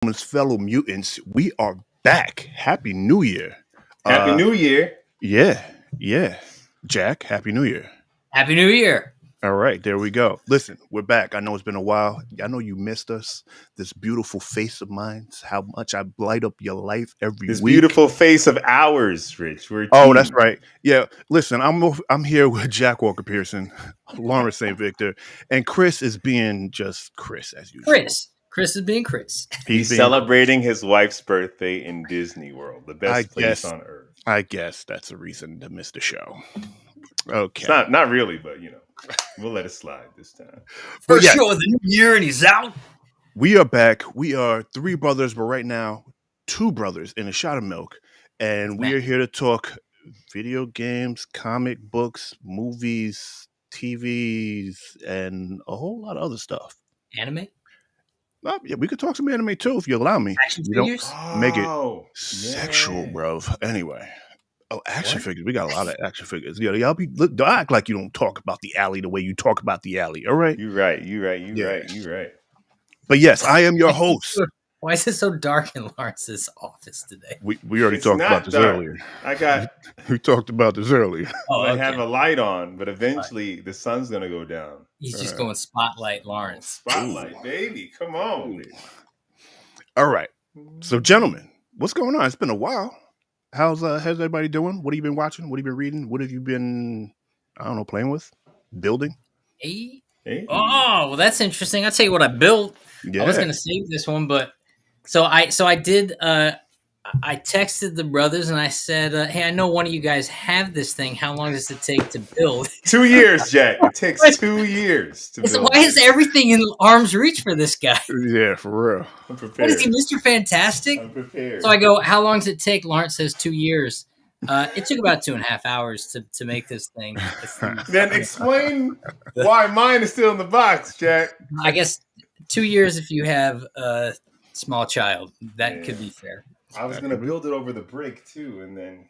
His fellow mutants, we are back. Happy New Year. Happy New Year. Yeah, yeah. Jack, Happy New Year. Happy New Year. All right, there we go. Listen, we're back. I know it's been a while. I know you missed us. This beautiful face of mine, how much I light up your life every This week. beautiful face of ours, Rich. We're a Oh, team. that's right. Yeah, listen, I'm here with Jack Walker Pearson, Lawrence St. Victor, and Chris is being just Chris as usual. Chris is being Chris. He's celebrating his wife's birthday in Disney World, the best place on earth. I guess that's a reason to miss the show. Okay. It's not really, but we'll let it slide this time. First show of the new year and he's out. We are back. We are three brothers, but right now, two brothers in a shot of milk. And we are here to talk video games, comic books, movies, TVs, and a whole lot of other stuff. Anime? Yeah, we could talk some anime too if you allow me. Action figures? Make it sexual, bro. Anyway. Oh, action figures. We got a lot of action figures. Y'all don't act like you don't talk about the alley the way you talk about the alley. All right? You're right. But yes, I am your host. Why is it so dark in Lawrence's office today? We already talked about this earlier. We talked about this earlier. I have a light on, but eventually the sun's gonna go down. He's just going spotlight, Lawrence. Spotlight, baby. Come on. All right. So, gentlemen, what's going on? It's been a while. How's everybody doing? What have you been watching? What have you been reading? What have you been, playing with? Building? Hey. Oh, well, that's interesting. I'll tell you what I built. Yeah. I was going to save this one, but so I did. I texted the brothers and I said, "Hey, I know one of you guys have this thing. How long does it take to build?" 2 years, Jack. It takes 2 years to build. Why is everything in arm's reach for this guy? Yeah, for real. I'm prepared. What is he, Mr. Fantastic? I'm prepared. So I go, "How long does it take?" Lawrence says 2 years. It took about 2.5 hours to make this thing. Then explain why mine is still in the box, Jack. I guess 2 years if you have a small child. That could be fair. I was going to build it over the break, too, and then...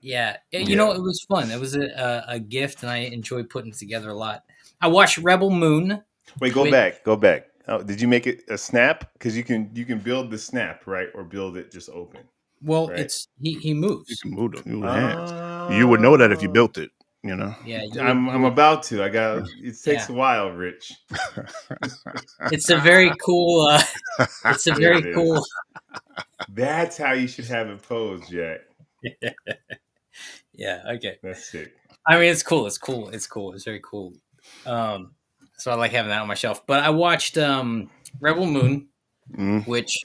Yeah. You know, it was fun. It was a gift, and I enjoyed putting it together a lot. I watched Rebel Moon. Wait, go back. Oh, did you make it a snap? Because you can build the snap, right? Or build it just open. Well, right? He moves. You can move it. You would know that if you built it, Yeah, I'm about to. It takes a while, Rich. It's a very cool. Cool. That's how you should have it posed, Jack. Yeah. Okay. That's sick. I mean, it's cool. It's very cool. So I like having that on my shelf. But I watched Rebel Moon, which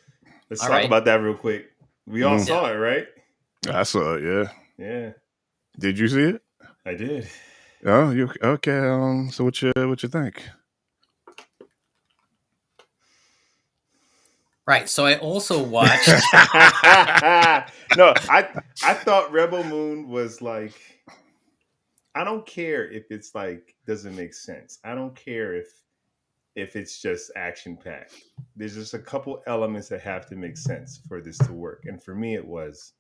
let's talk about that real quick. We all saw it, right? I saw it. Yeah. Yeah. Did you see it? I did. Oh, you okay? So what you think? Right. So I also watched. No, I thought Rebel Moon was like. I don't care if it's like doesn't make sense. I don't care if it's just action packed. There's just a couple elements that have to make sense for this to work. And for me, it was.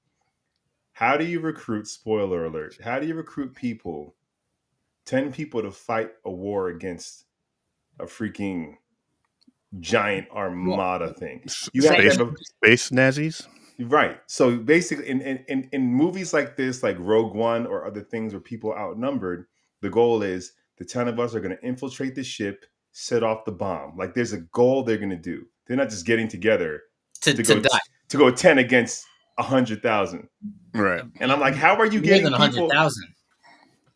How do you recruit? Spoiler alert. How do you recruit 10 people to fight a war against a freaking giant armada thing? You have to have space Nazis, right? So basically, in movies like this, like Rogue One or other things where people are outnumbered, the goal is the 10 of us are going to infiltrate the ship, set off the bomb. Like there's a goal they're going to do. They're not just getting together to go 10 against 100,000. Right. And I'm like, how are you getting more than 100,000?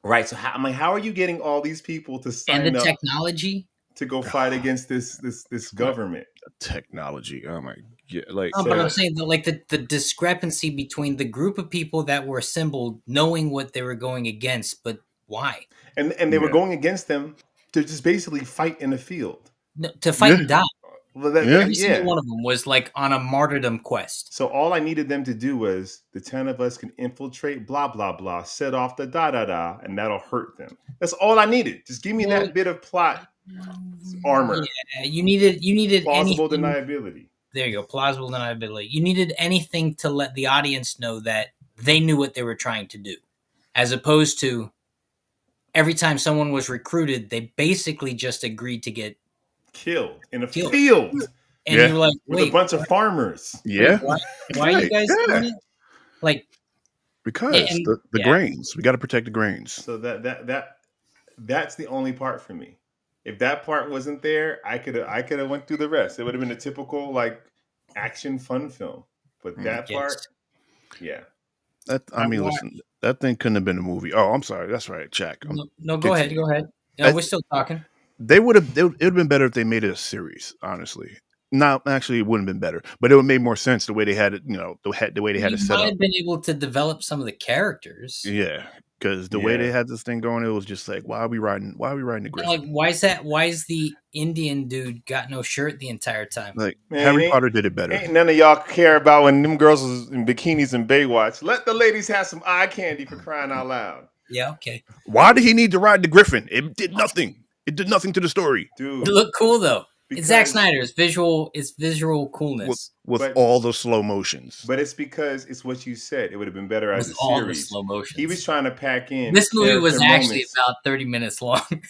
Right. So how are you getting all these people to sign up? Technology to go fight against this government? Technology. Oh my god! But I'm saying the discrepancy between the group of people that were assembled, knowing what they were going against, but why? And they were going against them to just basically fight in the field, to fight and die. Well, every single one of them was like on a martyrdom quest. So all I needed them to do was the 10 of us can infiltrate, blah, blah, blah, set off the da-da-da, and that'll hurt them. That's all I needed. Just give me that bit of plot armor. Yeah, you needed plausible anything. Deniability. There you go, plausible deniability. You needed anything to let the audience know that they knew what they were trying to do. As opposed to every time someone was recruited, they basically just agreed to get killed in a field. and you're like, with a wait, bunch of farmers. wait, Yeah. why are you guys doing it? Like, Because and the grains. We got to protect the grains. So that's the only part for me. If that part wasn't there, I could have went through the rest. It would have been a typical like action fun film. But that part, yes. yeah. I watched. Listen, that thing couldn't have been a movie. Oh, I'm sorry. That's right, Jack. No, go ahead. Continue. Go ahead. I- We're still talking. They would have. It would have been better if they made it a series. Honestly, not actually, it wouldn't have been better, but it would have made more sense the way they had it. The way they had You it set might up. have been able to develop some of the characters. Yeah, because the way Yeah. they had this thing going, it was just like, why are we riding? Why are we riding the And like, Griffin? why is that? Why is the Indian dude got no shirt the entire time? Like Man, Harry Potter did it better. Ain't none of y'all care about when them girls was in bikinis and Baywatch. Let the ladies have some eye candy for crying out loud. Yeah, okay. Why did he need to ride the Griffin? It did nothing. It did nothing to the story. Dude. It looked cool though. It's Zack Because- Snyder's visual coolness. With But- all the slow motions. But it's because it's what you said. It would have been better as With a all the series. slow motions. He was trying to pack in. This movie was character actually moments. about 30 minutes long.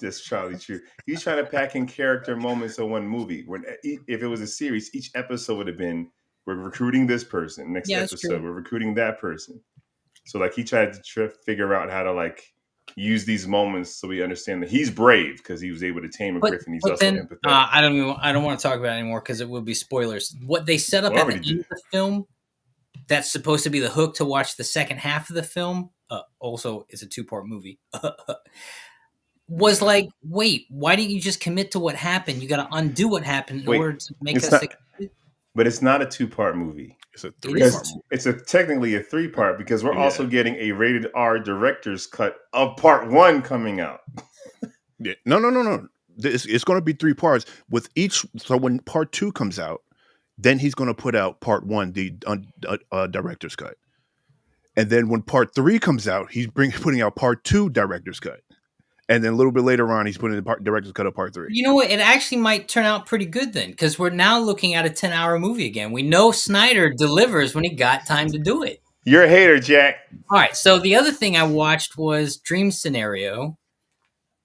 That's probably true. He was trying to pack in character moments in one movie. When if it was a series, each episode would have been we're recruiting this person. Next Yeah, that's episode, true. we're recruiting that person. So like he tried to figure out how to like use these moments so we understand that he's brave because he was able to tame a griffin. He's also empathetic. I don't want to talk about it anymore because it will be spoilers. What they set up at the end of the film, that's supposed to be the hook to watch the second half of the film. Also, it's a 2-part movie. Was like, wait, why didn't you just commit to what happened? You got to undo what happened in order to make us. But it's not a 2-part movie. It's a 3-part movie. It's technically a 3-part because we're also getting a rated R director's cut of part 1 coming out. Yeah. No. It's going to be 3 parts with each. So when part 2 comes out, then he's going to put out part 1, the director's cut, and then when part 3 comes out, he's putting out part 2 director's cut, and then a little bit later on, he's putting the director's cut of part 3. You know what? It actually might turn out pretty good then, because we're now looking at a 10-hour movie again. We know Snyder delivers when he got time to do it. You're a hater, Jack. All right. So the other thing I watched was Dream Scenario.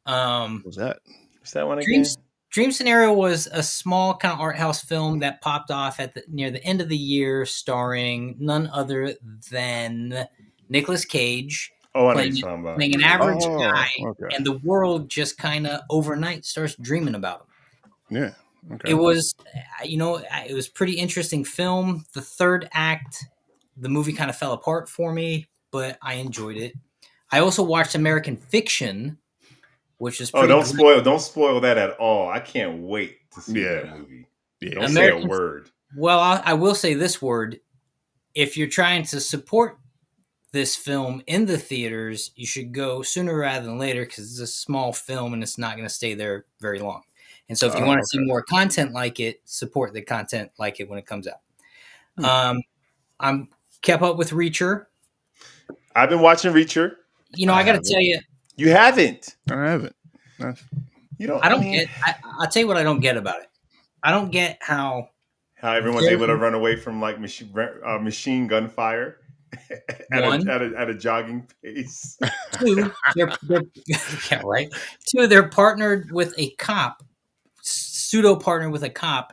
What was that? Is that one again? Dream Scenario was a small kind of art house film that popped off at near the end of the year, starring none other than Nicolas Cage. Playing an average guy, and the world just kind of overnight starts dreaming about him. Yeah, okay. It was, it was pretty interesting film. The third act, the movie kind of fell apart for me, but I enjoyed it. I also watched American Fiction, which is pretty don't spoil that at all. I can't wait to see that movie. Yeah. Don't say a word. Well, I will say this word: if you're trying to support this film in the theaters, you should go sooner rather than later because it's a small film and it's not going to stay there very long. And so if you want to see more content like it, support the content like it when it comes out. I'm kept up with Reacher. I've been watching Reacher. I got to tell you. You haven't. I haven't. I'll tell you what I don't get about it. I don't get how everyone's able to run away from like machine gun fire. At a jogging pace. 2, right. 2, they're partnered with a cop, pseudo partnered with a cop,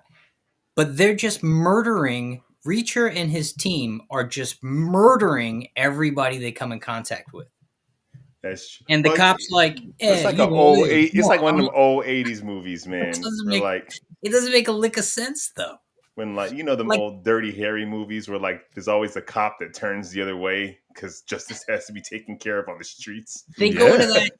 but they're just murdering. Reacher and his team are just murdering everybody they come in contact with. That's true. And the cop's like, it's like it's like one of them old 80s movies, man. It doesn't make a lick of sense though. When them old Dirty Harry movies where like there's always a cop that turns the other way because justice has to be taken care of on the streets. They go into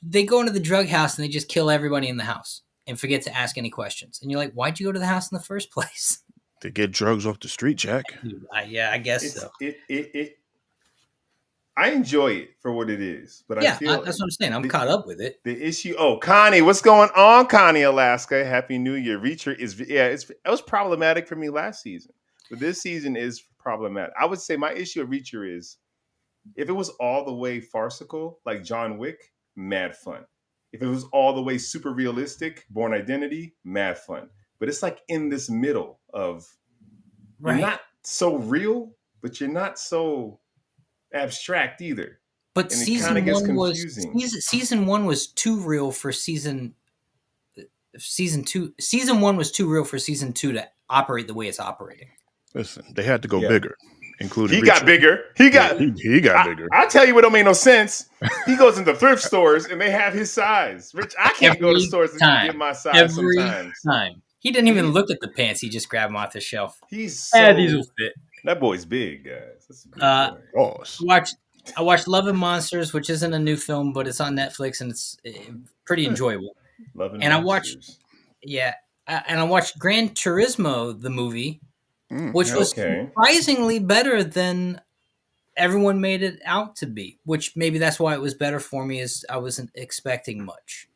they go into the drug house and they just kill everybody in the house and forget to ask any questions. And you're like, why'd you go to the house in the first place? To get drugs off the street, Jack. I guess so. I enjoy it for what it is, but I feel that's what I'm saying. I'm caught up with it. The issue. Oh, Connie, what's going on, Connie, Alaska? Happy New Year. Reacher it was problematic for me last season, but this season is problematic. I would say my issue with Reacher is if it was all the way farcical, like John Wick, mad fun. If it was all the way super realistic, Born Identity, mad fun. But it's like in this middle of you're not so real, but you're not so abstract either. But season 1 was too real for season season 1 was too real for season 2 to operate the way it's operating. Listen, they had to go bigger, including he Richard. got bigger. He got bigger. I tell you what don't make no sense. He goes into thrift stores and they have his size. Rich, I can't go to stores and get my size sometimes. Time. He didn't even look at the pants. He just grabbed them off the shelf. He's so these will fit. That boy's big, guys. That's a big boy. I watched Love and Monsters, which isn't a new film, but it's on Netflix and it's pretty enjoyable. Love and Monsters. I watched Gran Turismo, the movie, which was surprisingly better than everyone made it out to be. Which maybe that's why it was better for me, is I wasn't expecting much.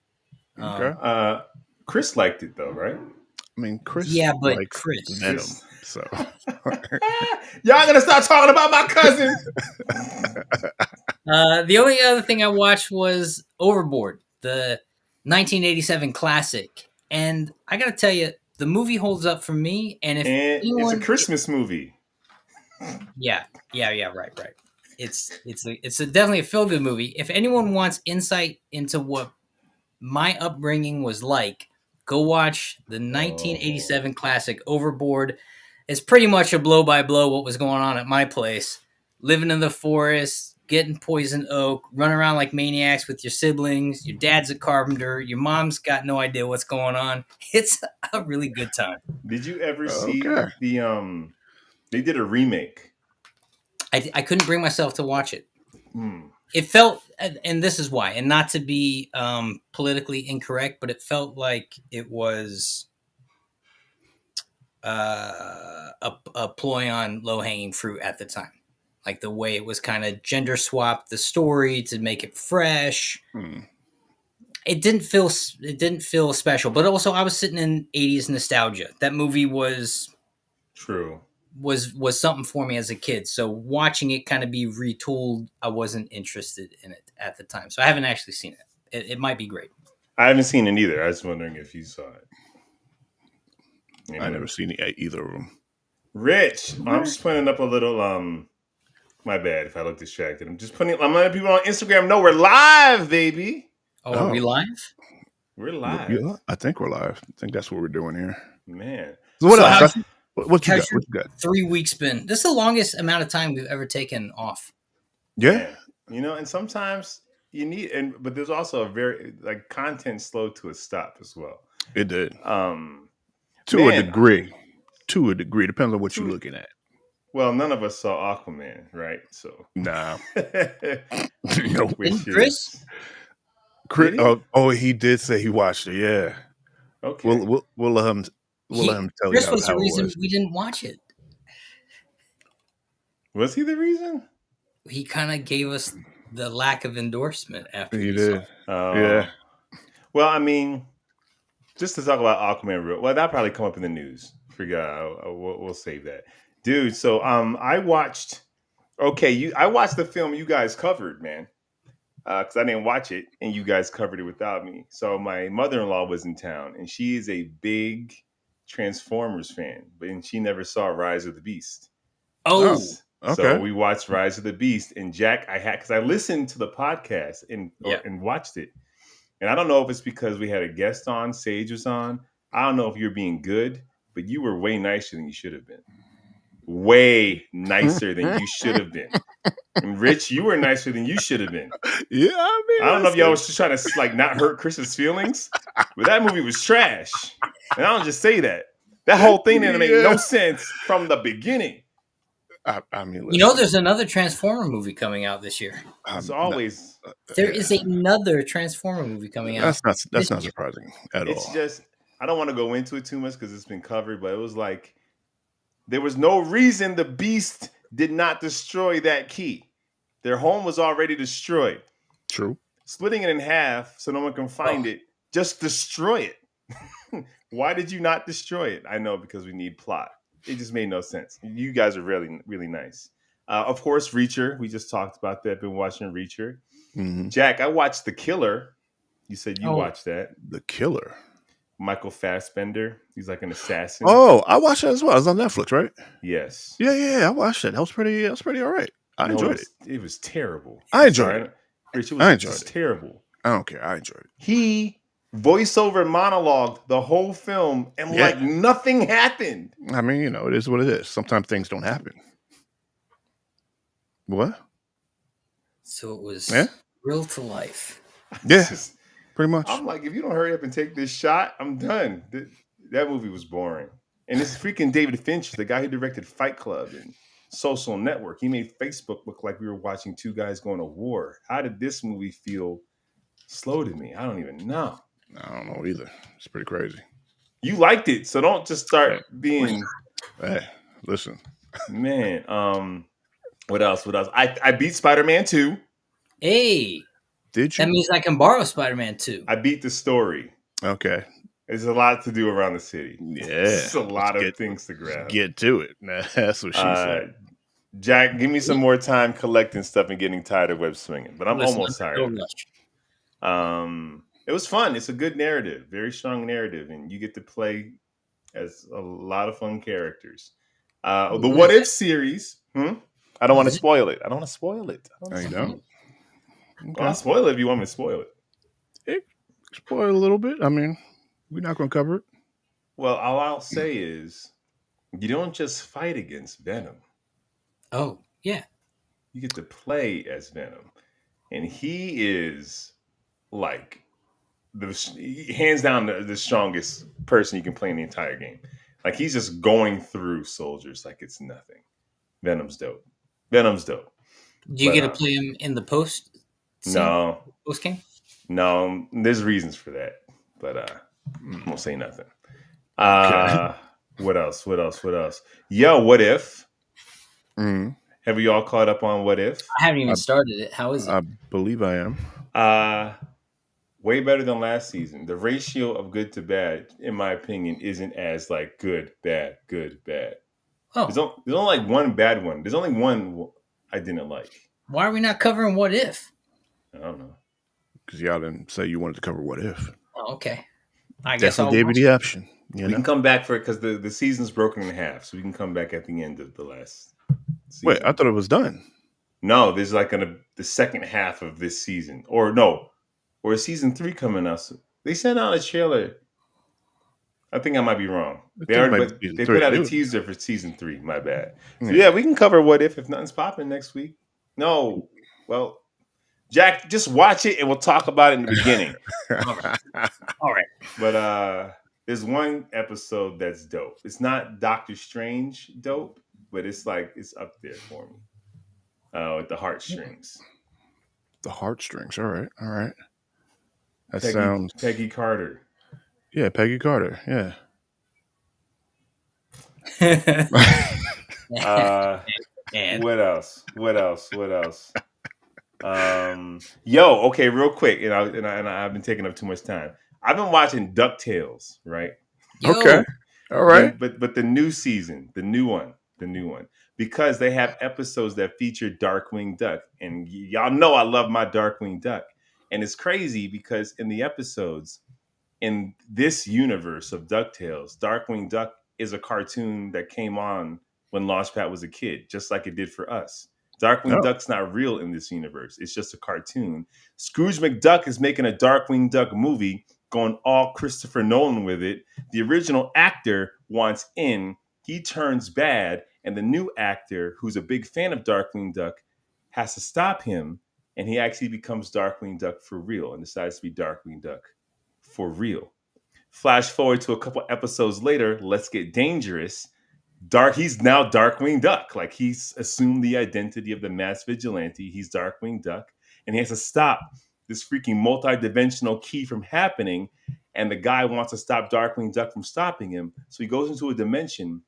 Chris liked it though, right? I mean, Chris. Yeah, but likes Chris. Venom, so y'all gonna start talking about my cousin. The only other thing I watched was Overboard, the 1987 classic, and I gotta tell you, the movie holds up for me. And it's a Christmas movie. Yeah, right. It's definitely a feel-good movie. If anyone wants insight into what my upbringing was like, go watch the 1987 classic Overboard. It's pretty much a blow-by-blow what was going on at my place. Living in the forest, getting poison oak, running around like maniacs with your siblings. Your dad's a carpenter. Your mom's got no idea what's going on. It's a really good time. Did you ever see the they did a remake? I couldn't bring myself to watch it. It felt, and this is why, and not to be politically incorrect, but it felt like it was a ploy on low-hanging fruit at the time. Like the way it was kind of gender swapped the story to make it fresh. It didn't feel special, but also I was sitting in 80s nostalgia. That movie was something for me as a kid. So watching it kind of be retooled, I wasn't interested in it at the time. So I haven't actually seen it. It might be great. I haven't seen it either. I was wondering if you saw it. I never seen either of them. Rich, I'm just putting up a little my bad if I look distracted. I'm letting people on Instagram know we're live, baby. Are we live? We're live. Yeah, I think we're live. I think that's what we're doing here. Man. So what else? What you got? 3 weeks been? This is the longest amount of time we've ever taken off. Yeah. And sometimes you need, but there's also a very content slowed to a stop as well. It did. To a degree. Depends on what you're looking at. Well, none of us saw Aquaman, right? So nah. No. Chris? He did say he watched it. Yeah. Okay. We'll let him tell Chris you was how the reason it was. we didn't watch it. Was he the reason? He kind of gave us the lack of endorsement after he did. Yeah. Well, I mean, just to talk about Aquaman that'll probably come up in the news. We'll save that. Dude, so I watched the film you guys covered, man. Because I didn't watch it and you guys covered it without me. So my mother-in-law was in town and she is a big Transformers fan, but she never saw Rise of the Beast. Oh, okay. So we watched Rise of the Beast, and Jack, because I listened to the podcast and watched it. And I don't know if it's because we had a guest on, Sage was on. I don't know if you're being good, but you were way nicer than you should have been. Way nicer than you should have been. And Rich, you were nicer than you should have been. Yeah, I don't know if y'all was just trying to not hurt Chris's feelings, but that movie was trash. And I don't just say that. That whole thing didn't make no sense from the beginning. I mean, listen. There's another Transformer movie coming out this year. It's always there is another Transformer movie coming out. That's not surprising at all. It's just I don't want to go into it too much because it's been covered, but it was like there was no reason the Beast did not destroy that key. Their home was already destroyed. True. Splitting it in half so no one can find it. Just destroy it. Why did you not destroy it? I know, because we need plot. It just made no sense. You guys are really, really nice. Of course, Reacher. We just talked about that. Been watching Reacher. Mm-hmm. Jack, I watched The Killer. You said you watched that. The Killer. Michael Fassbender. He's like an assassin. Oh, I watched that as well. It's on Netflix, right? Yes. Yeah. I watched it. That was pretty all right. I enjoyed it. It was terrible. I enjoyed it. Rich, it was I enjoyed it. Terrible. I don't care. I enjoyed it. He voiceover monologue the whole film, and like nothing happened. I mean, you know, it is what it is. Sometimes things don't happen. What? So it was real to life. Yeah, pretty much. I'm like, if you don't hurry up and take this shot, I'm done. That movie was boring. And this freaking David Fincher, the guy who directed Fight Club and Social Network, he made Facebook look like we were watching two guys going to war. How did this movie feel slow to me? I don't even know. I don't know either. It's pretty crazy. You liked it, so don't just start being. Hey, listen, man. What else? I beat Spider-Man 2. Hey, did you? That means I can borrow Spider-Man 2. I beat the story. Okay. There's a lot to do around the city. Yeah, it's a lot of things to grab. Get to it. That's what she said. Jack, give me some more time collecting stuff and getting tired of web swinging. But I'm almost tired of it. It was fun. It's a good narrative, very strong narrative, and you get to play as a lot of fun characters. The What If series. I don't want to spoil it. I don't want to spoil it. No, you don't? Okay. Well, I'll spoil it if you want me to spoil it. Spoil a little bit. I mean, we're not going to cover it. Well, all I'll say is you don't just fight against Venom. Oh, yeah. You get to play as Venom. And he is like hands down the strongest person you can play in the entire game. Like he's just going through soldiers like it's nothing. Venom's dope. Do you get to play him in the post? No. Post game? No, there's reasons for that, but I won't say nothing. Okay. What else? Yo, What If? Mm-hmm. Have you all caught up on What If? I haven't even started it. How is it? I believe I am. Way better than last season. The ratio of good to bad, in my opinion, isn't as like good, bad, good, bad. Oh. There's only like one bad one. There's only one I didn't like. Why are we not covering What If? I don't know. Because y'all didn't say you wanted to cover What If. Oh, okay. I guess Definitely gave you the option. We can come back for it because the season's broken in half, so we can come back at the end of the last season. Wait, I thought it was done. No, there's like the second half of this season. Or is season 3 coming out? They sent out a trailer. I think I might be wrong. They put out a teaser for season 3. My bad. So yeah, we can cover What If nothing's popping next week. No, well, Jack, just watch it and we'll talk about it in the beginning. All right. But there's one episode that's dope. It's not Doctor Strange dope, but it's up there for me. With the heartstrings. The heartstrings. All right. That Peggy, sounds Peggy Carter. Yeah, Peggy Carter. Yeah. What else? Okay, real quick, and I've been taking up too much time. I've been watching DuckTales, right? Okay. All right. But the new season, the new one, because they have episodes that feature Darkwing Duck, and y'all know I love my Darkwing Duck, and it's crazy because in the episodes in this universe of DuckTales, Darkwing Duck is a cartoon that came on when Launchpad was a kid, just like it did for us. Darkwing Duck's not real in this universe. It's just a cartoon. Scrooge McDuck is making a Darkwing Duck movie, going all Christopher Nolan with it. The original actor wants in. He turns bad, and the new actor, who's a big fan of Darkwing Duck, has to stop him, and he actually becomes Darkwing Duck for real and decides to be Darkwing Duck for real. Flash forward to a couple episodes later, Let's Get Dangerous. He's now Darkwing Duck. Like, he's assumed the identity of the mass vigilante. He's Darkwing Duck, and he has to stop this freaking multi-dimensional key from happening, and the guy wants to stop Darkwing Duck from stopping him, so he goes into a dimension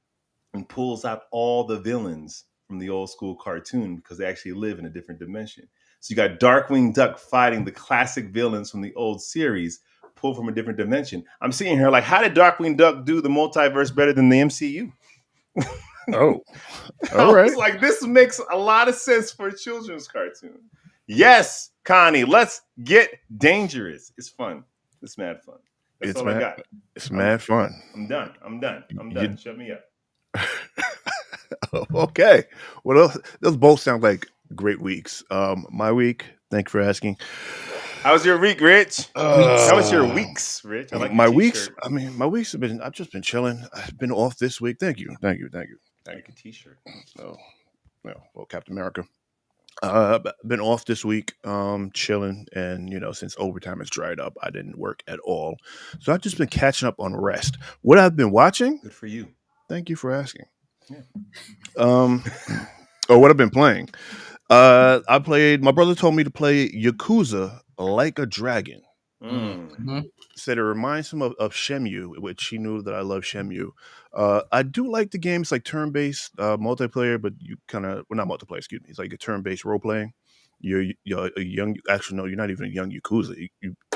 and pulls out all the villains from the old school cartoon because they actually live in a different dimension. So you got Darkwing Duck fighting the classic villains from the old series, pulled from a different dimension. I'm sitting here like, how did Darkwing Duck do the multiverse better than the MCU? Oh, all right. I was like, this makes a lot of sense for a children's cartoon. Yes, Connie, let's get dangerous. It's fun. It's mad fun. That's all I got. It's mad fun. I'm done. Shut me up. Okay. Well, those both sound like great weeks. My week, thank you for asking. How was your week, Rich? Weeks. How was your weeks, Rich? I like your my weeks. T-shirt. I mean, my weeks have been. I've just been chilling. I've been off this week. Thank you. I like your T-shirt. So, well, Captain America. Been off this week, chilling, and since overtime has dried up, I didn't work at all, so I've just been catching up on rest. What I've been watching. Good for you. Thank you for asking. Yeah. Or what I've been playing. I played. My brother told me to play Yakuza Like a Dragon. Mm-hmm. Said it reminds him of Shenmue, which he knew that I love Shenmue. I do like the games like turn-based multiplayer, but you kind of not multiplayer. Excuse me. It's like a turn-based role playing. You're a young. Actually, no, you're not even a young Yakuza.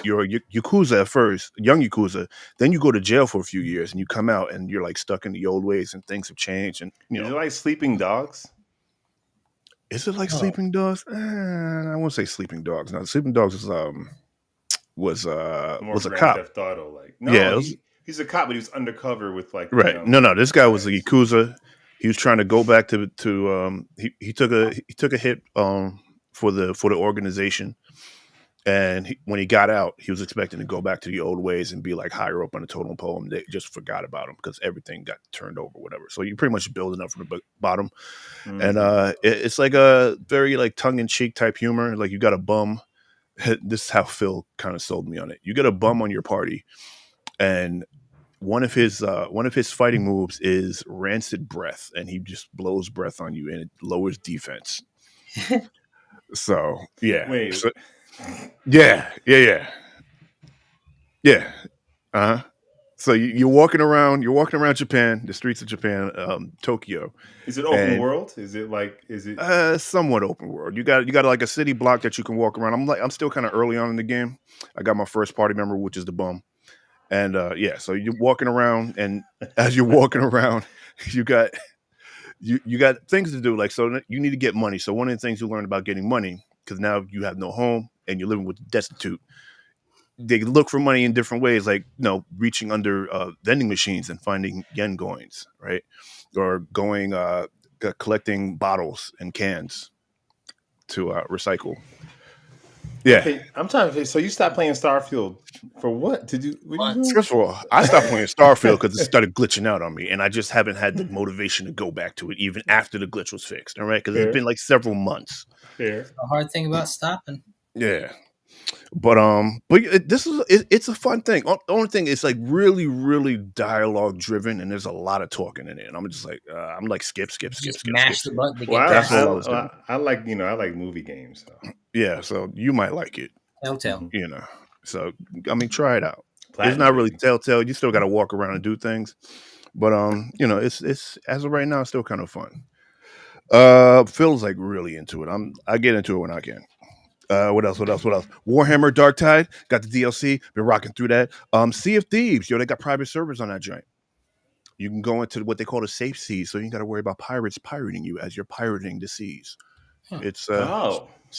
You're a Yakuza at first, young Yakuza. Then you go to jail for a few years, and you come out, and you're like stuck in the old ways, and things have changed. And Is it like Sleeping Dogs? is it like Sleeping Dogs? I won't say Sleeping Dogs. No, Sleeping Dogs is was More was a Grand cop. Theft Auto, like Yeah, he's a cop, but he was undercover with like right. No. This guy was a guys. Yakuza. He was trying to go back to he took a hit for the organization, and when he got out, he was expecting to go back to the old ways and be like higher up on the totem pole, and they just forgot about him because everything got turned over, whatever. So you're pretty much building up from the bottom, and it's like a very like tongue in cheek type humor. Like you got a bum. This is how Phil kind of sold me on it. You get a bum on your party, and one of his fighting moves is rancid breath, and he just blows breath on you, and it lowers defense. So yeah, Wait. yeah. So you're walking around Japan, the streets of Japan, Tokyo. Is it open world? Is it Somewhat open world? You got like a city block that you can walk around. I'm still kind of early on in the game. I got my first party member, which is the bum. And so you're walking around, and as you're walking around, you got things to do. Like, so you need to get money. So one of the things you learn about getting money, because now you have no home and you're living with the destitute, they look for money in different ways, like reaching under vending machines and finding yen coins, right? Or going collecting bottles and cans to recycle. Yeah. Okay, I'm trying to. So you stopped playing Starfield for what? What are you doing? First of all, I stopped playing Starfield because it started glitching out on me, and I just haven't had the motivation to go back to it even after the glitch was fixed. All right, because it's been like several months. Fair. The hard thing about stopping. Yeah, but it's a fun thing. The only thing is like really, really dialogue driven, and there's a lot of talking in it. And I'm just like, skip. Mash the button to get That's all I was doing. I like movie games. So. Yeah, so you might like it. Telltale. So I mean, try it out. Platinum, it's not really Telltale. You still got to walk around and do things, but it's as of right now, it's still kind of fun. Phil's like really into it. I get into it when I can. What else? Warhammer Dark Tide got the DLC. Been rocking through that. Sea of Thieves. They got private servers on that joint. You can go into what they call the safe seas, so you got to worry about pirates pirating you as you're pirating the seas. It's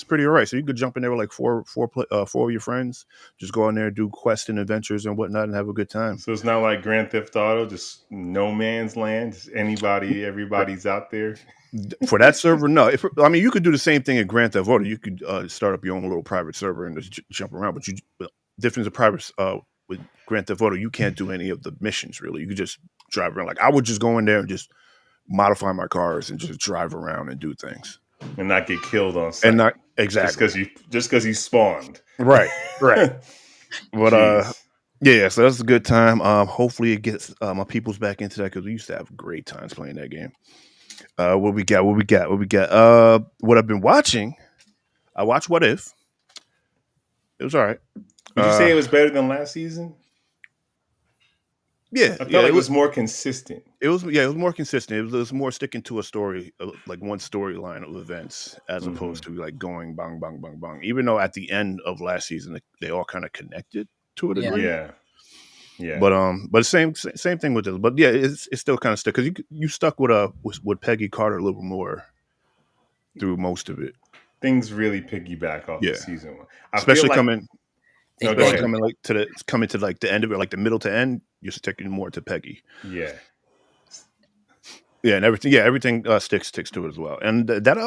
pretty alright. So you could jump in there with like four of your friends. Just go in there, do quests and adventures and whatnot, and have a good time. So it's not like Grand Theft Auto, just no man's land. Just everybody's out there. For that server, no. You could do the same thing in Grand Theft Auto. You could start up your own little private server and just jump around. But difference of private with Grand Theft Auto, you can't do any of the missions really. You could just drive around. Like I would just go in there and just modify my cars and just drive around and do things. And not get killed on sight. And not exactly just because you spawned. Right. But so that's a good time. Hopefully it gets my peoples back into that, because we used to have great times playing that game. What we got? What I've been watching, I watched What If. It was all right. Would you say it was better than last season? Yeah, I felt like it was more consistent. It was more consistent. It was more sticking to a story, like one storyline of events, as opposed to like going bang, bang, bang, bang. Even though at the end of last season, they all kind of connected to a degree. Yeah. But same thing with this. But yeah, it's still kind of stuck, because you stuck with Peggy Carter a little more through most of it. Things really piggyback off of season one, especially coming to the end of it, like the middle to end. You're sticking more to Peggy. Yeah, and everything. Yeah, everything sticks to it as well. And that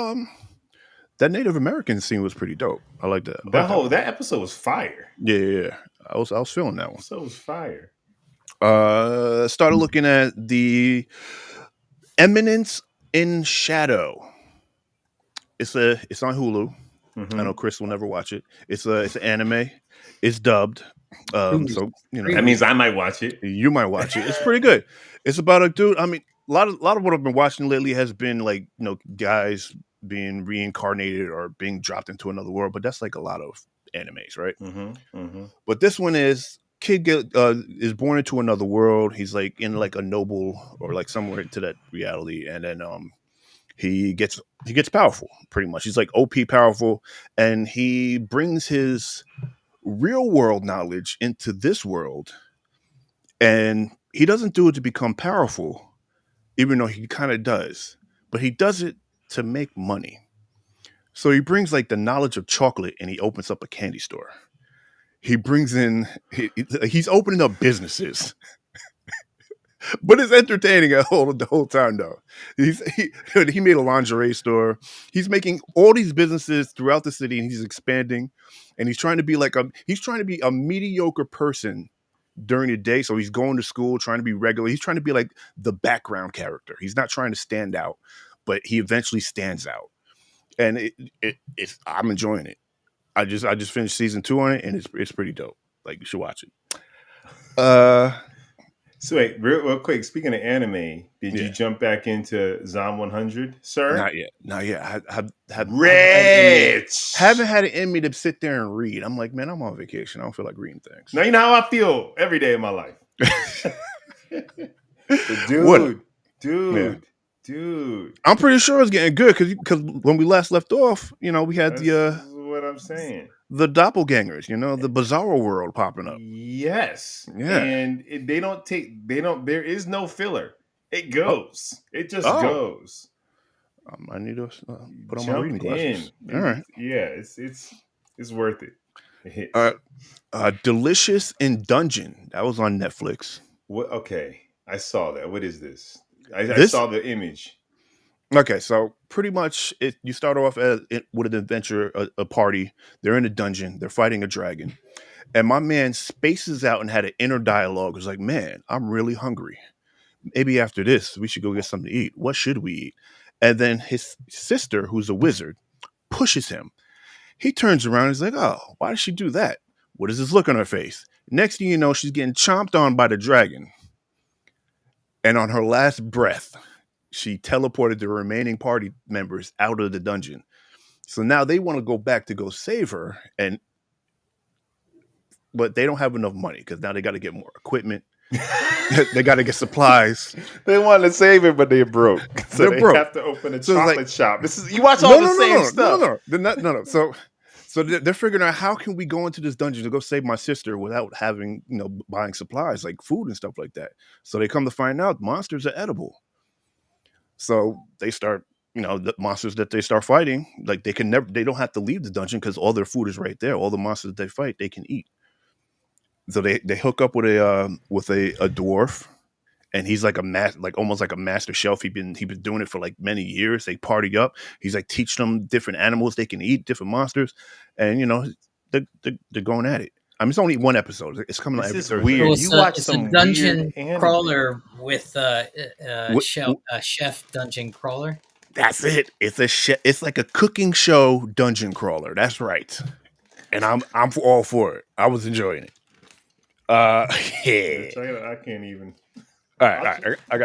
That Native American scene was pretty dope. I like that. I like That that whole one. that episode was fire. Yeah. I was feeling that one. Episode was fire. Started looking at the Eminence in Shadow. It's on Hulu. I know Chris will never watch it. It's an anime. It's dubbed. So that means I might watch it. You might watch it. It's pretty good. It's about a dude. I mean, a lot of what I've been watching lately has been like, guys being reincarnated or being dropped into another world. But that's like a lot of animes, right? But this one is kid is born into another world. He's like in like a noble or like somewhere into that reality, and then he gets powerful. Pretty much, he's like OP powerful, and he brings his real world knowledge into this world, and he doesn't do it to become powerful, even though he kind of does, but he does it to make money. So he brings like the knowledge of chocolate and he opens up a candy store. He brings in he's opening up businesses. But it's entertaining the whole time though. He made a lingerie store. He's making all these businesses throughout the city, and he's expanding, and he's trying to be a mediocre person during the day. So he's going to school, trying to be regular. He's trying to be like the background character. He's not trying to stand out, but he eventually stands out. And it's I'm enjoying it. I just finished season 2 on it, and it's pretty dope. Like, you should watch it. So wait, real quick. Speaking of anime, did you jump back into Zom 100, sir? Not yet. I haven't had it in me to sit there and read. I'm like, man, I'm on vacation. I don't feel like reading things. Now you know how I feel every day of my life. Dude. I'm pretty sure it's getting good because when we last left off, we had what I'm saying. The doppelgangers, the bizarro world popping up. Yes. Yeah. And there is no filler. It goes. It just goes. I need to put on my reading glasses. All right. Yeah, it's worth it. Delicious in Dungeon. That was on Netflix. What? Okay. I saw that. What is this? I saw the image. Okay, so pretty much you start off with an adventure, a party. They're in a dungeon. They're fighting a dragon. And my man spaces out and had an inner dialogue. It was like, man, I'm really hungry. Maybe after this, we should go get something to eat. What should we eat? And then his sister, who's a wizard, pushes him. He turns around and he's like, oh, why did she do that? What is this look on her face? Next thing you know, she's getting chomped on by the dragon. And on her last breath, she teleported the remaining party members out of the dungeon. So now they want to go back to go save her, but they don't have enough money because now they got to get more equipment. They got to get supplies. They want to save it, but they're broke. So they have to open a chocolate shop. You watch all the same stuff. No. So they're figuring out, how can we go into this dungeon to go save my sister without having, buying supplies like food and stuff like that. So they come to find out monsters are edible. So they start, the monsters that they start fighting, like they don't have to leave the dungeon because all their food is right there. All the monsters that they fight, they can eat. So they hook up with a dwarf, and he's like almost like a master chef. He's been doing it for like many years. They party up. He's like teaching them different animals they can eat, different monsters, and they're going at it. I mean, it's only one episode. It's coming out every Thursday. Weird. Well, you watch some dungeon crawler with chef dungeon crawler. That's it. It's a chef. It's like a cooking show dungeon crawler. That's right. And I'm all for it. I was enjoying it. Yeah. I can't even. All right. I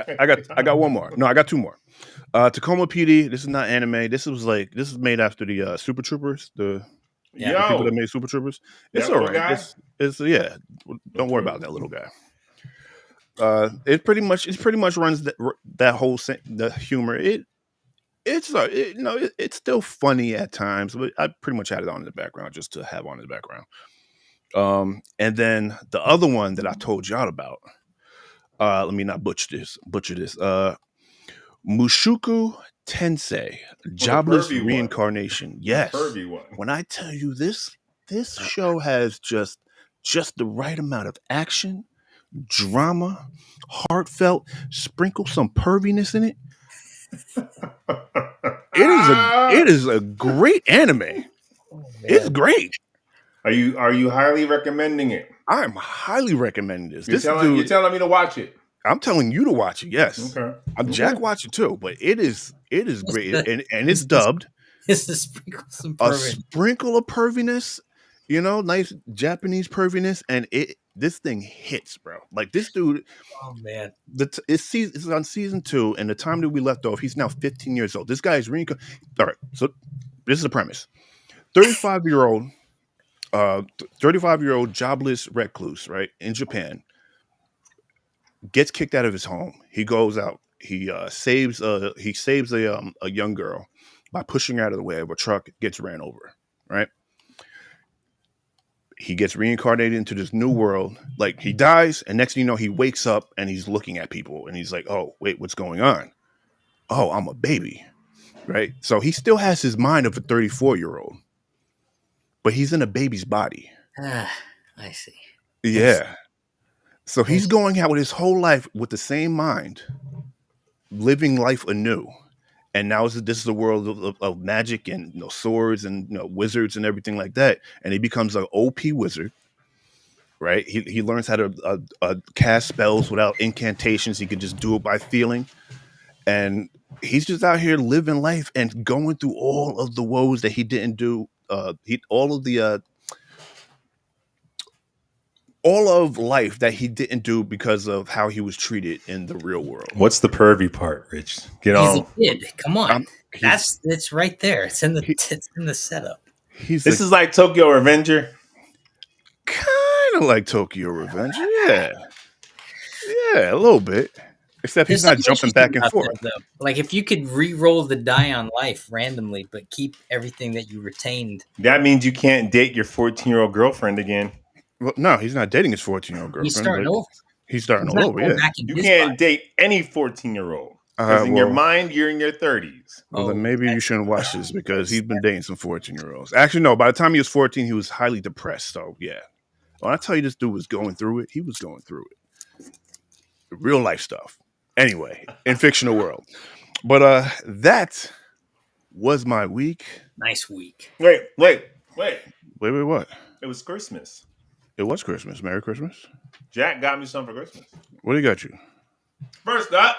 got one more. No, I got two more. Tacoma PD. This is not anime. This is made after the Super Troopers. The people that made Super Troopers. It's all right. It's Don't worry about that little guy. It pretty much runs that whole the humor. It's still funny at times, but I pretty much had it on in the background just to have on in the background. And then the other one that I told y'all about. Let me not butcher this. Mushoku Tensei, Jobless Reincarnation. Yes. When I tell you this show has just the right amount of action, drama, heartfelt, sprinkle some perviness in it. it is a great anime. Oh, It's great. Are you highly recommending it? I'm highly recommending this. You're telling me to watch it. I'm telling you to watch it. Yes. Okay. Jack watch it too, but it is great, and it's it's dubbed. It's the sprinkle some A sprinkle of perviness, nice Japanese perviness, and this thing hits, bro. Like this dude. Oh man, it's on season 2, and the time that we left off, he's now 15 years old. This guy is all right. So this is the premise: 35-year-old, 35-year-old jobless recluse, right, in Japan, gets kicked out of his home. He goes out. He saves a young girl by pushing her out of the way of a truck. Gets ran over. Right. He gets reincarnated into this new world. Like he dies, and next thing you know, he wakes up and he's looking at people, and he's like, "Oh, wait, what's going on? Oh, I'm a baby." Right. So he still has his mind of a 34-year-old, but he's in a baby's body. I see. Yeah. So he's going out with his whole life with the same mind, living life anew. And now this is a world of magic and swords and wizards and everything like that. And he becomes an OP wizard, right? He learns how to cast spells without incantations. He can just do it by feeling. And he's just out here living life and going through all of the woes that he didn't do. All of life that he didn't do because of how he was treated in the real world. What's the pervy part, Rich? He's a kid. Come on, it's right there. It's in the setup. This is like Tokyo Revenger. Kind of like Tokyo Revenger, yeah, a little bit. Except he's not jumping back and forth. That, like if you could re-roll the die on life randomly, but keep everything that you retained. That means you can't date your 14-year-old girlfriend again. Well, no, he's not dating his 14-year-old girlfriend. He's starting all over. Yeah, you can't date any 14-year-old because in your mind you're in your 30s. Well, then maybe you shouldn't watch this because he's been dating some 14-year-olds. Actually, no. By the time he was 14, he was highly depressed. So yeah, when I tell you this dude was going through it, he was going through it. Real life stuff. Anyway, in fictional world. But that was my week. Nice week. Wait. What? It was Christmas. It was Christmas. Merry Christmas. Jack got me something for Christmas. What do you got you? First up,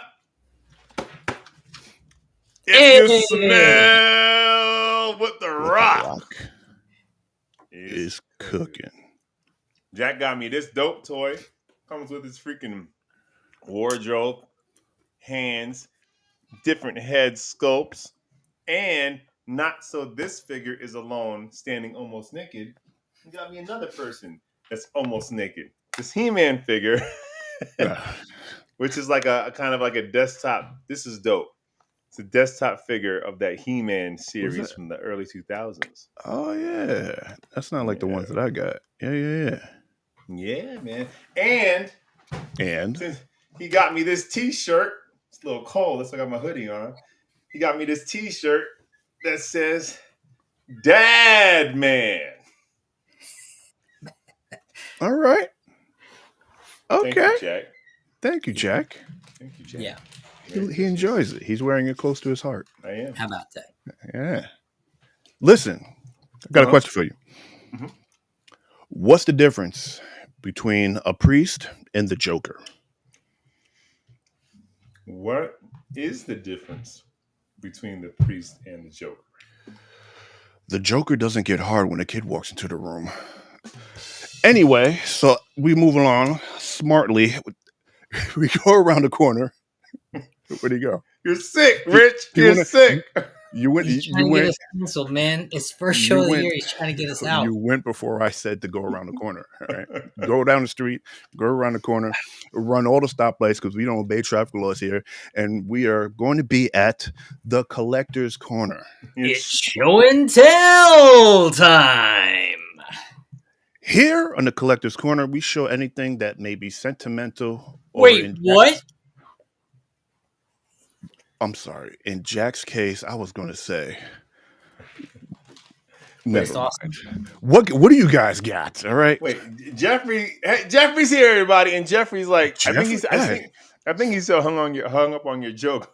if you smell what the rock is cooking. Jack got me this dope toy. Comes with his freaking wardrobe, hands, different head sculpts, and not so this figure is alone, standing almost naked. He got me another person that's almost naked. This He-Man figure, which is like a kind of like a desktop. This is dope. It's a desktop figure of that He-Man series from the early 2000s. Oh, yeah. That's not like the ones that I got. Yeah. Yeah, man. And he got me this T-shirt. It's a little cold. That's why I got my hoodie on. He got me this T-shirt that says Dad Man. All right. Okay. Thank you, Jack. Yeah. He enjoys it. He's wearing it close to his heart. I am. How about that? Yeah. Listen, I've got a question for you. Mm-hmm. What's the difference between a priest and the Joker? What is the difference between the priest and the Joker? The Joker doesn't get hard when a kid walks into the room. Anyway, so we move along smartly. We go around the corner. Where'd he go? You're sick, Rich. You're sick. You went. He's trying to get us canceled, man. It's first show of the year. He's trying to get us out. You went before I said to go around the corner. All right, go down the street, go around the corner, run all the stoplights because we don't obey traffic laws here, and we are going to be at the Collector's Corner. It's show and tell time. Here on the Collector's Corner, we show anything that may be sentimental. Wait, what? I'm sorry. In Jack's case, I was going to say. Never mind. What do you guys got? All right. Wait, Jeffrey's here, everybody, and Jeffrey's like, I think he's so hung up on your joke.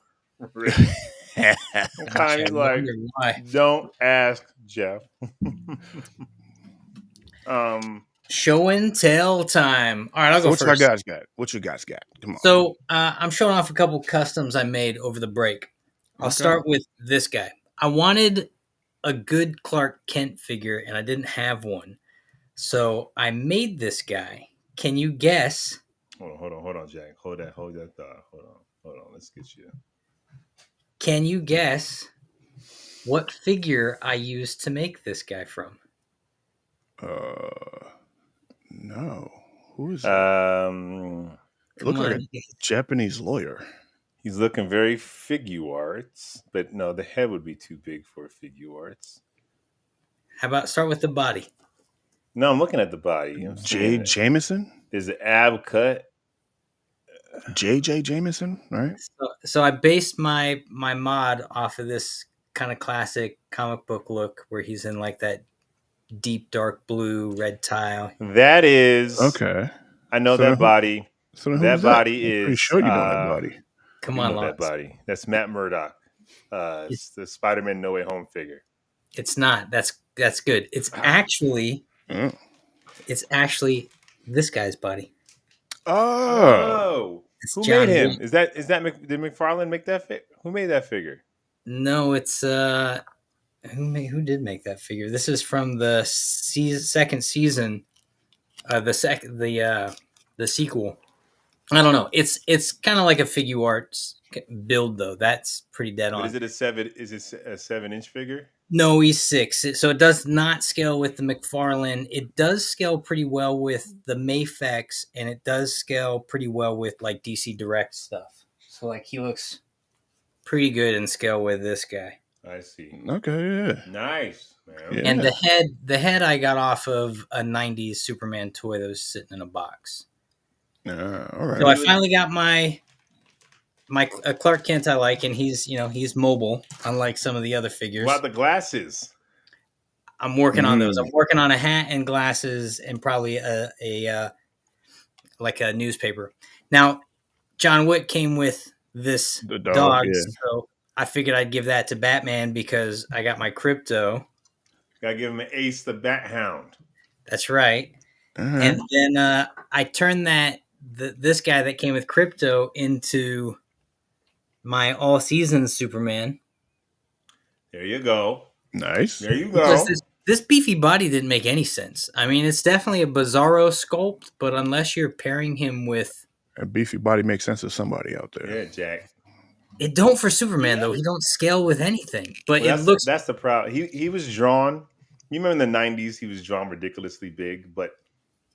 Kylie's like, don't ask Jeff. Show and tell time. All right, I'll go What first. What you guys got? Come on. So I'm showing off a couple customs I made over the break. I'll start with this guy. I wanted a good Clark Kent figure, and I didn't have one. So I made this guy. Can you guess? Hold on, Jack. Hold that thought. Hold on. Let's get you. Can you guess what figure I used to make this guy from? No. Who is that? It looks like a Japanese lawyer. He's looking very figure arts, but no, the head would be too big for figure arts. How about start with the body? No, I'm looking at the body. J. Jameson? There's an ab cut. J. Jameson, right? So I based my mod off of this kind of classic comic book look where he's in like that deep dark blue red tile. That is okay. I know that body. So that body is. Pretty sure you know that body. Come on, that body. That's Matt Murdock. It's the Spider-Man No Way Home figure. It's not. That's good. It's actually. It's actually this guy's body. Oh. Who John made him? Wick. Is that did McFarlane make that Who made that figure? No, it's who did make that figure? This is from the second season, the sequel. I don't know. It's kind of like a figure arts build though. That's pretty dead on. Is it a 7-inch figure? No, he's 6. So it does not scale with the McFarlane. It does scale pretty well with the Mafex, and it does scale pretty well with like DC Direct stuff. So like he looks pretty good in scale with this guy. I see. Okay, yeah. Nice, man. Yeah. And the head I got off of a 90s Superman toy that was sitting in a box. All right. So I finally got my Clark Kent I like, and he's mobile, unlike some of the other figures. What about the glasses? I'm working on those. I'm working on a hat and glasses and probably a newspaper. Now, John Wick came with this dog, so I figured I'd give that to Batman because I got my Crypto. Gotta give him an Ace the Bat Hound. That's right. And then I turned this guy that came with Crypto into my all season Superman. There you go. Nice. There you go. This beefy body didn't make any sense. I mean, it's definitely a bizarro sculpt, but unless you're pairing him with a beefy body makes sense to somebody out there. Yeah, Jack. It don't for Superman though. He don't scale with anything. But it looks. That's the problem. He was drawn. You remember in the 90s, he was drawn ridiculously big, but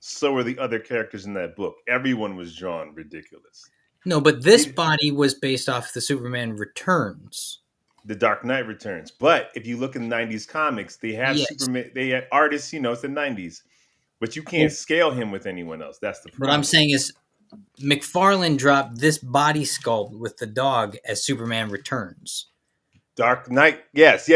so were the other characters in that book. Everyone was drawn ridiculous. No, but this body was based off the Superman Returns. The Dark Knight Returns. But if you look in the 90s comics, they have Superman, they had artists, it's the 90s. But you can't scale him with anyone else. That's the problem. What I'm saying is McFarlane dropped this body sculpt with the dog as Superman Returns. Dark Knight, yes.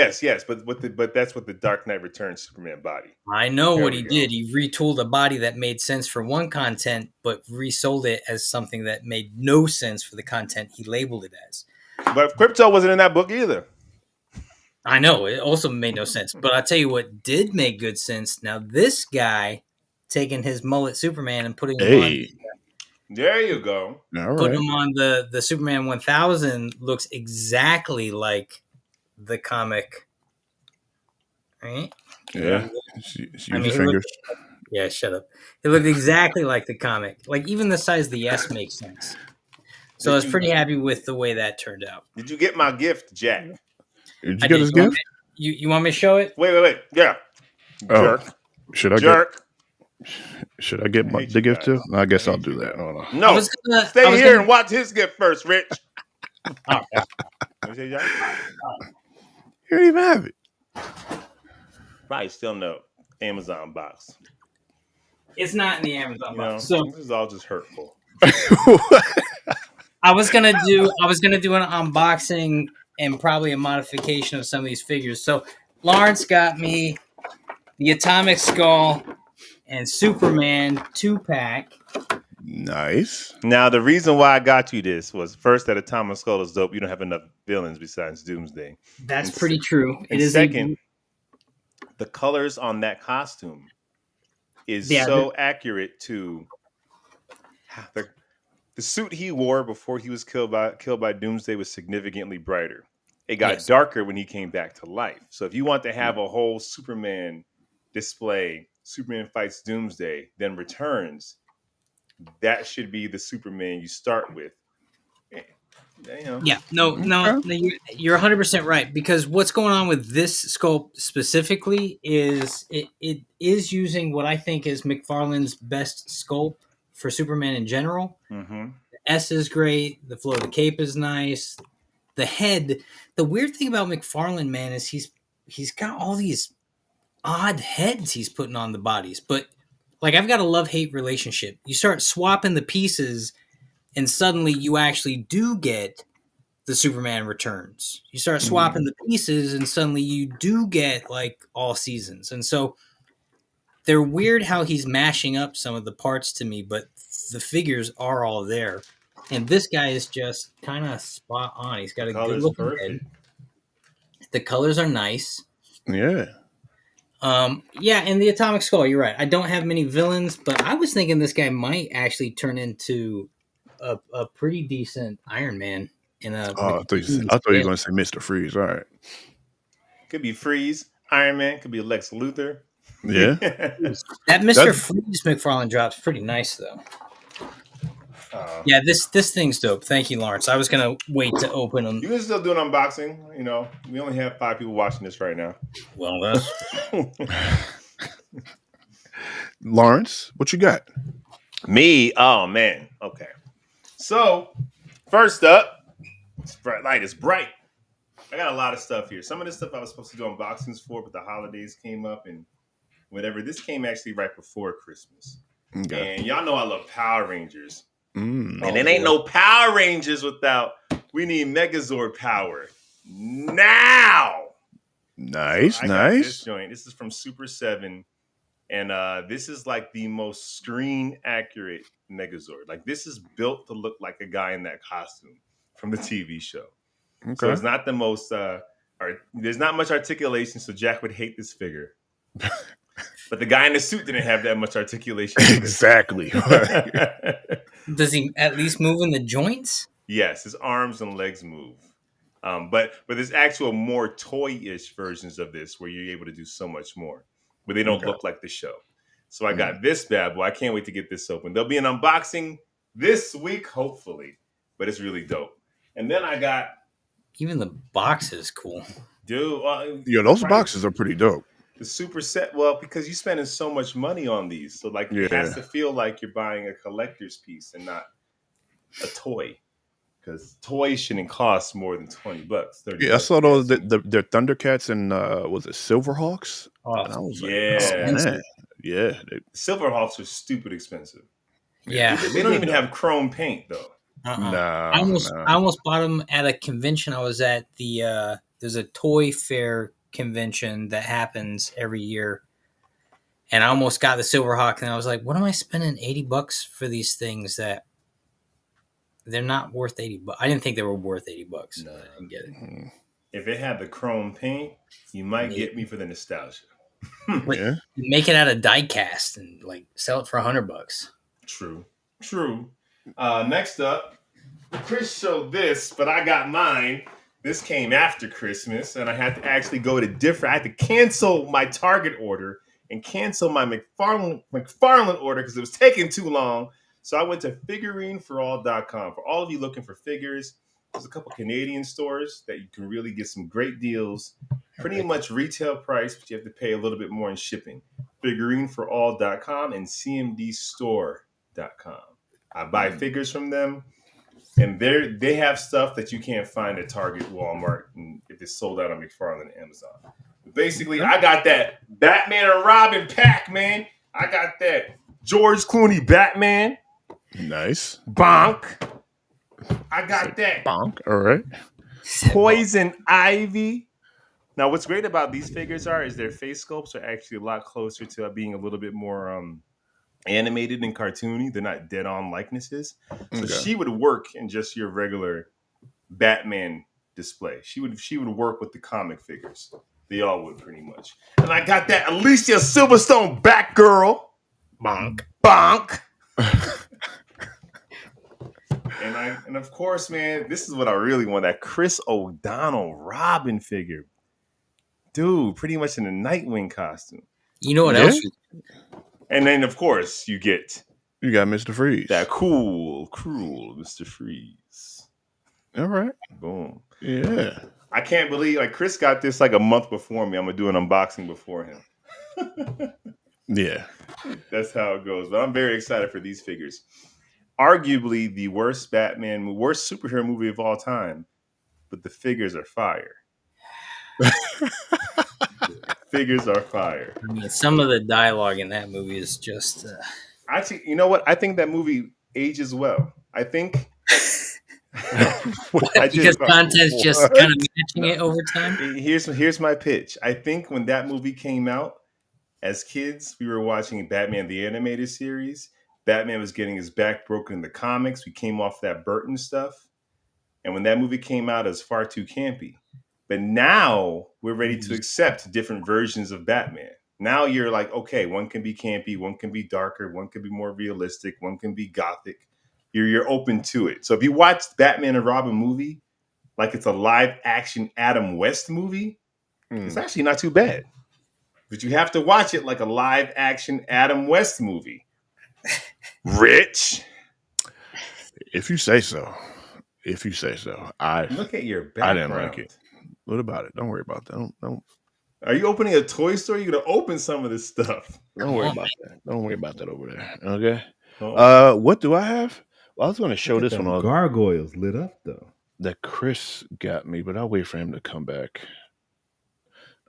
But that's what the Dark Knight Returns Superman body. I know what he did. He retooled a body that made sense for one content, but resold it as something that made no sense for the content he labeled it as. But Crypto wasn't in that book either. I know. It also made no sense. But I'll tell you what did make good sense. Now, this guy taking his mullet Superman and putting him on... There you go. Putting him on the Superman 1000 looks exactly like the comic. Right? Yeah. Use your fingers. Yeah, shut up. It looked exactly like the comic. Like, even the size of the S makes sense. So I was pretty happy with the way that turned out. Did you get my gift, Jack? Did you get his gift? You want me to show it? Wait. Yeah. Jerk. Should I Jerk. Should I get the gift too? I guess I'll do that. Hold on. No. Stay here and watch his gift first, Rich. Oh, You don't even have it. Probably still no Amazon box. it's not in the Amazon box. So this is all just hurtful. I was gonna do an unboxing and probably a modification of some of these figures. So Lawrence got me the Atomic Skull and Superman 2-pack. Nice. Now, the reason why I got you this was first that Atomic Skull is dope. You don't have enough villains besides Doomsday. That's And, pretty true. It and is second, the colors on that costume is so accurate to the suit he wore before he was killed by Doomsday was significantly brighter. It got darker when he came back to life. So if you want to have a whole Superman display, Superman fights Doomsday, then returns, that should be the Superman you start with. Yeah, no, you're 100% right, because what's going on with this sculpt specifically is it is using what I think is McFarlane's best sculpt for Superman in general. Mm-hmm. The S is great, the flow of the cape is nice, the head. The weird thing about McFarlane, man, is he's got all these odd heads he's putting on the bodies, but like I've got a love-hate relationship. You start swapping the pieces, and suddenly you actually do get the Superman Returns. You start swapping the pieces, and suddenly you do get like all seasons. And so they're weird how he's mashing up some of the parts to me, but the figures are all there. And this guy is just kind of spot on. He's got a good looking head. The colors are nice. Yeah. Yeah, and the Atomic Skull, you're right. I don't have many villains, but I was thinking this guy might actually turn into a pretty decent Iron Man. I thought you were going to say Mr. Freeze. All right. Could be Freeze, Iron Man, could be Lex Luthor. Yeah. That Mr. Freeze McFarlane drop's pretty nice, though. Yeah, this thing's dope. Thank you, Lawrence. I was going to wait to open them. You can still do an unboxing. You know, we only have 5 people watching this right now. Well, that's... Lawrence, what you got? Me? Oh, man. Okay. So, first up, it's bright light. It's bright. I got a lot of stuff here. Some of this stuff I was supposed to do unboxings for, but the holidays came up and whatever. This came actually right before Christmas. Okay. And y'all know I love Power Rangers. And it ain't no Power Rangers without we need Megazord power now. Nice, so nice. This joint. This is from Super 7. And this is like the most screen accurate Megazord. Like this is built to look like a guy in that costume from the TV show. Okay. So it's not the most there's not much articulation, so Jack would hate this figure. But the guy in the suit didn't have that much articulation. Exactly. Does he at least move in the joints? Yes, his arms and legs move. But there's actual more toy-ish versions of this where you're able to do so much more. But they don't look like the show. So I got this bad boy. I can't wait to get this open. There'll be an unboxing this week, hopefully. But it's really dope. And then I got... Even the box is cool. Dude. Yeah, those boxes are pretty dope. The super set, well, because you're spending so much money on these. So, like, it has to feel like you're buying a collector's piece and not a toy. Because toys shouldn't cost more than $20. Yeah, I saw those, they're Thundercats and, was it Silverhawks? Oh, and I was like, oh, man. Yeah. Silverhawks are stupid expensive. Yeah. They don't even have chrome paint, though. Nah, I almost bought them at a convention I was at. There's a toy fair convention that happens every year, and I almost got the Silverhawk, and I was like, what am I spending $80 for these things that they're not worth $80? I didn't think they were worth $80. No, I didn't get it. If it had the chrome paint, you might get me for the nostalgia. Yeah, make it out of die cast and like sell it for $100. True. Next up, Chris showed this, but I got mine. This came after Christmas, and I had to actually go to I had to cancel my Target order and cancel my McFarlane order because it was taking too long. So I went to figurineforall.com. For all of you looking for figures, there's a couple Canadian stores that you can really get some great deals. Pretty much retail price, but you have to pay a little bit more in shipping. Figurineforall.com and cmdstore.com. I buy figures from them. And they have stuff that you can't find at Target, Walmart, and if it's sold out on McFarlane and Amazon. But basically, I got that Batman and Robin pack, man. I got that George Clooney Batman. Nice. Bonk. I got that. Bonk. All right. Poison Ivy. Now, what's great about these figures is their face sculpts are actually a lot closer to being a little bit more animated and cartoony. They're not dead on likenesses. So Okay. she would work in just your regular Batman display. She would work with the comic figures. They all would pretty much. And I got that Alicia Silverstone Batgirl. Bonk. Bonk. And of course, man, this is what I really want, that Chris O'Donnell Robin figure. Dude, pretty much in a Nightwing costume. You know what else? And then, of course, you got Mr. Freeze. That cool, cruel Mr. Freeze. All right. Boom. Yeah. I can't believe, like, Chris got this like a month before me. I'm going to do an unboxing before him. Yeah. That's how it goes. But I'm very excited for these figures. Arguably the worst worst superhero movie of all time. But the figures are fire. Figures are fire. I mean, some of the dialogue in that movie is just. Actually, you know what? I think that movie ages well. I think. Because content's just kind of matching it over time. Here's my pitch. I think when that movie came out, as kids, we were watching Batman the Animated Series. Batman was getting his back broken in the comics. We came off that Burton stuff. And when that movie came out, it was far too campy. But now we're ready to accept different versions of Batman. Now you're like, okay, one can be campy, one can be darker, one can be more realistic, one can be gothic. You're open to it. So if you watch Batman and Robin movie, like it's a live action Adam West movie, it's actually not too bad. But you have to watch it like a live action Adam West movie. Rich. If you say so. If you say so. Look at your background. I didn't like it. What about it? Don't worry about that. Don't. Are you opening a toy store? You're gonna open some of this stuff. Don't worry about that. Don't worry about that over there. Okay. Oh. What do I have? Well, I was going to show this one. Gargoyles lit up though. That Chris got me, but I'll wait for him to come back.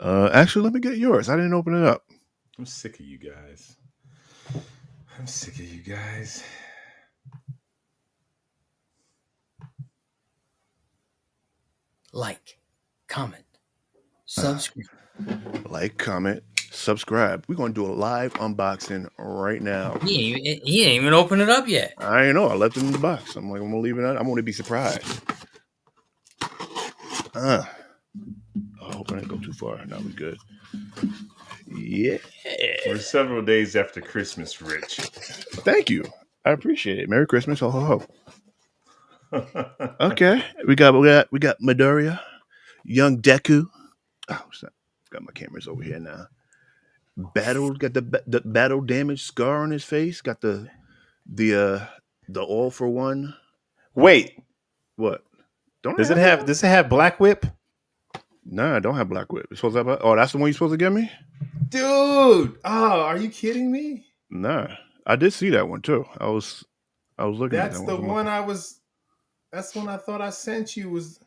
Actually, let me get yours. I didn't open it up. I'm sick of you guys. Like, comment, subscribe. Like, comment, subscribe. We're going to do a live unboxing right now. He ain't even opened it up yet. I know. I left it in the box. I'm like, I'm going to leave it out. I'm going to be surprised. I hope I didn't go too far. Now we're good. Yeah. We're several days after Christmas, Rich. Thank you. I appreciate it. Merry Christmas. Ho, ho, ho. Okay. We got Midoriya, young Deku. Oh, got my cameras over here now. Got the battle damage scar on his face. Got the all for one. Wait. What? Does it have Black Whip? No, I don't have Black Whip. It's supposed to have, that's the one you're supposed to get me? Dude. Oh, are you kidding me? Nah. I did see that one too. I was looking at that one. That's the one I thought I sent you was.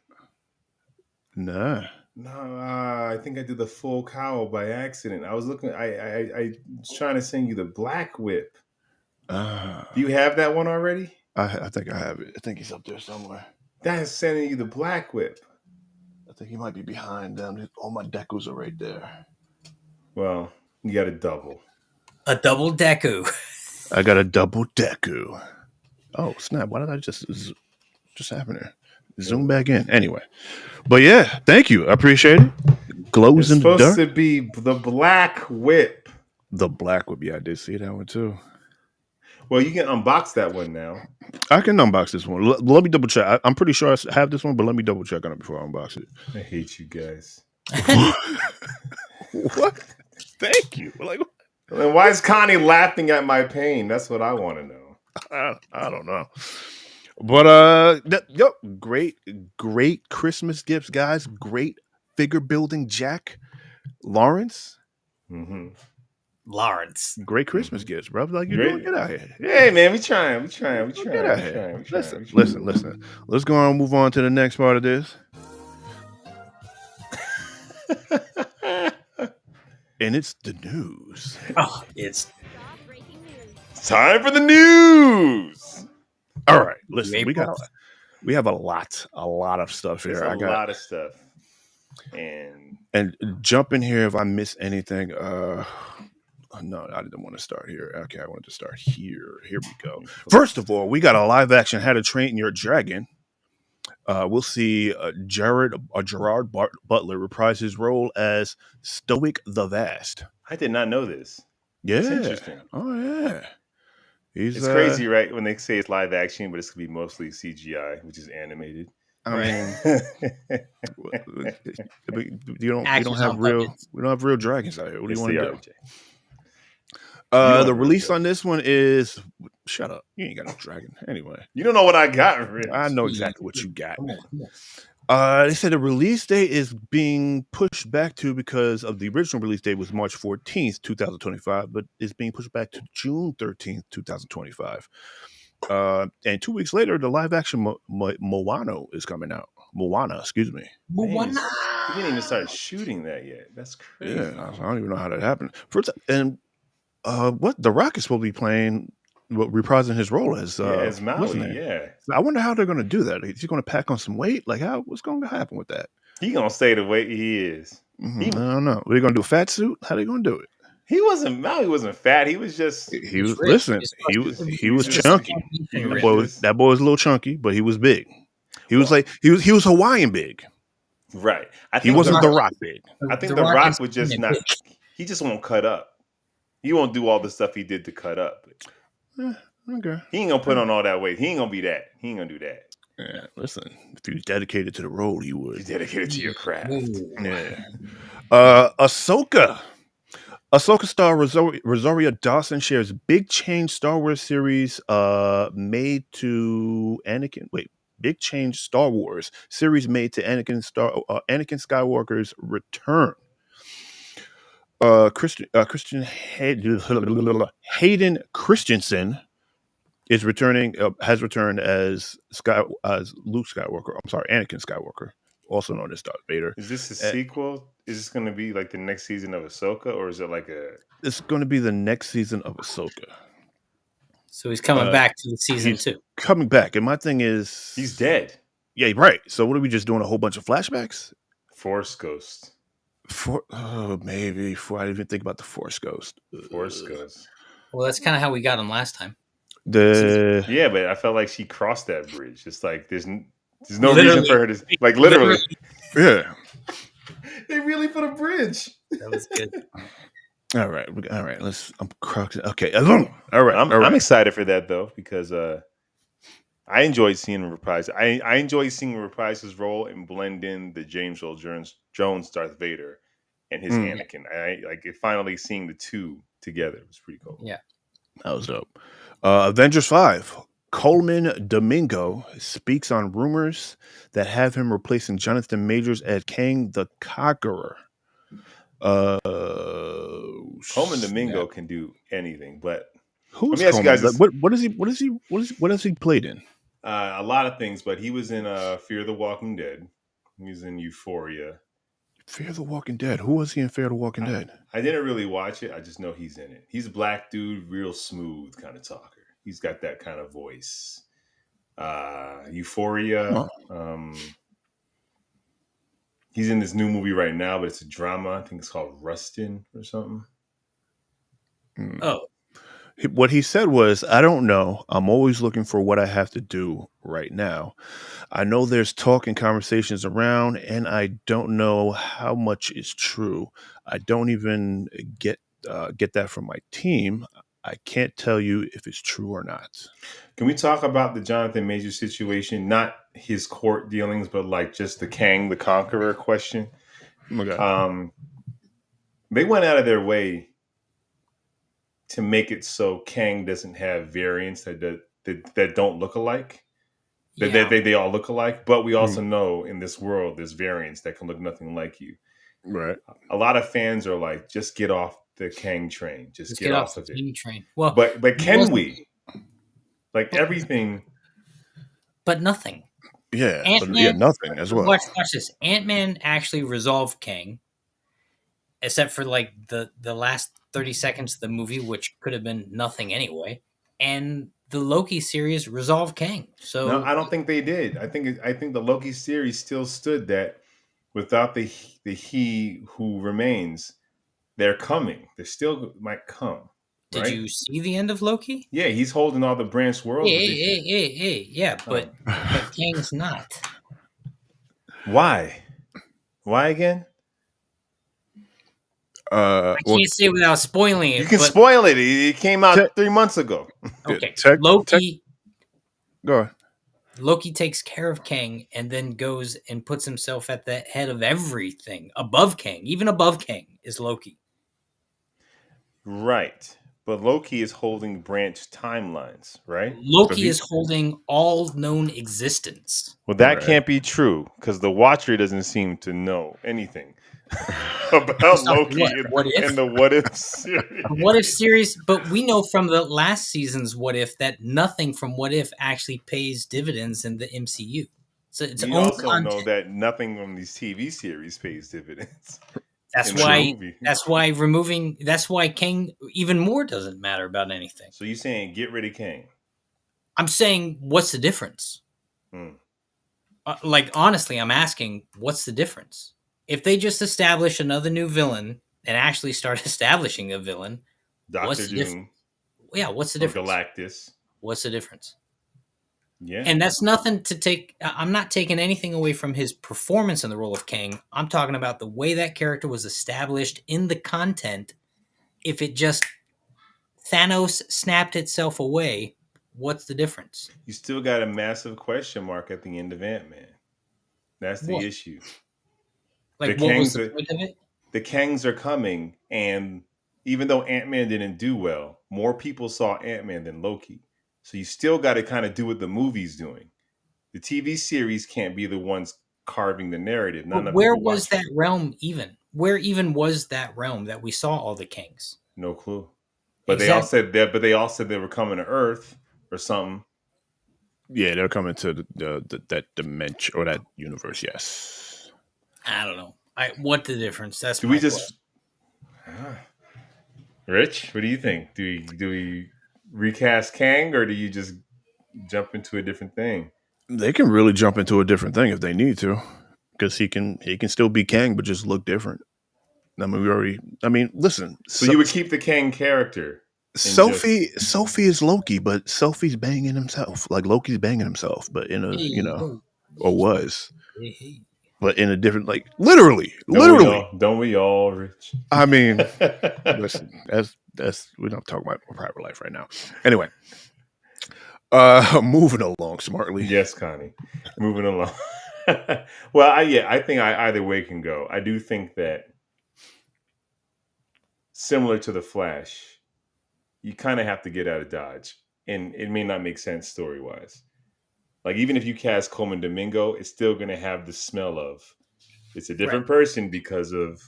Nah. No, I think I did the full cowl by accident. I was looking. I was trying to send you the Black Whip. Do you have that one already? I think I have it. I think he's up there somewhere. That's sending you the Black Whip. I think he might be behind them. All my Dekus are right there. Well, you got a double. A double Deku. I got a double Deku. Oh snap! Why did I just happen there? Zoom back in. Anyway, but yeah, thank you. I appreciate it. Glows in the dark. It's supposed to be the Black Whip. The Black Whip. Yeah, I did see that one too. Well, you can unbox that one now. I can unbox this one. Let me double check. I'm pretty sure I have this one, but let me double check on it before I unbox it. I hate you guys. What? Thank you. Like, then why is Connie laughing at my pain? That's what I want to know. I don't know. But great Christmas gifts, guys. Great figure building, Jack Lawrence. Mm-hmm. Lawrence. Great Christmas gifts, bro. Like you're doing, get out here. Hey man, we trying. Get out here. Listen. Let's go on and move on to the next part of this. And it's the news. Oh, it's time for the news. All right, listen, we have a lot of stuff here. There's a lot of stuff. And jump in here if I miss anything. no, I didn't want to start here. Okay, I wanted to start here. Here we go. First of all, we got a live action How to Train Your Dragon. We'll see Gerard Butler reprise his role as Stoic the Vast. I did not know this. Yeah. It's interesting. Oh yeah. It's crazy, right? When they say it's live action, but it's gonna be mostly CGI, which is animated. I mean, we don't have real dragons out here. What do you want to do? The release on this one is shut up. You ain't got no dragon anyway. You don't know what I got, Rich. I know exactly what you got. They said the release date is being pushed back to because of the original release date was March 14th, 2025, but it's being pushed back to June 13th, 2025. And 2 weeks later, the live action Moana is coming out. Moana, excuse me. Moana. You didn't even start shooting that yet. That's crazy. Yeah, I don't even know how that happened. What The Rock is supposed to be playing, reprising his role as Maui. Yeah, I wonder how they're going to do that. Is he going to pack on some weight? Like, what's going to happen with that? He going to stay the way he is. I don't know. Are they going to do a fat suit? How are they going to do it? Maui wasn't fat. He was just. He was. Listen, he was chunky. That boy was a little chunky, but he was big. He was he was Hawaiian big. Right. He wasn't The Rock big. I think The Rock would just not. He just won't cut up. He won't do all the stuff he did to cut up. Okay. He ain't gonna put on all that weight. He ain't gonna be that. He ain't gonna do that. Yeah, listen. If he was dedicated to the role, he would. He's dedicated to your craft. Yeah. Ahsoka star Rosario Dawson shares big change Star Wars series made to Anakin. Big change Star Wars series made to Anakin Skywalker's return. Hayden Christensen is returning. Has returned as Luke Skywalker. I'm sorry, Anakin Skywalker, also known as Darth Vader. Is this a sequel? Is this going to be like the next season of Ahsoka, or is it like a? It's going to be the next season of Ahsoka. So he's coming back to season 2. Coming back, and my thing is, he's dead. Yeah, right. So what are we just doing? A whole bunch of flashbacks? Force Ghost. Maybe. I didn't even think about the Force Ghost. Force Ghost. Well, that's kind of how we got him last time. Yeah, but I felt like she crossed that bridge. It's like there's no reason for her to literally. Yeah. They really put a bridge. That was good. All right. Okay. All right. I'm excited for that though because I enjoyed seeing him reprise. I enjoyed seeing him reprise his role and blend in the James Earl Jones Darth Vader and his Anakin. Finally seeing the two together was pretty cool. Yeah, that was dope. Avengers 5. Coleman Domingo speaks on rumors that have him replacing Jonathan Majors as Kang the Conqueror. Coleman Domingo can do anything, but let me ask you guys this. What has he played in? A lot of things, but he was in Fear the Walking Dead. He was in Euphoria. Fear the Walking Dead. Who was he in Fear the Walking Dead? I didn't really watch it. I just know he's in it. He's a black dude, real smooth kind of talker. He's got that kind of voice. Euphoria. Huh. He's in this new movie right now, but it's a drama. I think it's called Rustin or something. Oh. What he said was, I don't know. I'm always looking for what I have to do right now. I know there's talk and conversations around, and I don't know how much is true. I don't even get that from my team. I can't tell you if it's true or not. Can we talk about the Jonathan Majors situation? Not his court dealings, but like just the Kang the Conqueror question. Oh my God. They went out of their way to make it so Kang doesn't have variants that don't look alike. Yeah. They all look alike, but we also know in this world there's variants that can look nothing like you. Right. A lot of fans are like, just get off the Kang train. Just get off of it. Train. Well, but can we? Like everything, but nothing. Yeah, nothing as well. Watch this. Ant-Man actually resolved Kang, except for like the last 30 seconds of the movie, which could have been nothing anyway. And the Loki series resolved Kang. So no, I don't think they did. I think the Loki series still stood that without the he who remains, they're coming. They still might come. Did Right? you see the end of Loki? Yeah, he's holding all the branched worlds, but Yeah, but Kang's not. Why? Why again? I can't say without spoiling You it, can but spoil it. It came out 3 months ago. okay. Go ahead. Loki takes care of Kang and then goes and puts himself at the head of everything above Kang. Even above Kang is Loki. Right. But Loki is holding branched timelines, right? Loki is holding all known existence. Well, that can't be true because the Watcher doesn't seem to know anything about Loki in the What If series. What If series, but we know from the last season's What If that nothing from What If actually pays dividends in the MCU. So it's we also know that nothing from these TV series pays dividends. That's why Kang even more doesn't matter about anything. So you're saying get rid of Kang? I'm saying, what's the difference? Like, honestly, I'm asking, what's the difference? If they just establish another new villain and actually start establishing a villain, Doctor Doom. Yeah, what's the difference? Galactus. What's the difference? Yeah. And that's nothing to take. I'm not taking anything away from his performance in the role of Kang. I'm talking about the way that character was established in the content. If it just Thanos snapped itself away, what's the difference? You still got a massive question mark at the end of Ant-Man. That's the issue. Like, what was the point of it? The Kangs are coming, and even though Ant-Man didn't do well, more people saw Ant-Man than Loki. So you still got to kind of do what the movie's doing. The TV series can't be the ones carving the narrative. But where was that realm even? Where even was that realm that we saw all the Kangs? No clue. But they all said they were coming to Earth or something. Yeah, they're coming to that dimension or that universe. Yes. I don't know. What the difference? That's do we just Rich? What do you think? Do we recast Kang or do you just jump into a different thing? They can really jump into a different thing if they need to, because he can still be Kang but just look different. Listen. So you would keep the Kang character. Sophie is Loki, but Sophie's banging himself. Like Loki's banging himself, but in a or was. But in a different, like, literally. Don't we all, Rich? I mean, listen, that's we're not talking about private life right now. Anyway, moving along smartly. Yes, Connie, moving along. Well, I think either way can go. I do think that similar to the Flash, you kind of have to get out of Dodge, and it may not make sense story wise. Like, even if you cast Coleman Domingo, it's still going to have the smell of it's a different person because of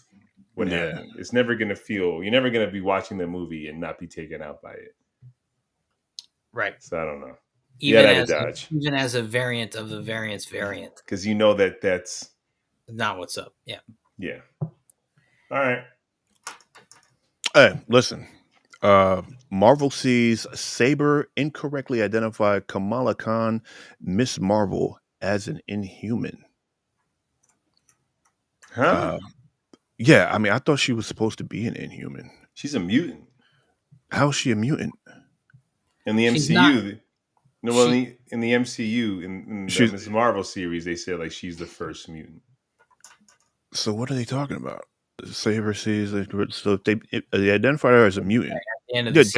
what happened. It's never going to feel, you're never going to be watching the movie and not be taken out by it. Right. So I don't know. Even as a variant of the variance variant. Because you know that's not what's up. Yeah. Yeah. All right. Hey, listen. Marvel sees Saber incorrectly identify Kamala Khan, Miss Marvel, as an Inhuman. Huh? Yeah, I mean, I thought she was supposed to be an Inhuman. She's a mutant. How is she a mutant? In the MCU, in the MCU, in the Miss Marvel series, they said like she's the first mutant. So what are they talking about? Saber sees, so they identified her as a mutant.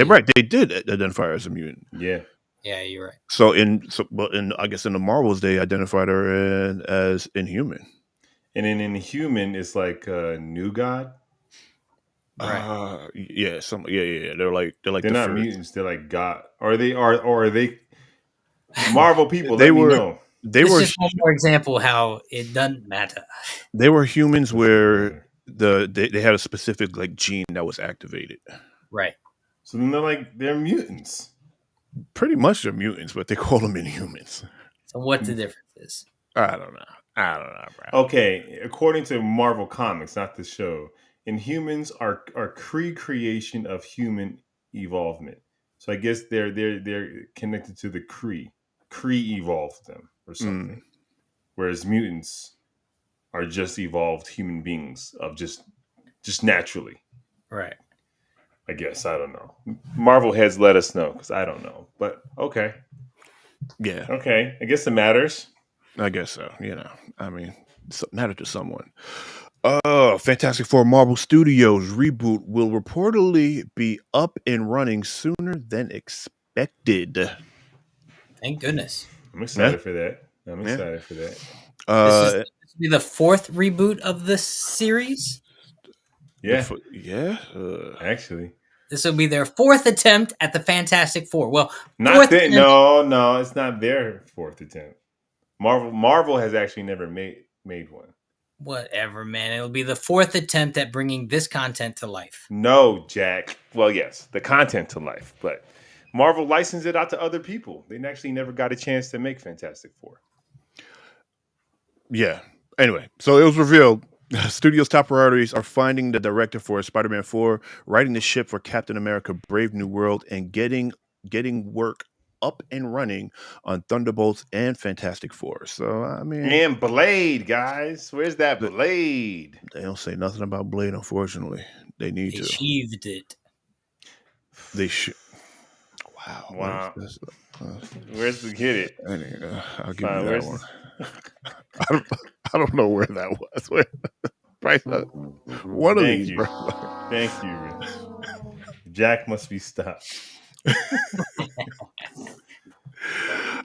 Right, they did identify her as a mutant. Yeah. Yeah, you're right. So I guess in the Marvels they identified her as Inhuman. And in Inhuman is like a new god. Right. Yeah. They're not mutants. They're like god. Or are they Marvel people? They were. Know. This is just one more example how it doesn't matter. They were humans where they had a specific like gene that was activated. Right. So then they're mutants. Pretty much they're mutants, but they call them Inhumans. So what the difference is? I don't know, bro. Okay, according to Marvel Comics, not the show, Inhumans are creation of human evolvement. So I guess they're connected to the Kree. Kree evolved them or something. Whereas mutants are just evolved human beings of just naturally. Right. I guess I don't know. Marvel heads let us know because I don't know. But okay, Yeah, okay. I guess it matters. I guess so. I mean, matter to someone. Fantastic Four Marvel Studios reboot will reportedly be up and running sooner than expected. Thank goodness. I'm Yeah, excited for that. I'm yeah. excited for that. This will be the fourth reboot of this series. Yeah, Yeah. actually, This will be their fourth attempt at the Fantastic Four. Well, not fourth that. attempt. No, it's not their fourth attempt. Marvel has actually never made one. Whatever, man. It'll be the fourth attempt at bringing this content to life. No, Jack. Well, yes, the content to life, but Marvel licensed it out to other people. They actually never got a chance to make Fantastic Four. Yeah. Anyway, so it was revealed Studio's top priorities are finding the director for Spider-Man 4, writing the ship for Captain America: Brave New World, and getting work up and running on Thunderbolts and Fantastic Four. So I mean, And Blade, guys, where's that th- Blade? they don't say nothing about Blade. Unfortunately, they need They to. achieved it. They should. Wow. Where's Wow, this? Uh, where's the get it? I'll give you Fine, that where's one. this? I don't, I don't know where that was. Where, right, one of Thank these, you, bro. thank you, Rich. Jack must be stopped.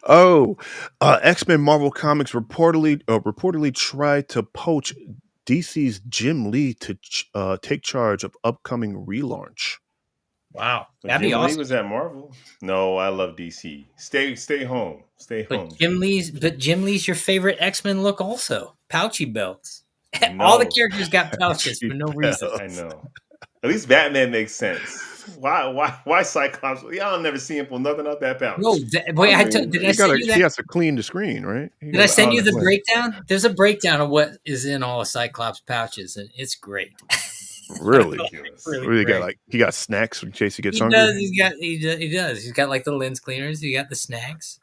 Oh, X-Men Marvel Comics reportedly tried to poach DC's Jim Lee to take charge of upcoming relaunch. Wow, But that'd be Jim Lee awesome. was at Marvel. No, I love DC. Stay home. Stay But home, Jim. Jim Lee's your favorite X-Men look also. Pouchy belts. All the No, characters got pouches for no reason. I know. At least Batman makes sense. Why Cyclops? Y'all never see him pull nothing out that No, pouch. wait, I mean, did I send you he that? has to clean the screen, right? He Did I got to send you honor the clean. breakdown? There's a breakdown of what is in all of Cyclops pouches, and it's great. Really? Ridiculous. Really What do you got? great. Like he got snacks in case he gets He does. hungry. He does. He's got like the lens cleaners. He got the snacks.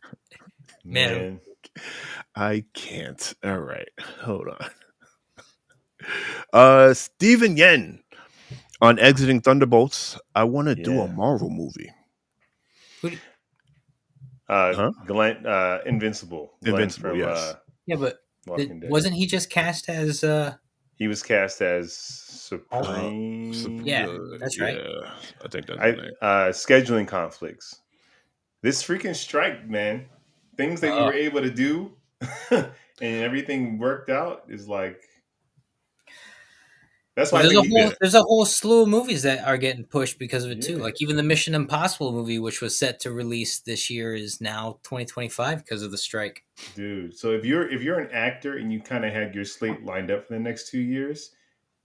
Man, Man, I can't. All right, hold on. Steven Yen on exiting Thunderbolts. I want to do a yeah. Marvel movie. who, Huh? Glenn, Invincible. Glenn Invincible, from yes. yeah, but Walking Dead. wasn't he just cast as? He was cast as Uh, Yeah, Supreme. that's right. yeah, I think that's I the name. scheduling conflicts. This freaking strike, man. Things that we Oh, were able to do and everything worked out is like that's why well, I think Yeah, there's a whole slew of movies that are getting pushed because of it too. yeah, Like even the Mission Impossible movie, which was set to release this year, is now 2025 because of the strike. dude. So if you're an actor and you kind of had your slate lined up for the next 2 years,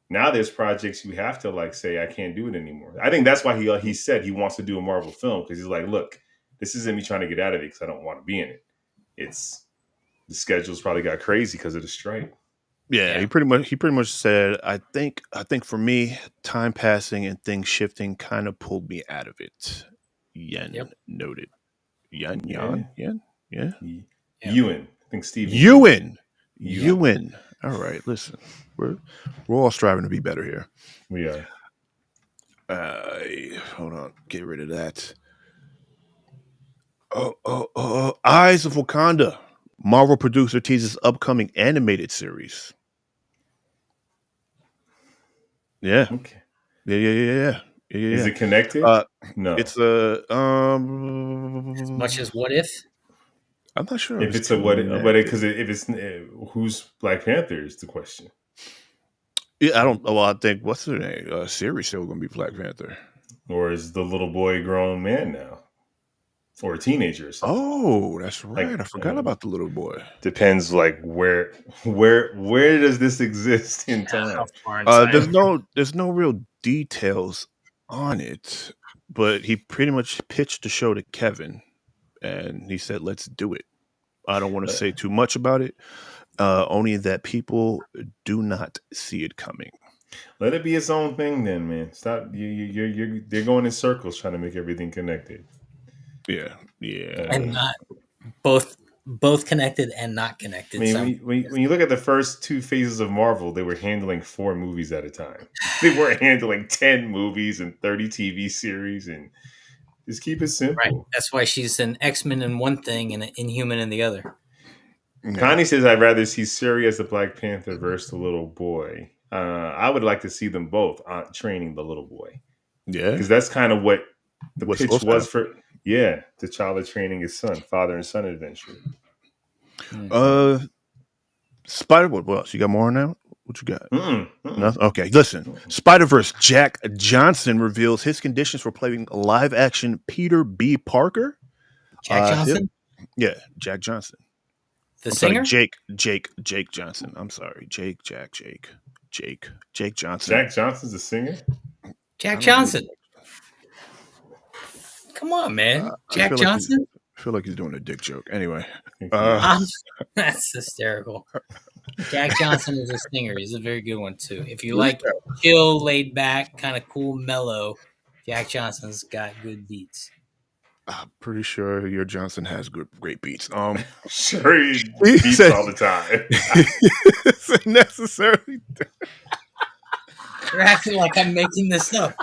now there's projects you have to like say I can't do it anymore. I think that's why he said he wants to do a Marvel film because he's like, look, this isn't me trying to get out of it because I don't want to be in it. It's the schedule's probably got crazy because of the strike. yeah. Yeah. He pretty much said, I think for me, time passing and things shifting kind of pulled me out of it. Yen Yep. noted. Yeah, Yen, yeah. Yeah. Ewan. I think Steven Ewan. Ewan. Ewan. All right, listen. We're all striving to be better here. We are. Hold on. Get rid of that. Eyes of Wakanda. Marvel producer teases upcoming animated series. Yeah. Okay. Yeah. Is it connected? Uh, No. it's a As much as What If? I'm not sure if If it's it's a what? But connected. because if it's who's Black Panther is the question. Yeah, I don't. Well, I think what's the name? Series still gonna be Black Panther. Or is the little boy a grown man now, or a teenager or something? Oh, that's right. I Like forgot about the little boy. depends. Like where does this exist in How time? far inside? There's no real details on it, but he pretty much pitched the show to Kevin, and he said, "Let's do it." I don't want to say too much about it. Only that people do not see it coming. Let it be its own thing, then, man. Stop. They're going in circles trying to make everything connected. Yeah. And Uh, not both both connected and not connected. I mean, when you look at the first 2 phases of Marvel, they were handling 4 movies at a time. They weren't handling 10 movies and 30 TV series, and just keep it simple. Right. That's why she's an X-Men in one thing and an Inhuman in the other. Connie says, I'd rather see Shuri as the Black Panther versus the little boy. I would like to see them both training the little boy. Yeah. Because that's kind of what the pitch was for. Yeah. T'Challa training his son, father and son adventure. Spider, what else? You got more now? What you got? Nothing? Okay, listen. Spider-Verse Jack Johnson reveals his conditions for playing live-action Peter B. Parker. Jack Johnson? Yeah, Jack Johnson. The singer? Sorry, Jake Johnson. I'm sorry. Jake Johnson. Jack Johnson's the singer? Jack Johnson. Come on, man. Jack Johnson? I feel like he's doing a dick joke. Anyway. That's hysterical. Jack Johnson is a singer. He's a very good one, too. If you like chill, laid back, kind of cool, mellow, Jack Johnson's got good beats. I'm pretty sure your Johnson has great beats. Sure, he beats all the time. It's necessarily. You're acting like I'm making this up.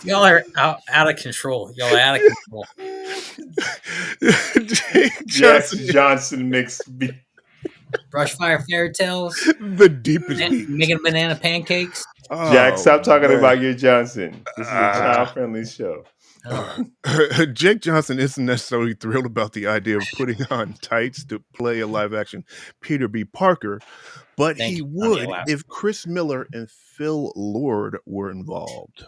Y'all are out of control. Y'all are out of control. Jack Johnson mixed beat. Brushfire Fairy Tales. The deepest beat. Making banana pancakes. Jack, stop talking about your Johnson. This is a child-friendly show. Jake Johnson isn't necessarily thrilled about the idea of putting on tights to play a live-action Peter B. Parker, but he would if Chris Miller and Phil Lord were involved.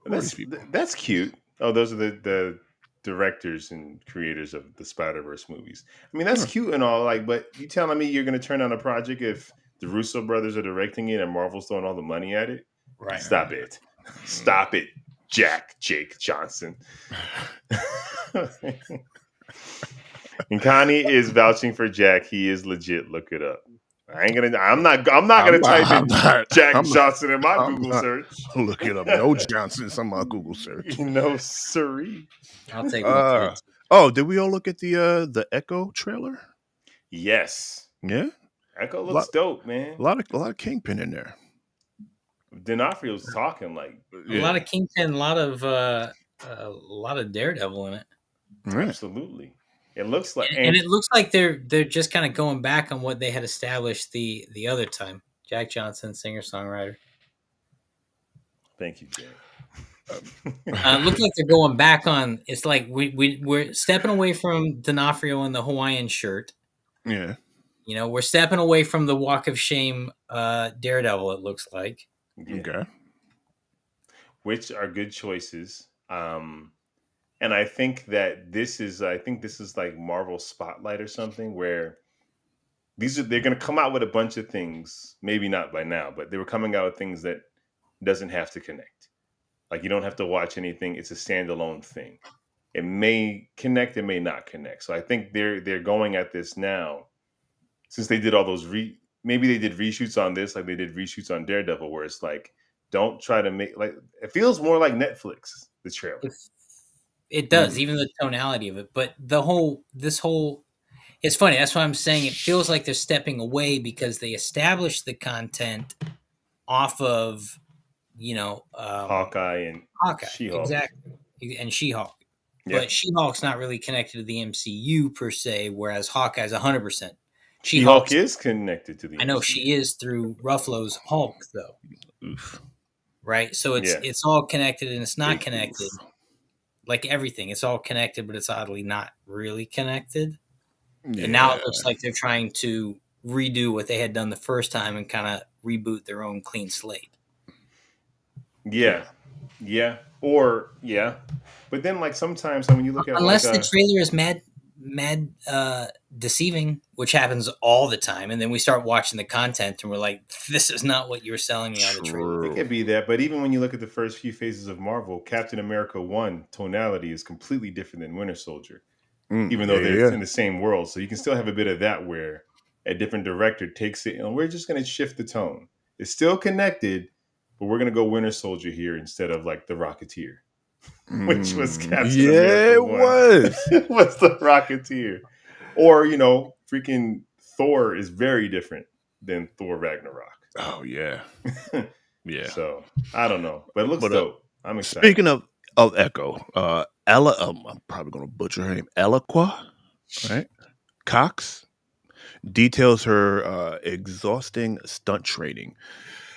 That's cute. Oh, those are the directors and creators of the Spider-Verse movies. I mean, that's cute and all, but you telling me you're going to turn on a project if the Russo brothers are directing it and Marvel's throwing all the money at it? Right. Stop it, Jake Johnson. And Connie is vouching for Jack. He is legit. Look it up. I'm not gonna type in Jack Johnson in my Google search. Look it up. No Johnsons on my Google search. No siree. I'll take it. Did we all look at the Echo trailer? Yes. Yeah. Echo looks dope, man. A lot of Kingpin in there. D'Onofrio's talking a lot of Kingpin, a lot of Daredevil in it. Right. Absolutely. It looks like, and it looks like they're just kind of going back on what they had established the other time. Jack Johnson, singer songwriter. Thank you, Jay. Looks like they're going back on. It's like we're stepping away from D'Onofrio in the Hawaiian shirt. Yeah. We're stepping away from the Walk of Shame Daredevil. It looks like. Yeah. Okay. Which are good choices. And I think that this is like Marvel Spotlight or something where they're going to come out with a bunch of things, maybe not by now, but they were coming out with things that doesn't have to connect. Like you don't have to watch anything. It's a standalone thing. It may connect, it may not connect. So I think they're going at this now since they did all those maybe they did reshoots on this, like they did reshoots on Daredevil, where it's like, don't try to make it feels more like Netflix, the trailer. It does, even the tonality of it. But it's funny. That's why I'm saying it feels like they're stepping away because they established the content off of, Hawkeye and She-Hulk. Exactly. And She-Hulk. Yeah. But She-Hulk's not really connected to the MCU per se, whereas Hawkeye's 100%. She-Hulk is connected to the MCU. I know she is through Ruffalo's Hulk, though. Oof. Right? So it's all connected and it's not connected. Like everything, it's all connected, but it's oddly not really connected. Yeah. And now it looks like they're trying to redo what they had done the first time and kind of reboot their own clean slate. Yeah. But then, sometimes when you look at unless the trailer is mad deceiving, which happens all the time, and then we start watching the content and we're like, this is not what you were selling me on the trailer. It could be that, but even when you look at the first few phases of Marvel, Captain America 1 tonality is completely different than Winter Soldier, even though they're in the same world. So you can still have a bit of that where a different director takes it and we're just going to shift the tone. It's still connected, but we're going to go Winter Soldier here instead of the Rocketeer, which was Captain America 1. It was. It was the Rocketeer. Or freaking Thor is very different than Thor Ragnarok. Oh yeah, yeah. So I don't know, but it looks But dope. I'm excited. speaking of Echo, Ella, I'm probably gonna butcher her name. Eloqua, right? Cox details her exhausting stunt training.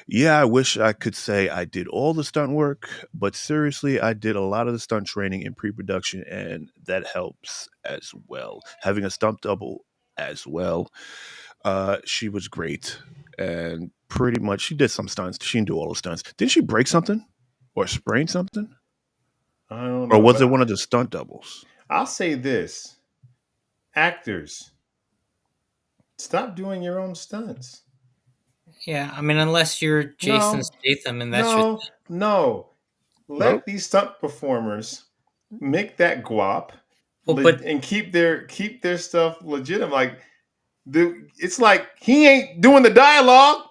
Yeah, I wish I could say I did all the stunt work, but seriously, I did a lot of the stunt training in pre-production, and that helps as well. Having a stunt double as well. She was great, and pretty much she did some stunts. She didn't do all the stunts. Didn't she break something or sprain something, I don't or know, was but it one of the stunt doubles? I'll say this: actors, stop doing your own stunts. Yeah, I mean, unless you're Jason No, Statham and that's your no, no. No. Let these stunt performers make that guap well, but and keep their stuff legitimate. Like it's like he ain't doing the dialogue.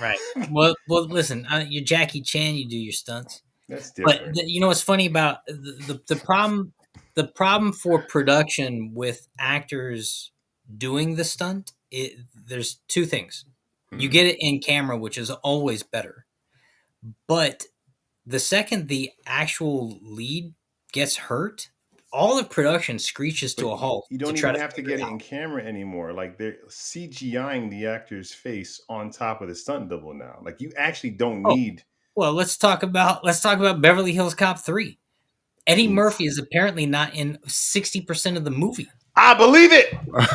right. Well, listen, you're Jackie Chan. You do your stunts, That's but different. you know what's funny about the problem? The problem for production with actors doing the stunt, there's two things. You Hmm. get it in camera, which is always better, but the second the actual lead gets hurt, all of production screeches to But a halt you to don't try even to have to figure get it it out. in camera anymore. Like they're CGIing the actor's face on top of the stunt double now. Like you actually don't Oh, need. well, let's talk about Beverly Hills Cop 3. Eddie Oof. Murphy is apparently not in 60% of the movie. I believe it.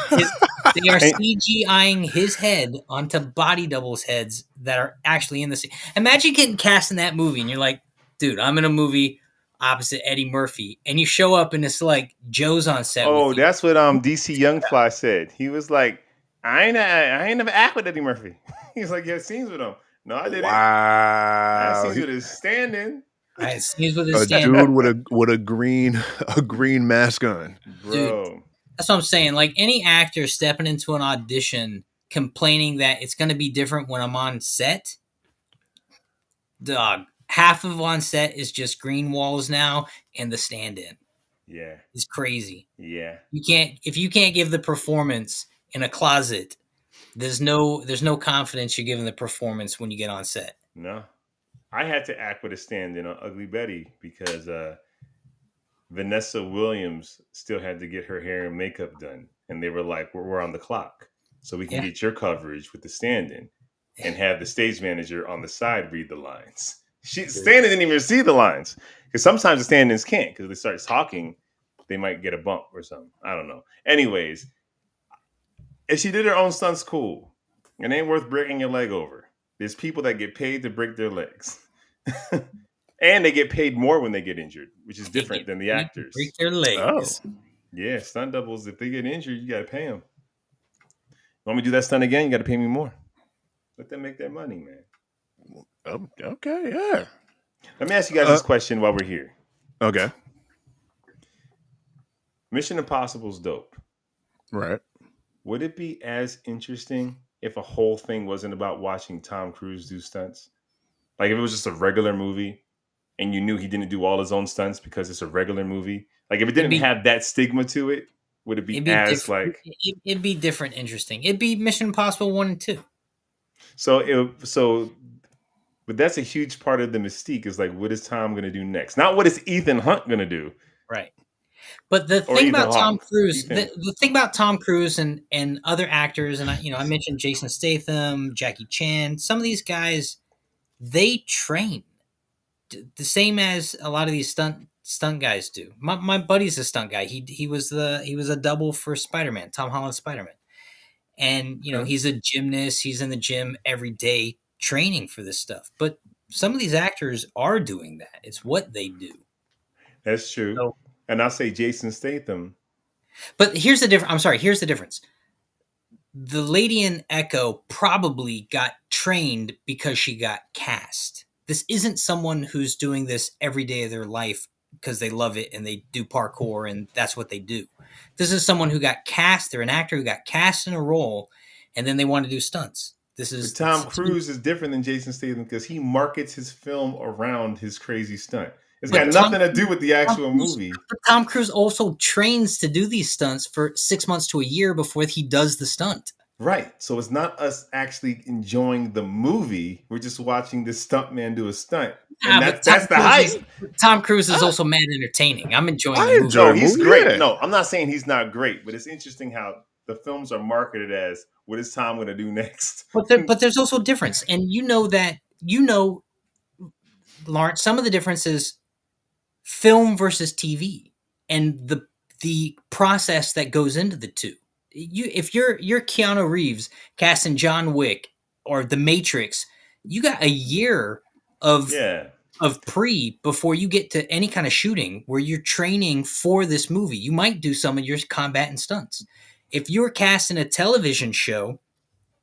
His, they are And CGIing his head onto body doubles heads that are actually in the scene. Imagine getting cast in that movie and you're like, dude, I'm in a movie opposite Eddie Murphy, and you show up and it's like Joe's on set with oh, you. that's what DC Youngfly said. He was like, I ain't never act with Eddie Murphy. He's like, you had scenes with him. No, I didn't. I had Wow. scenes with his standing. I sneeze with his A stand. dude with a green a green mask on. Dude, Bro. that's what I'm saying. Like any actor stepping into an audition complaining that it's going to be different when I'm on set, dog. Half of on set is just green walls now, and the stand-in Yeah. is crazy. Yeah. You can't if you can't give the performance in a closet. There's no confidence you're giving the performance when you get on set. No. I had to act with a stand-in on Ugly Betty because Vanessa Williams still had to get her hair and makeup done. And they were like, we're on the clock. So we can Yeah, get your coverage with the stand-in and have the stage manager on the side read the lines. dude. Stand-in didn't even see the lines. Because sometimes the stand-ins can't, because if they start talking, they might get a bump or something. I don't know. Anyways, if she did her own stunts, cool. It ain't worth breaking your leg over. There's people that get paid to break their legs. And they get paid more when they get injured, which is They different get than the paid to break actors. their Oh. legs. Yeah, stunt doubles, if they get injured, you got to pay them. Want me to do that stunt again? You got to pay me more. Let them make their money, man. Okay, yeah. Let me ask you guys Uh, this question while we're here. okay. Mission Impossible's dope. Right. Would it be as interesting if a whole thing wasn't about watching Tom Cruise do stunts? Like if it was just a regular movie and you knew he didn't do all his own stunts because it's a regular movie? Like if it It'd didn't be have that stigma to it, would it be it'd be as different. like It'd be different, interesting. It'd be Mission Impossible 1 and 2. so but that's a huge part of the mystique is like what is Tom gonna do next? Not what is Ethan Hunt gonna do. Right. But Or Ethan Hawke. Ethan. The thing about Tom Cruise and other actors, and I mentioned Jason Statham, Jackie Chan, some of these guys, they train the same as a lot of these stunt guys do. My buddy's a stunt guy. He was a double for Spider Man, Tom Holland's Spider Man, and Okay. he's a gymnast. He's in the gym every day training for this stuff. But some of these actors are doing that. It's what they do. That's true. So, And I'll say Jason Statham. but here's the difference. I'm sorry. Here's the difference. The lady in Echo probably got trained because she got cast. This isn't someone who's doing this every day of their life because they love it and they do parkour and that's what they do. This is someone who got cast. They're an actor who got cast in a role and then they want to do stunts. This But is Tom Cruise is different than Jason Statham because he markets his film around his crazy stunt. It's got But nothing to do with the actual Cruise, movie. but Tom Cruise also trains to do these stunts for 6 months to a year before he does the stunt. Right. So it's not us actually enjoying the movie. We're just watching this stuntman do a stunt. And But that's the hype. Tom Cruise is also mad entertaining. I'm enjoying the I movie. enjoy No, a he's movie. great. Yeah. No, I'm not saying he's not great, but it's interesting how the films are marketed as what is Tom going to do next. But there's also a difference, and Lawrence. Some of the difference is film versus TV, and the process that goes into the two. If you're Keanu Reeves casting John Wick or The Matrix, you got a year of Yeah. before you get to any kind of shooting where you're training for this movie. You might do some of your combat and stunts. If you're casting a television show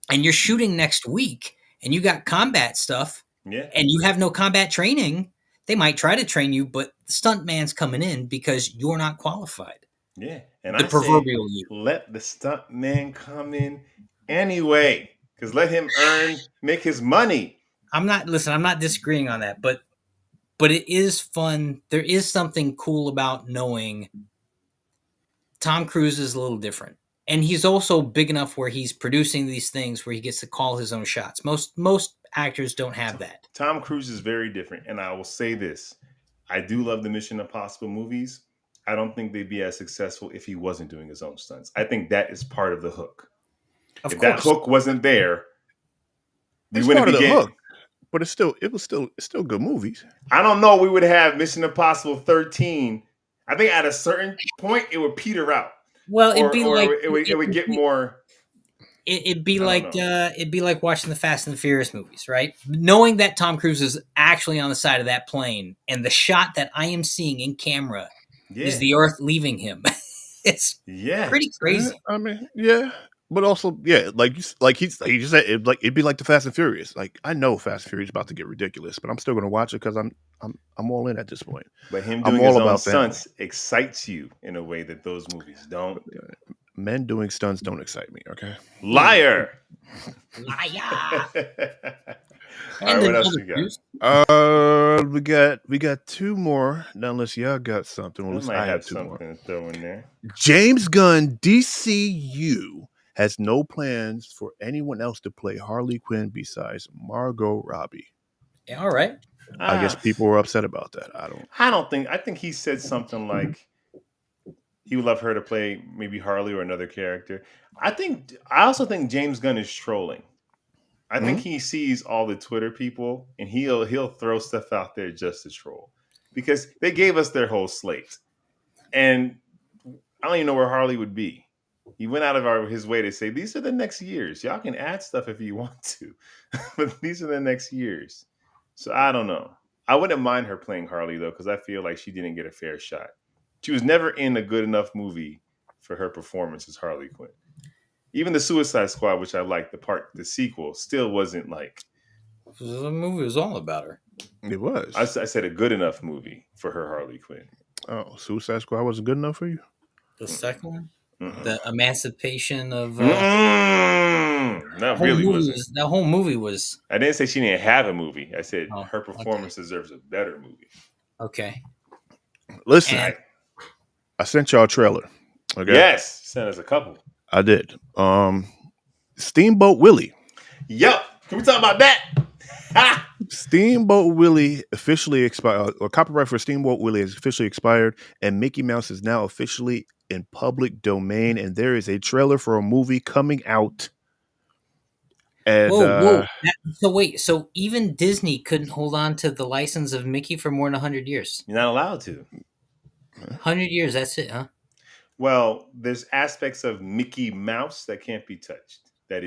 and you're shooting next week and you got combat stuff Yeah. and you have no combat training, they might try to train you, but the stuntman's coming in because you're not qualified. Yeah. And The I say, proverbial you. let the stuntman come in anyway. Because let him make his money. I'm not disagreeing on that, but it is fun. There is something cool about knowing Tom Cruise is a little different. And he's also big enough where he's producing these things where he gets to call his own shots. Most actors don't have that. Tom Cruise is very different. And I will say this. I do love the Mission Impossible movies. I don't think they'd be as successful if he wasn't doing his own stunts. I think that is part of the hook. Of If course. that hook wasn't there, we It's wouldn't part be of the getting. hook, but it's still good movies. I don't know. We would have Mission Impossible 13. I think at a certain point it would peter out, Well, or it would get more. It'd be I don't like know. it'd be like watching the Fast and the Furious movies, right? Knowing that Tom Cruise is actually on the side of that plane, and the shot that I am seeing in camera is Yeah, the Earth leaving him. It's yeah, pretty crazy. I mean, yeah, but also, yeah, like he just said, it'd be like the Fast and Furious. Like I know Fast and Furious is about to get ridiculous, but I'm still gonna watch it because I'm all in at this point. but him I'm doing all his own about family. stunts excites you in a way that those movies don't. Men doing stunts don't excite me. Okay. Liar. Liar. All right, what else you got? We got two more. Now, unless y'all got something, I well, might I have have two more. something to throw in there. James Gunn DCU has no plans for anyone else to play Harley Quinn besides Margot Robbie. Yeah, all right. I guess people were upset about that. I think he said something like he would love her to play maybe Harley or another character. I also think James Gunn is trolling. I think he sees all the Twitter people and he'll throw stuff out there just to troll. Because they gave us their whole slate. And I don't even know where Harley would be. He went out of his way to say, these are the next years. Y'all can add stuff if you want to. But these are the next years. So I don't know. I wouldn't mind her playing Harley, though, because I feel like she didn't get a fair shot. She was never in a good enough movie for her performance as Harley Quinn. Even the Suicide Squad, which I liked, the sequel, still wasn't like... The movie was all about her. It was. I said a good enough movie for her Harley Quinn. Oh, Suicide Squad wasn't good enough for you? The second one? The emancipation of... That really wasn't. That whole movie was... I didn't say she didn't have a movie. I said her performance deserves a better movie. Okay. Listen, I sent y'all a trailer. Okay. Yes, sent us a couple. I did. Steamboat Willie. Yep. Can we talk about that? Steamboat Willie officially expired. Or copyright for Steamboat Willie has officially expired, and Mickey Mouse is now officially in public domain. And there is a trailer for a movie coming out. And, whoa. So wait, so even Disney couldn't hold on to the license of Mickey for more than 100 years? You're not allowed to. 100 years, that's it, huh? Well, there's aspects of Mickey Mouse that can't be touched. That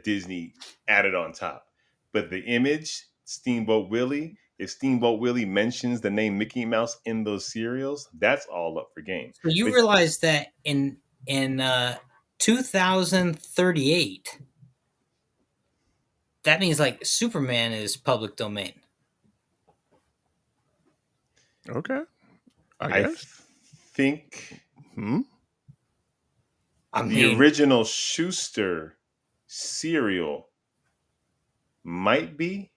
Disney added on top. But the image, Steamboat Willie, if Steamboat Willie mentions the name Mickey Mouse in those serials, that's all up for game. So you realize that in 2038, that means like Superman is public domain. Okay. I guess. Think the original Schuster serial might be,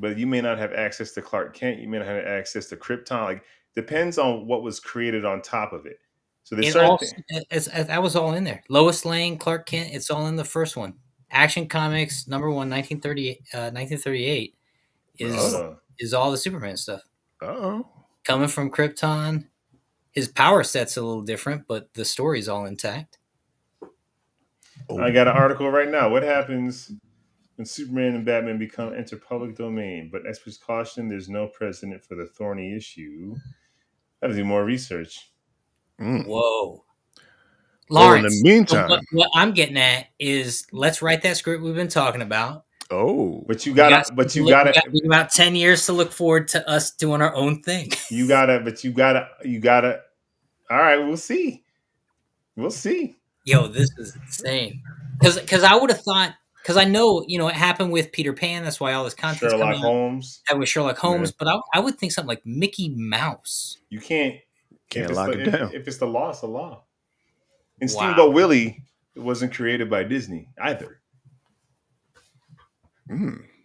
but you may not have access to Clark Kent. You may not have access to Krypton. Like, depends on what was created on top of it. So there's It certain all things. that was all in there. Lois Lane, Clark Kent, it's all in the first one. Action Comics number 1, 1938 is all the Superman stuff. Oh. Coming from Krypton. His power set's a little different, but the story's all intact. I got an article right now. What happens when Superman and Batman enter public domain? But experts caution there's no precedent for the thorny issue. I have to do more research. Whoa. Well, in Lawrence, the meantime, what I'm getting at is let's write that script we've been talking about. Oh, but you got about 10 years to look forward to us doing our own thing. you gotta. All right, we'll see. Yo, this is insane. Because I would have thought, because I know it happened with Peter Pan. That's why all this content's Sherlock coming Holmes. That was Sherlock Holmes, but I would think something like Mickey Mouse. You can't lock it down. If it's the law, it's the law. And Steamboat Willie wasn't created by Disney either.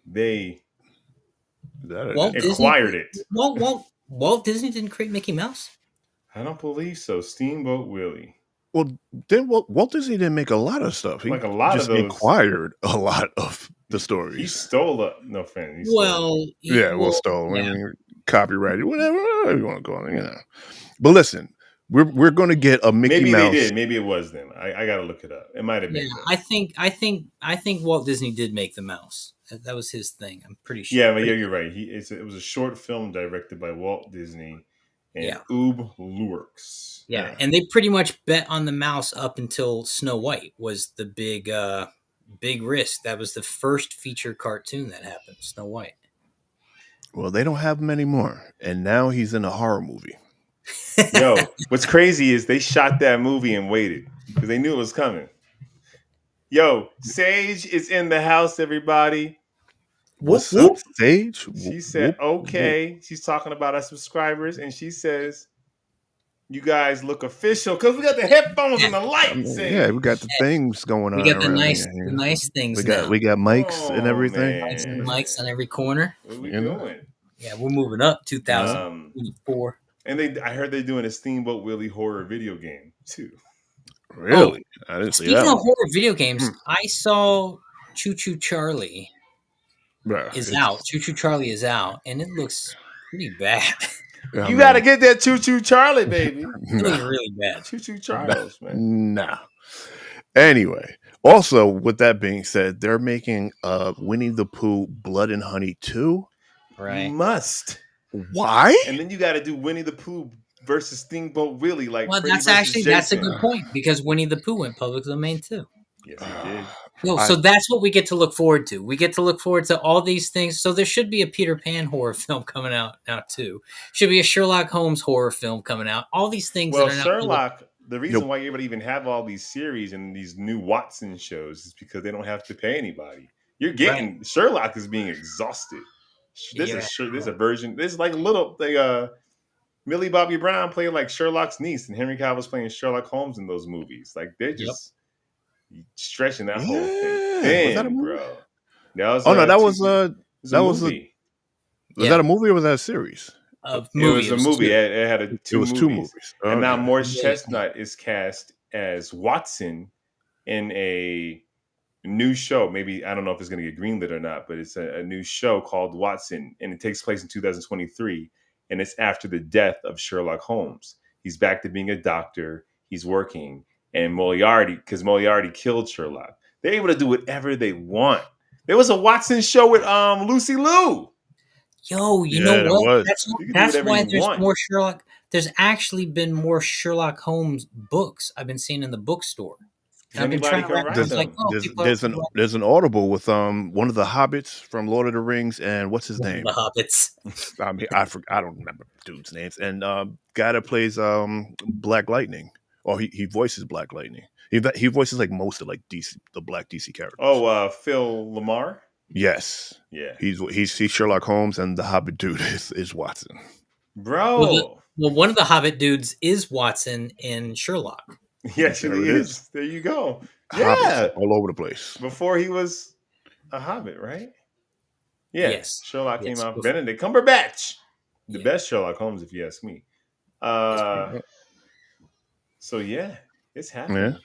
They acquired it. Walt Disney didn't create Mickey Mouse? I don't believe so. Steamboat Willie. Well, then Walt Disney didn't make a lot of stuff. He just acquired a lot of the stories. He stole it. No offense. Stole. I mean, copyrighted, whatever you want to call it. But listen, we're going to get a Mickey Mouse. Maybe they did. Maybe it was them. I got to look it up. It might have been. Yeah, I think Walt Disney did make the mouse. That was his thing. I'm pretty sure. Yeah, but you're right. It was a short film directed by Walt Disney and Ube Lurks. Yeah, and they pretty much bet on the mouse up until Snow White was the big risk. That was the first feature cartoon that happened, Snow White. Well, they don't have him anymore, and now he's in a horror movie. Yo, what's crazy is they shot that movie and waited because they knew it was coming. Yo, Sage is in the house, everybody. What's up, Sage? She said, okay. She's talking about our subscribers, and she says, you guys look official because we got the headphones and the lights. Yeah, we got the things going on. We got the nice things. We got mics and everything. Mics on every corner. What are we doing? Yeah, we're moving up 2004. And I heard they're doing a Steamboat Willie horror video game too. Really? I didn't see that. Speaking of horror video games, I saw Choo Choo Charlie is out. Choo Choo Charlie is out, and it looks pretty bad. You got to get that Choo Choo Charlie, baby. It looks really bad. Choo Choo Charles, man. Nah. Anyway, also, with that being said, they're making Winnie the Pooh Blood and Honey 2. Right. You must. Why? And then you got to do Winnie the Pooh versus Steamboat Willie. That's a good point because Winnie the Pooh went public domain too. Yes, he did. No, so that's what we get to look forward to. We get to look forward to all these things. So there should be a Peter Pan horror film coming out now too. Should be a Sherlock Holmes horror film coming out. All these things. Well, Sherlock. The reason why you're able to even have all these series and these new Watson shows is because they don't have to pay anybody. You're getting Sherlock is being exhausted. There's a version. There's like Millie Bobby Brown playing like Sherlock's niece, and Henry Cavill's playing Sherlock Holmes in those movies. Like they're just stretching that whole thing thin, bro. That was a movie. Was that a movie or was that a series? It was a movie. It had two movies. And now Morris Chestnut is cast as Watson in a new show. Maybe, I don't know if it's going to get greenlit or not, but it's a new show called Watson, and it takes place in 2023, and it's after the death of Sherlock Holmes. He's back to being a doctor. He's working, and Moriarty killed Sherlock. They're able to do whatever they want. There was a Watson show with Lucy Liu. Yo, you know what? That's why there's more Sherlock. There's actually been more Sherlock Holmes books I've been seeing in the bookstore. There's an Audible with one of the Hobbits from Lord of the Rings and what's his name? The Hobbits. I mean, I don't remember dudes' names. And guy that plays Black Lightning, or he voices Black Lightning. He voices like most of like DC, the Black DC characters. Oh, Phil Lamar. Yes. Yeah. He's Sherlock Holmes, and the Hobbit dude is Watson. Bro. Well, one of the Hobbit dudes is Watson in Sherlock. Yes, he is. There you go. Hobbits all over the place. Before he was a Hobbit, right? Yeah, Yes. Sherlock came Yes. out. Benedict Cumberbatch, the best Sherlock Holmes, if you ask me. So yeah, it's happening.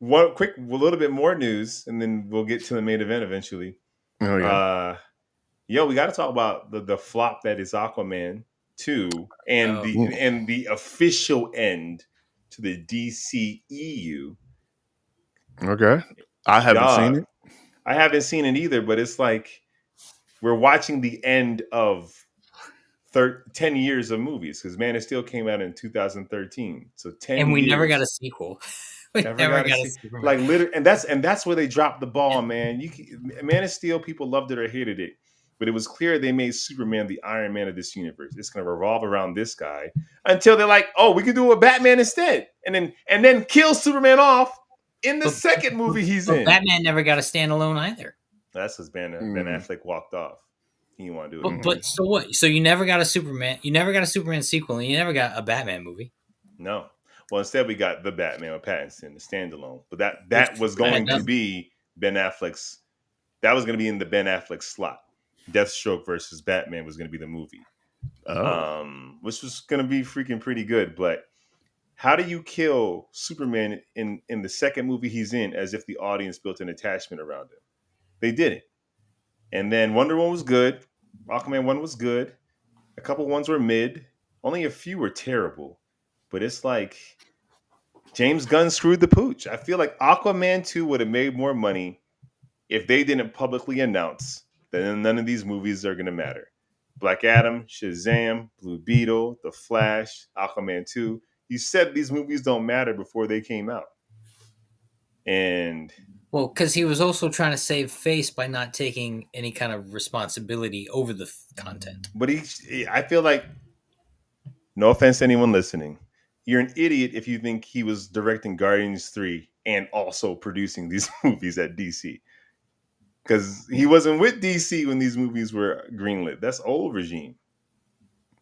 One quick, a little bit more news, and then we'll get to the main event eventually. Oh yeah. We got to talk about the flop that is Aquaman 2 and the official end to the DCEU. Okay. I haven't seen Dog, it. I haven't seen it either, but it's like we're watching the end of 10 years of movies because Man of Steel came out in 2013. So 10 And we years. never got a sequel. We never got a Superman. Like literally, and that's where they dropped the ball, man. Man of Steel, people loved it or hated it, but it was clear they made Superman the Iron Man of this universe. It's going to revolve around this guy until they're like, oh, we can do a Batman instead, and then kill Superman off in the second movie he's in. Batman never got a standalone either. That's because Ben Affleck walked off. He didn't want to do it. But so what? So you never got a Superman. You never got a Superman sequel, and you never got a Batman movie. No. Well, instead we got the Batman with Pattinson, the standalone. But that was going to be Ben Affleck's. That was going to be in the Ben Affleck slot. Deathstroke versus Batman was going to be the movie, which was going to be freaking pretty good. But how do you kill Superman in the second movie he's in as if the audience built an attachment around him? They didn't. And then Wonder Woman was good. Aquaman 1 was good. A couple ones were mid. Only a few were terrible. But it's like James Gunn screwed the pooch. I feel like Aquaman 2 would have made more money if they didn't publicly announce that none of these movies are going to matter. Black Adam, Shazam, Blue Beetle, The Flash, Aquaman 2. He said these movies don't matter before they came out. And well, because he was also trying to save face by not taking any kind of responsibility over the content. But I feel like, no offense to anyone listening, you're an idiot if you think he was directing Guardians 3 and also producing these movies at DC. Because he wasn't with DC when these movies were greenlit. That's old regime.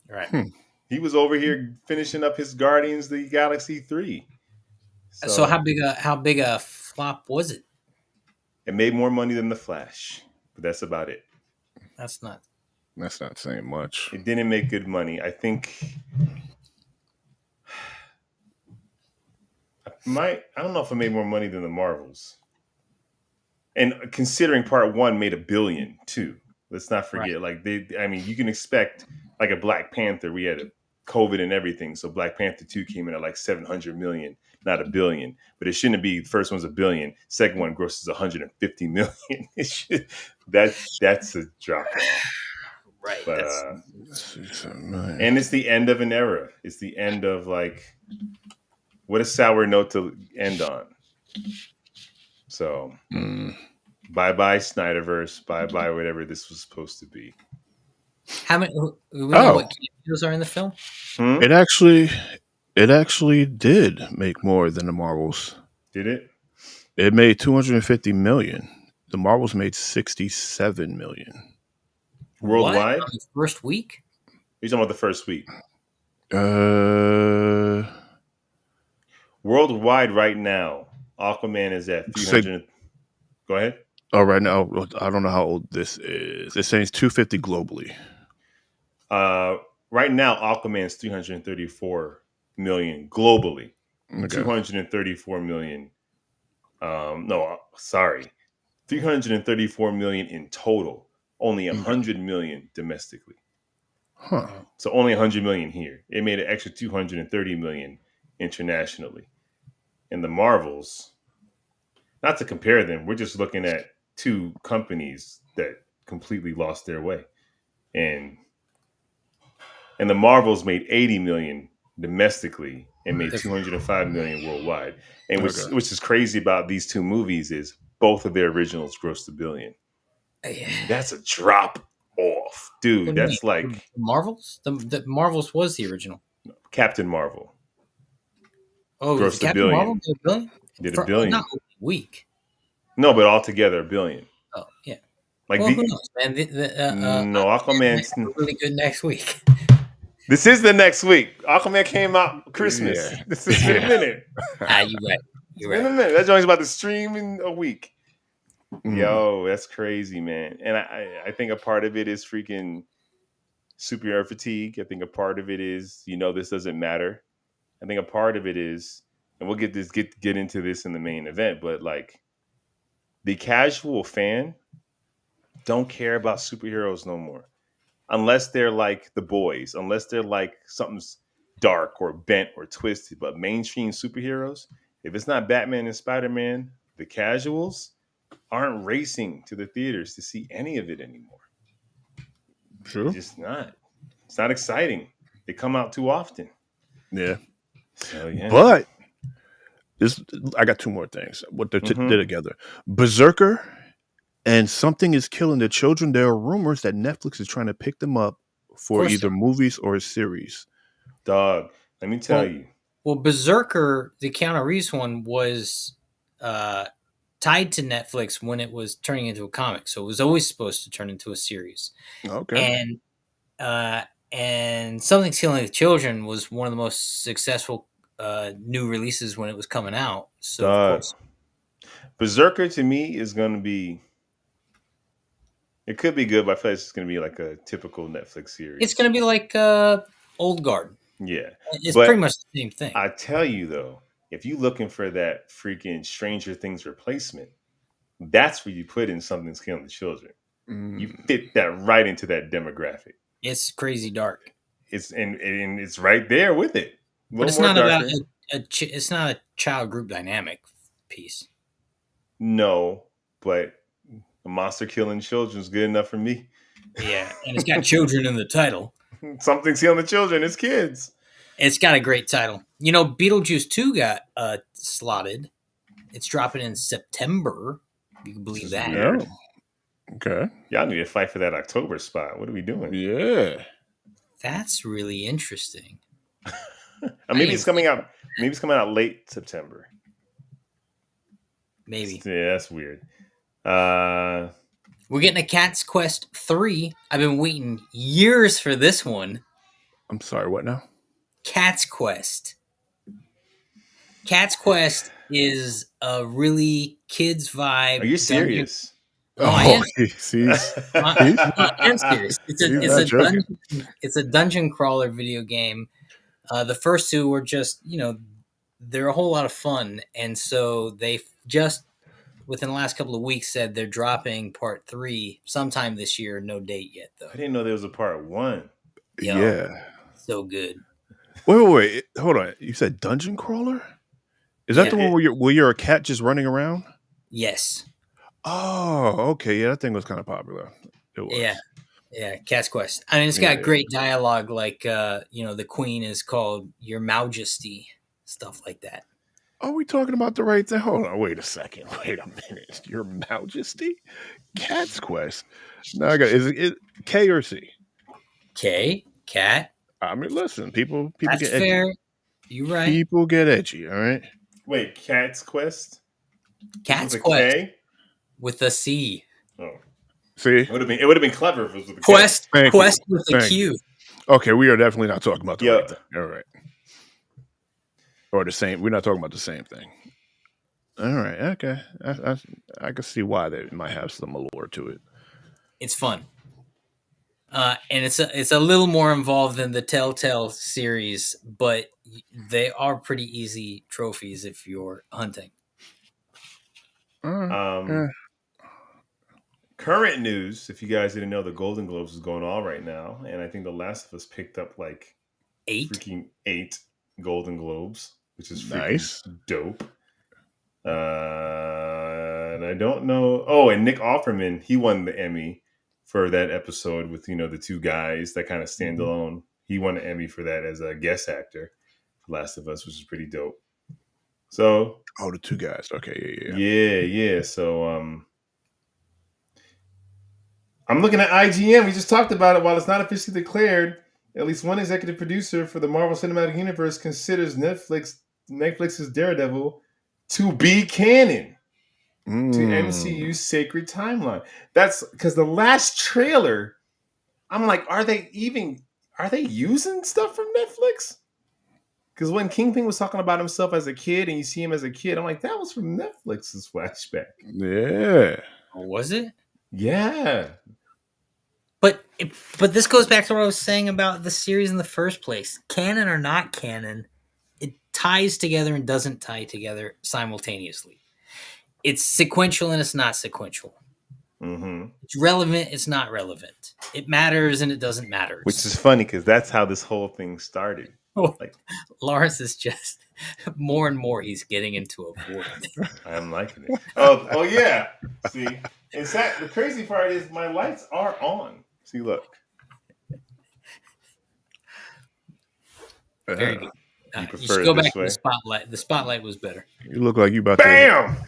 Right. He was over here finishing up his Guardians of the Galaxy 3. So how big a flop was it? It made more money than The Flash, but that's about it. That's not saying much. It didn't make good money. I think I don't know if it made more money than the Marvels. And considering part 1 made $1 billion too. Let's not forget. Right. Like you can expect like a Black Panther. We had a COVID and everything. So Black Panther 2 came in at like 700 million, not $1 billion. But it shouldn't be. First one's $1 billion. Second one grosses 150 million. That's a drop off. Right. But, and it's the end of an era. It's the end of like, what a sour note to end on. So, bye-bye Snyderverse, bye-bye whatever this was supposed to be. How many? We know what cameos are in the film? It actually did make more than the Marvels. Did it? It made 250 million. The Marvels made 67 million. Worldwide? On the first week? You're talking about the first week? Worldwide right now, Aquaman is at 300. Go ahead. Oh, right now, I don't know how old this is. It's saying it's 250 globally. Right now, Aquaman's 334 million globally. Okay. 234 million. 334 million in total. Only 100 million domestically. Huh. So only 100 million here. It made an extra 230 million internationally. And the Marvels, not to compare them, we're just looking at two companies that completely lost their way. And the Marvels made 80 million domestically and made 205 million worldwide. And which is crazy about these two movies is both of their originals grossed $1 billion. Yeah. That's a drop off, dude. That's like Marvels. The Marvels was the original. Captain Marvel. Oh, grossed Captain $1 billion. Marvel did $1 billion? Did $1 billion? Not a week. No, but altogether $1 billion. Oh yeah. Like who knows, man? No, Aquaman's really good next week. This is the next week. Aquaman came out Christmas. Yeah. This is in a minute. You're right. In a minute. That joint's about to stream in a week. Yo, that's crazy, man. And I think a part of it is freaking superhero fatigue. I think a part of it is, this doesn't matter. I think a part of it is, and we'll get into this in the main event, but like the casual fan don't care about superheroes no more. Unless they're like the boys, unless they're like something's dark or bent or twisted. But mainstream superheroes, if it's not Batman and Spider-Man, the casuals aren't racing to the theaters to see any of it anymore. True. It's just not. It's not exciting. They come out too often. Yeah. So yeah. But I got two more things. What they did together. Berserker and Something is Killing the Children. There are rumors that Netflix is trying to pick them up for either movies or a series. Dog, let me tell you. Well, Berserker, the Keanu Reeves one, was tied to Netflix when it was turning into a comic, so it was always supposed to turn into a series. Okay. And Something's Killing the Children was one of the most successful new releases when it was coming out. So of course, Berserker to me is going to be. It could be good, but I feel like it's going to be like a typical Netflix series. It's going to be like Old Guard. Yeah, it's pretty much the same thing. I tell you though, if you're looking for that freaking Stranger Things replacement, that's where you put in Something's Killing the Children. You fit that right into that demographic. It's crazy dark. It's and it's right there with it. But it's not about it's not a child group dynamic piece. No, but a monster killing children is good enough for me. Yeah, and it's got children in the title. Something's Killing the Children. It's kids. It's got a great title. Beetlejuice 2 got slotted. It's dropping in September. You can believe that. Yeah. Okay. Y'all need to fight for that October spot. What are we doing? Yeah. That's really interesting. Maybe it's coming out. Maybe it's coming out late September. Maybe. Yeah, that's weird. We're getting a Cat's Quest 3. I've been waiting years for this one. I'm sorry, what now? Cat's Quest. Cat's Quest is a really kids vibe. Are you serious? I am. I'm serious. It's a dungeon crawler video game. The first two were just, they're a whole lot of fun. And so they just, within the last couple of weeks, said they're dropping part 3 sometime this year. No date yet, though. I didn't know there was a part 1. Yeah. So good. Wait. Hold on. You said dungeon crawler? Is that the one where you're a cat just running around? Yes. Oh, okay. Yeah, that thing was kind of popular. It was. Yeah. Cat's Quest. I mean, it's got great dialogue, like the queen is called Your Majesty, stuff like that. Are we talking about the right thing? Hold on. Wait a second. Wait a minute. Your Majesty? Cat's Quest. Now I got. Is it K or C? K. Cat. I mean, listen. People That's get fair. edgy. You're right. People get edgy. All right. Wait, Cat's Quest. Cat's Quest K? with a C. Oh, see, it would have been clever if it was with a Quest. K. Quest with a Q. Okay, we are definitely not talking about the right thing. All right. Or the same. We're not talking about the same thing. All right. Okay. I can see why they might have some allure to it. It's fun. And it's a little more involved than the Telltale series, but they are pretty easy trophies if you're hunting. Current news, if you guys didn't know, the Golden Globes is going on right now, and I think The Last of Us picked up like 8 Golden Globes, which is nice, dope. And I don't know. Oh, and Nick Offerman, he won the Emmy for that episode with the two guys that kind of stand alone. He won an Emmy for that as a guest actor for Last of Us, which is pretty dope. So, the two guys. Okay, yeah. So, I'm looking at IGN. We just talked about it. While it's not officially declared, at least one executive producer for the Marvel Cinematic Universe considers Netflix's Daredevil to be canon to MCU's sacred timeline. That's because the last trailer, I'm like, are they using stuff from Netflix? Because when Kingpin was talking about himself as a kid and you see him as a kid, I'm like, that was from Netflix's flashback. Yeah. Was it? Yeah. But this goes back to what I was saying about the series in the first place. Canon or not canon, it ties together and doesn't tie together simultaneously. It's sequential and it's not sequential. Mm-hmm. It's relevant, it's not relevant. It matters and it doesn't matter. Which is funny because that's how this whole thing started. Like Lawrence is just more and more he's getting into a void. I'm liking it. Oh yeah. See, in fact, the crazy part is my lights are on. See, look. Very good. You should go back way? to the spotlight. The spotlight was better. You look like you about Bam! to.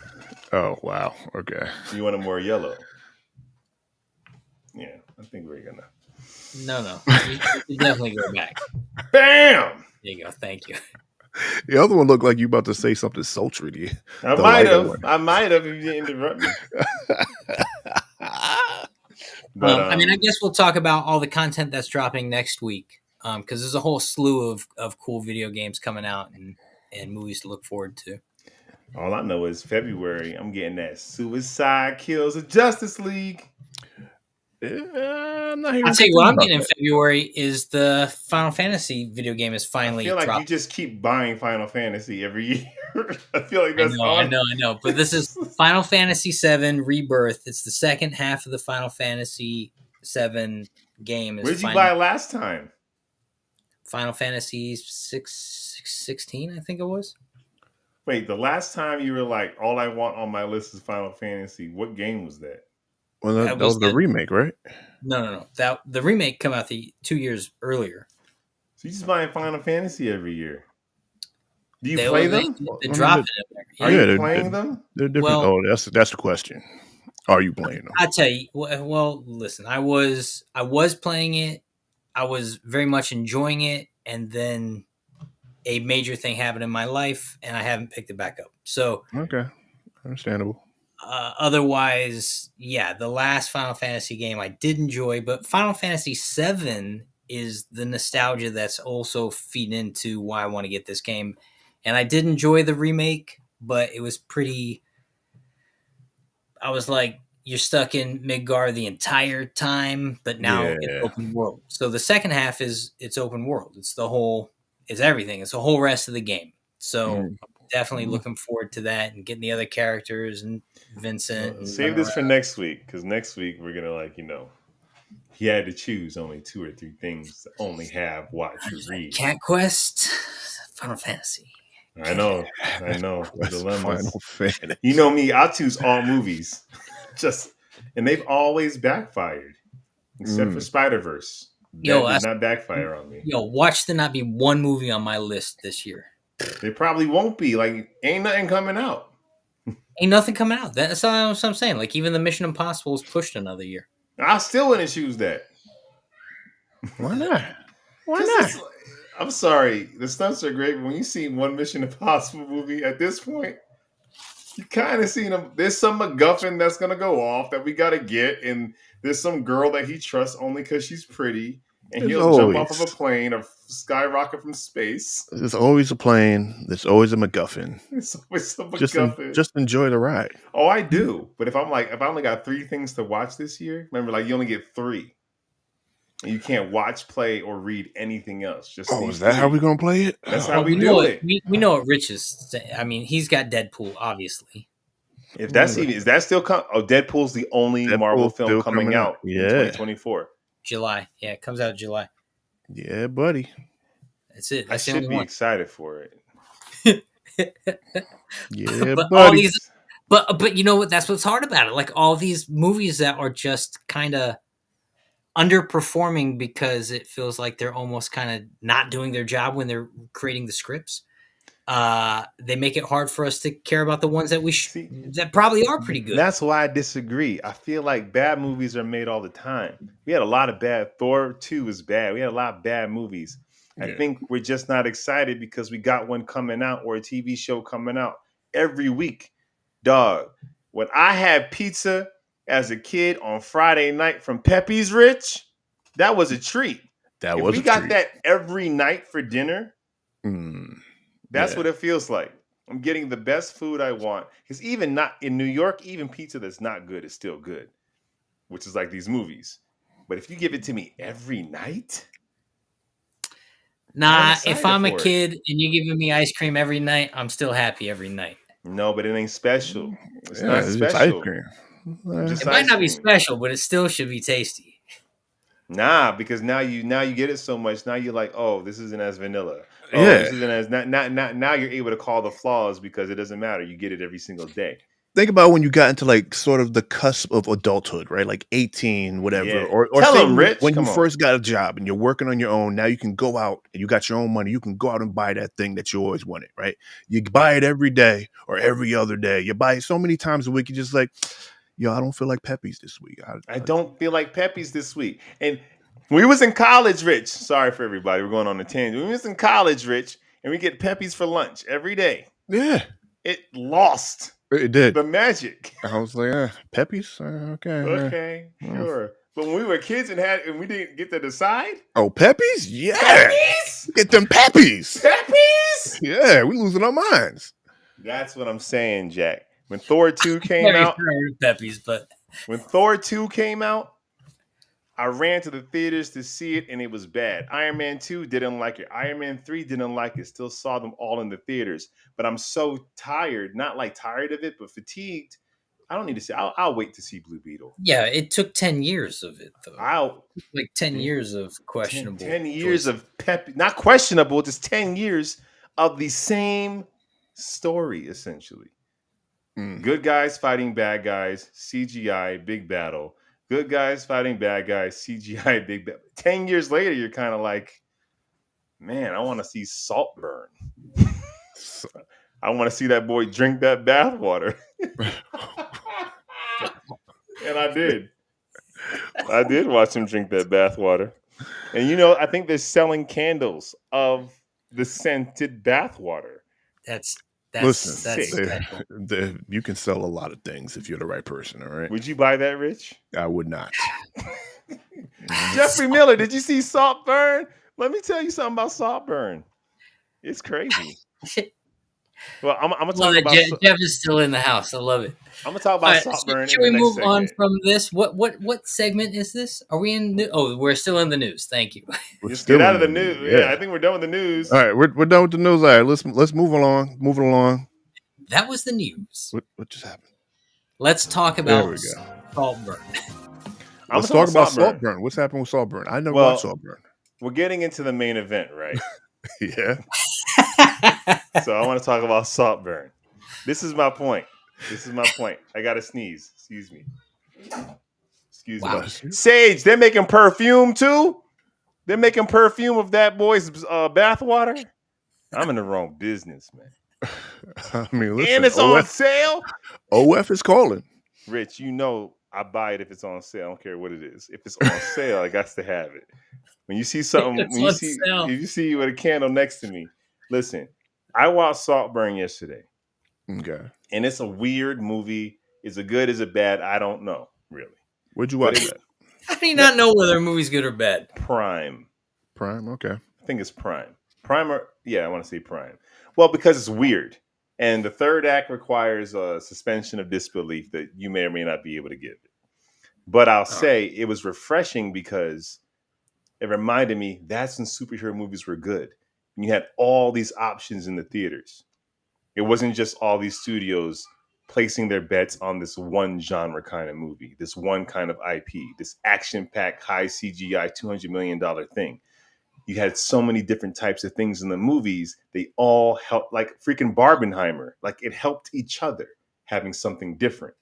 Oh wow. Okay. You want them more yellow? Yeah, I think we're gonna. No. You definitely go back. Bam! There you go. Thank you. The other one looked like you about to say something sultry to you. I might have if you didn't interrupt me. But I mean, I guess we'll talk about all the content that's dropping next week, because there's a whole slew of cool video games coming out and movies to look forward to. All I know is February, I'm getting that Suicide Kills of Justice League. I'm not hearing. I'll tell you what I'm getting in February is the Final Fantasy video game is finally. I feel like dropped. you just keep buying Final Fantasy every year. I feel like that's I know. But this is Final Fantasy VII Rebirth. It's the second half of the Final Fantasy VII game. Where did you buy last time? Final Fantasy 16, I think it was. Wait, the last time you were like, all I want on my list is Final Fantasy. What game was that? Well, that was the remake, right? No. The remake came out 2 years earlier. So you just buying Final Fantasy every year? Do you play them? They dropped it. Are you playing them? They're different. Well, that's the question. Are you playing them? I tell you. Well, listen. I was playing it. I was very much enjoying it, and then a major thing happened in my life, and I haven't picked it back up. So okay, understandable. Otherwise, yeah, the last Final Fantasy game I did enjoy, but Final Fantasy VII is the nostalgia that's also feeding into why I want to get this game. And I did enjoy the remake, but it was pretty. I was like, you're stuck in Midgar the entire time, but now it's open world. So the second half it's open world. It's everything. It's the whole rest of the game. So definitely looking forward to that and getting the other characters and Vincent. Save this for next week, because next week we're gonna he had to choose only 2 or 3 things to only have, watch, or read. Cat Quest, Final Fantasy. I know. Dilemmas. You know me, I'll choose all movies. And they've always backfired. Except for Spider-Verse. That did not backfire on me. Watch there not be one movie on my list this year. There probably won't be. Like, ain't nothing coming out. Ain't nothing coming out. That's what I'm saying. Like, even the Mission Impossible is pushed another year. I still wouldn't choose that. Why not? Why not? I'm sorry. The stunts are great, but when you see one Mission Impossible movie at this point, you kind of see them. There's some MacGuffin that's going to go off that we got to get, and there's some girl that he trusts only because she's pretty, and he'll jump off of a plane or skyrocket from space. There's always a plane. There's always a MacGuffin. There's always a MacGuffin. Just enjoy the ride. Oh, I do. But if I only got 3 things to watch this year, remember, like, you only get 3. And you can't watch, play, or read anything else. Just is that how we're gonna play it? That's how we do it. We know what Rich is. I mean, he's got Deadpool, obviously. If that's is that still Deadpool's the only Marvel film coming out in 2024. July, yeah, it comes out July. Yeah, buddy. That's it. That's I should be excited for it. Yeah, buddy. But you know what? That's what's hard about it. Like all these movies that are just kind of underperforming because it feels like they're almost kind of not doing their job when they're creating the scripts. They make it hard for us to care about the ones that that probably are pretty good. That's why I disagree. I feel like bad movies are made all the time. We had a lot of bad. Thor 2 is bad. We had a lot of bad movies. Yeah. I think we're just not excited because we got one coming out or a TV show coming out every week. Dog, when I had pizza as a kid on Friday night from Pepe's Rich, that was a treat. If we got that every night for dinner, that's what it feels like. I'm getting the best food I want. Because even not in New York, even pizza that's not good is still good, which is like these movies. But if you give it to me every night, I'm Nah, if excited I'm a for it. kid and you're giving me ice cream every night, I'm still happy every night. No, but it ain't special. It's Yeah, not it's just ice special. cream. Just It might ice not be cream. special, but it still should be tasty. Nah, because now you get it so much. Now you're like, oh, this isn't as vanilla. Oh, Yeah. this isn't as not now you're able to call the flaws because it doesn't matter. You get it every single day. Think about when you got into like sort of the cusp of adulthood, right? Like 18, whatever. Yeah. Or Tell say them, Rich. when you Come on. first got a job and you're working on your own, now you can go out and you got your own money. You can go out and buy that thing that you always wanted, right? You buy it every day or every other day. You buy it so many times a week, you're just like, yo, I don't feel like Peppies this week. I don't feel like Pepe's this week. And we was in college, Rich. Sorry for everybody. We're going on a tangent. We was in college, Rich, and we get Pepe's for lunch every day. Yeah. It lost It did. the magic. I was like, Peppies? Okay. Okay, sure. But when we were kids and we didn't get to decide. Oh, Peppies? Yeah. Peppies? Get them Peppies. Peppies? Yeah, we losing our minds. That's what I'm saying, Jack. When Thor 2 came Very out, Peppies, but when Thor 2 came out, I ran to the theaters to see it, and it was bad. Iron Man 2 didn't like it. Iron Man 3 didn't like it. Still saw them all in the theaters. But I'm so tired, not like tired of it, but fatigued. I don't need to see. I'll wait to see Blue Beetle. yeah, it took 10 years of it, though. Like 10 Yeah. years of questionable 10 years choices. of Pep, not questionable, just 10 years of the same story, essentially. Good guys fighting bad guys, CGI, big battle. Good guys fighting bad guys, CGI, big battle. 10 years later, you're kind of like, man, I want to see Saltburn. I want to see that boy drink that bathwater. And I did. I did watch him drink that bathwater. And I think they're selling candles of the scented bathwater. That's Listen, you can sell a lot of things if you're the right person, all right? Would you buy that, Rich? I would not. Jeffrey Miller, did you see Saltburn? Let me tell you something about Saltburn. It's crazy. Well, I'm gonna talk about Jeff is still in the house. I love it. I'm gonna talk about Saltburn. Should we move on from this? What segment is this? Are we in? We're still in the news. Thank you. Just get out of the news. Yeah, I think we're done with the news. All right, we're done with the news. All right, let's move along. Moving along. That was the news. What just happened? Let's talk about Saltburn. Let's talk about Saltburn. What's happened with Saltburn? I never watched Saltburn. We're getting into the main event, right? Yeah. So I want to talk about Saltburn. This is my point. I got to sneeze. Excuse me. Wow. Sage, they're making perfume too? They're making perfume of that boy's bathwater? I'm in the wrong business, man. I mean, listen. And it's on sale? OF is calling. Rich, I buy it if it's on sale. I don't care what it is. If it's on sale, I got to have it. When you see something, if you see with a candle next to me, listen, I watched Saltburn yesterday. Okay. And it's a weird movie. Is it good? Is it bad? I don't know, really. Where'd you watch that? How do you not know whether a movie's good or bad? Prime, okay. I think it's Prime. I want to say Prime. Well, because it's weird. And the third act requires a suspension of disbelief that you may or may not be able to give it. But I'll say it was refreshing because it reminded me that's when superhero movies were good. And you had all these options in the theaters. It wasn't just all these studios placing their bets on this one genre kind of movie, this one kind of IP, this action-packed, high CGI, $200 million thing. You had so many different types of things in the movies. They all helped, like freaking Barbenheimer. Like it helped each other having something different.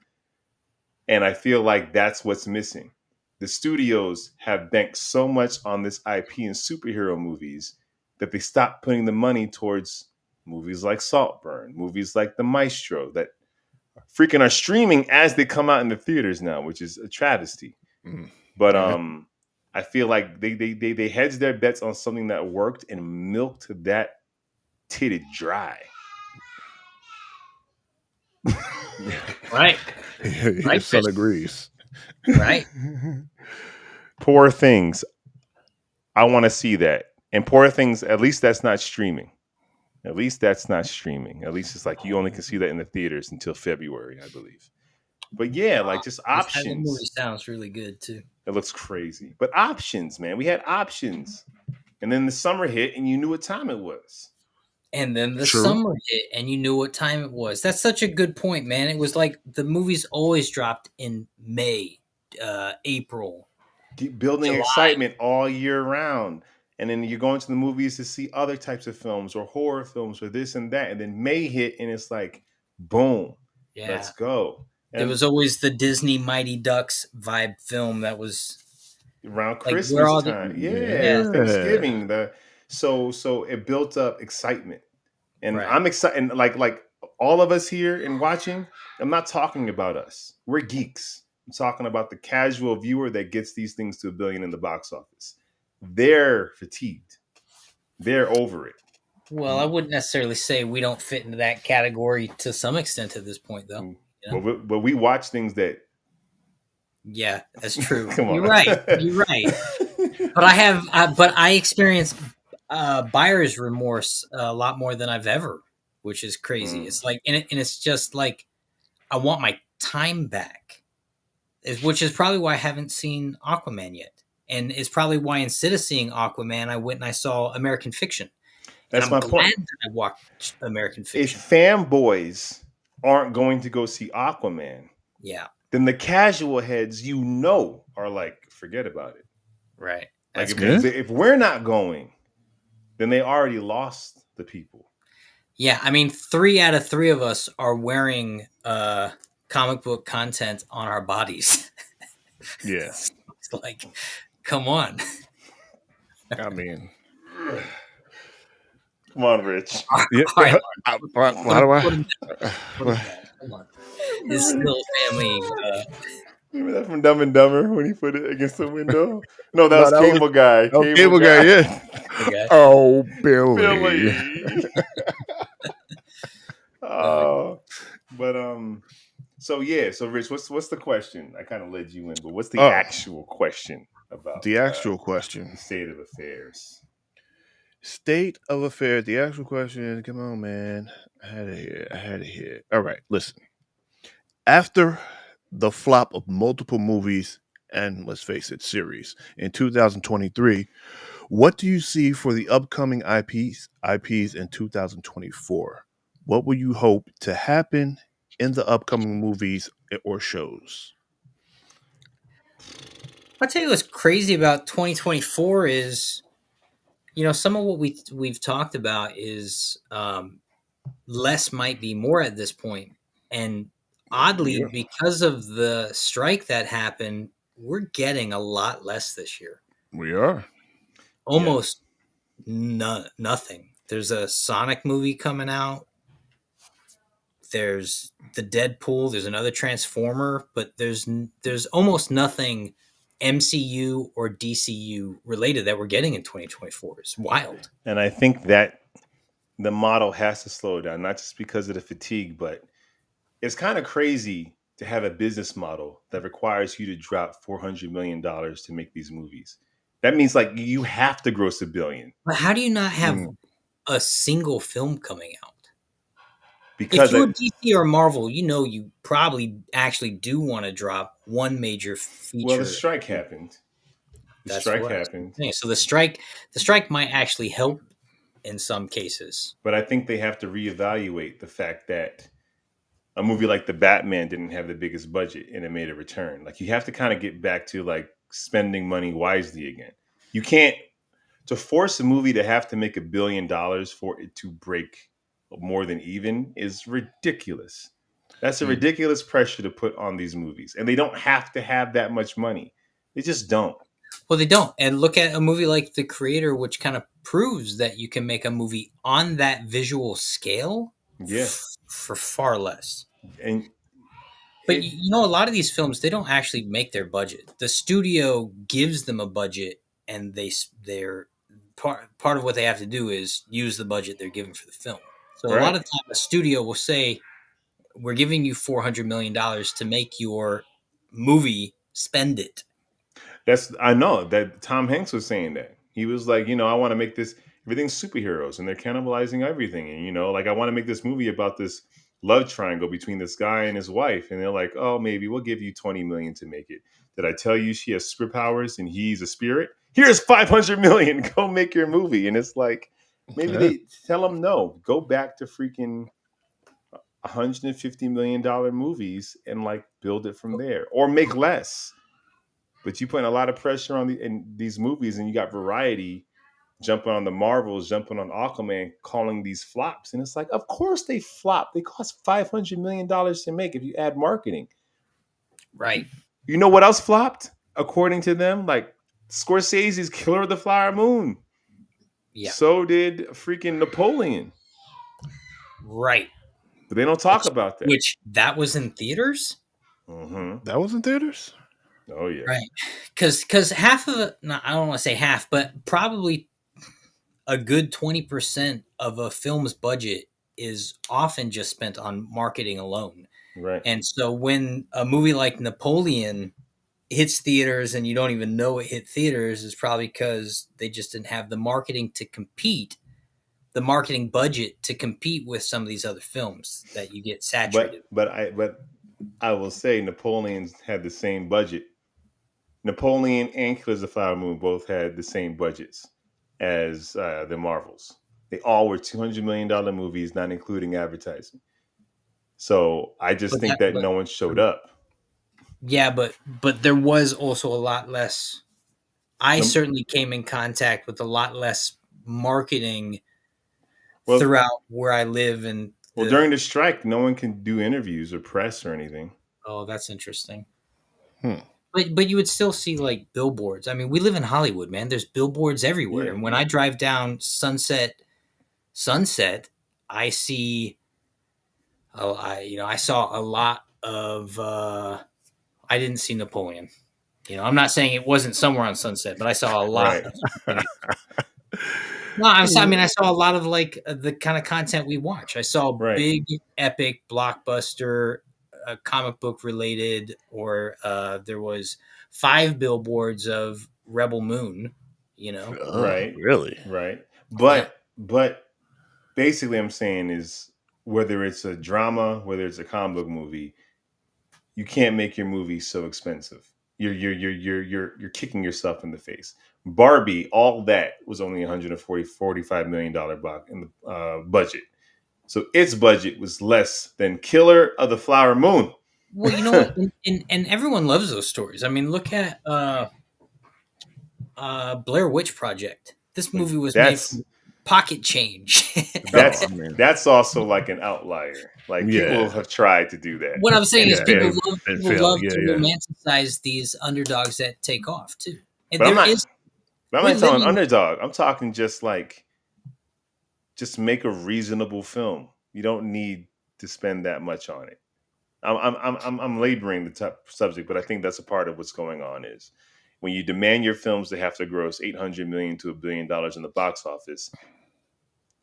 And I feel like that's what's missing. The studios have banked so much on this IP and superhero movies that they stopped putting the money towards movies like Saltburn, movies like The Maestro that freaking are streaming as they come out in the theaters now, which is a travesty. But I feel like they hedged their bets on something that worked and milked that titty dry. Right. Your son agrees. Right. Poor Things. I want to see that. And Poor Things, at least that's not streaming. At least that's not streaming. At least it's like you only can see that in the theaters until February, I believe. But yeah, like just The movie options. sounds really good too. It looks crazy. But options, man. We had options. And then the summer hit and you knew what time it was. And then the True. summer hit, and you knew what time it was. That's such a good point, man. It was like the movies always dropped in May, April, Keep building July. excitement all year round. And then you're going to the movies to see other types of films or horror films or this and that. And then May hit and it's like, boom, Yeah, let's go. there And was always the Disney Mighty Ducks vibe film that was around like where Christmas all the time, yeah, Yeah. Thanksgiving, so it built up excitement. And right. I'm excited, and like all of us here and watching, I'm not talking about us. We're geeks. I'm talking about the casual viewer that gets these things to $1 billion in the box office. They're fatigued. They're over it. Well, I wouldn't necessarily say we don't fit into that category to some extent at this point, though. You know? But we watch things that. Yeah, that's true. Come You're on. right. You're right. But I experience buyer's remorse a lot more than I've ever, which is crazy. Mm. It's like, and it's just like I want my time back, which is probably why I haven't seen Aquaman yet, and it's probably why instead of seeing Aquaman, I went and I saw American Fiction, and That's I'm my glad point. that I watched American If Fiction. fanboys aren't going to go see Aquaman, Yeah, then the casual heads, are like, forget about it. right. Like That's if, crazy. if we're not going, then they already lost the people. Yeah, I mean, 3 out of 3 of us are wearing comic book content on our bodies. Yeah. It's like, come on. I mean, Come on, Rich. yeah. All right, How do put him I? Put him down. Come on. It's still family. Remember that from Dumb and Dumber when he put it against the window? No, that No, was Cable Guy. that was Cable Cable Guy. Guy. Yeah. Okay. Oh, Billy. Billy. Oh, but So yeah, so Rich, what's the question? I kind of led you in, but what's the Oh, actual question about the actual the question. state of affairs? State of affairs. The actual question. Come on, man. I had it here. All right. Listen. After the flop of multiple movies and, let's face it, series in 2023, what do you see for the upcoming IPs in 2024? What will you hope to happen in the upcoming movies or shows? I'll tell you what's crazy about 2024 is, some of what we've talked about is less might be more at this point, and oddly, Yeah, because of the strike that happened, we're getting a lot less this year. we are. Yeah, Almost nothing. There's a Sonic movie coming out. There's the Deadpool. There's another Transformer, but there's almost nothing MCU or DCU related that we're getting in 2024. It's wild. and I think that the model has to slow down, not just because of the fatigue, but it's kind of crazy to have a business model that requires you to drop $400 million to make these movies. That means like you have to gross $1 billion. But how do you not have Mm. a single film coming out? If Because you're DC or Marvel, you probably actually do want to drop one major well, the feature. strike happened. The That's strike what I was happened. saying. So the strike might actually help in some cases. But I think they have to reevaluate the fact that a movie like The Batman didn't have the biggest budget and it made a return. Like you have to kind of get back to like spending money wisely again. You can't to force a movie to have to make $1 billion for it to break more than even is ridiculous. That's a ridiculous pressure to put on these movies. And they don't have to have that much money. They just don't. Well, they don't. And look at a movie like The Creator, which kind of proves that you can make a movie on that visual scale Yeah. for far less. And But it, a lot of these films, they don't actually make their budget. The studio gives them a budget, and they're part of what they have to do is use the budget they're given for the film. So a lot right. of time, a studio will say, "We're giving you $400 million to make your movie. Spend it." I know that Tom Hanks was saying that. He was like, I want to make this. Everything's superheroes, and they're cannibalizing everything. And like I want to make this movie about this love triangle between this guy and his wife, and they're like, "Oh, maybe we'll give you 20 million to make it." Did I tell you she has superpowers and he's a spirit? Here's 500 million. Go make your movie. And it's like maybe Yeah. they tell them no. Go back to freaking $150 million movies and like build it from there, or make less. But you putting a lot of pressure on these movies, and you got Variety jumping on the Marvels, jumping on Aquaman, calling these flops. And it's like, of course they flop. They cost $500 million to make if you add marketing. Right. You know what else flopped? According to them, like Scorsese's Killer of the Flower Moon. Yeah. So did freaking Napoleon. Right. But they don't talk about that. Which that was in theaters? Mm-hmm. That was in theaters? Oh, yeah. Right. Because half of it, no, I don't want to say half, but probably a good 20% of a film's budget is often just spent on marketing alone. Right. And so when a movie like Napoleon hits theaters and you don't even know it hit theaters, is probably because they just didn't have the marketing to compete, the marketing budget to compete with some of these other films that you get saturated. But I will say Napoleon's had the same budget. Napoleon and Killers of the Flower Moon both had the same budgets as the Marvels. They all were $200 million movies, not including advertising. So I just think that no one showed up. Yeah, but there was also a lot less. I certainly came in contact with a lot less marketing throughout where I live. And during the strike, no one can do interviews or press or anything. Oh, that's interesting. But you would still see like billboards. I mean, we live in Hollywood, man. There's billboards everywhere. And when I drive down Sunset, I see. Oh, I saw a lot of. I didn't see Napoleon. I'm not saying it wasn't somewhere on Sunset, but I saw a lot. Right. No, I saw a lot of like the kind of content we watch. I saw big, epic, blockbuster, comic book related, or there was 5 billboards of Rebel Moon. Right? Really? Right. But basically, I'm saying is whether it's a drama, whether it's a comic book movie, you can't make your movie so expensive. You're kicking yourself in the face. Barbie, all that was only $145 million in the budget. So its budget was less than Killer of the Flower Moon. Well, you know what? And everyone loves those stories. I mean, look at Blair Witch Project. This movie was made from pocket change. That's also like an outlier. Like people have tried to do that. What I'm saying is people love to romanticize these underdogs that take off too. And but I'm not talking underdog. I'm talking just make a reasonable film. You don't need to spend that much on it. I'm laboring the subject, but I think that's a part of what's going on is when you demand your films to have to gross $800 million to $1 billion in the box office,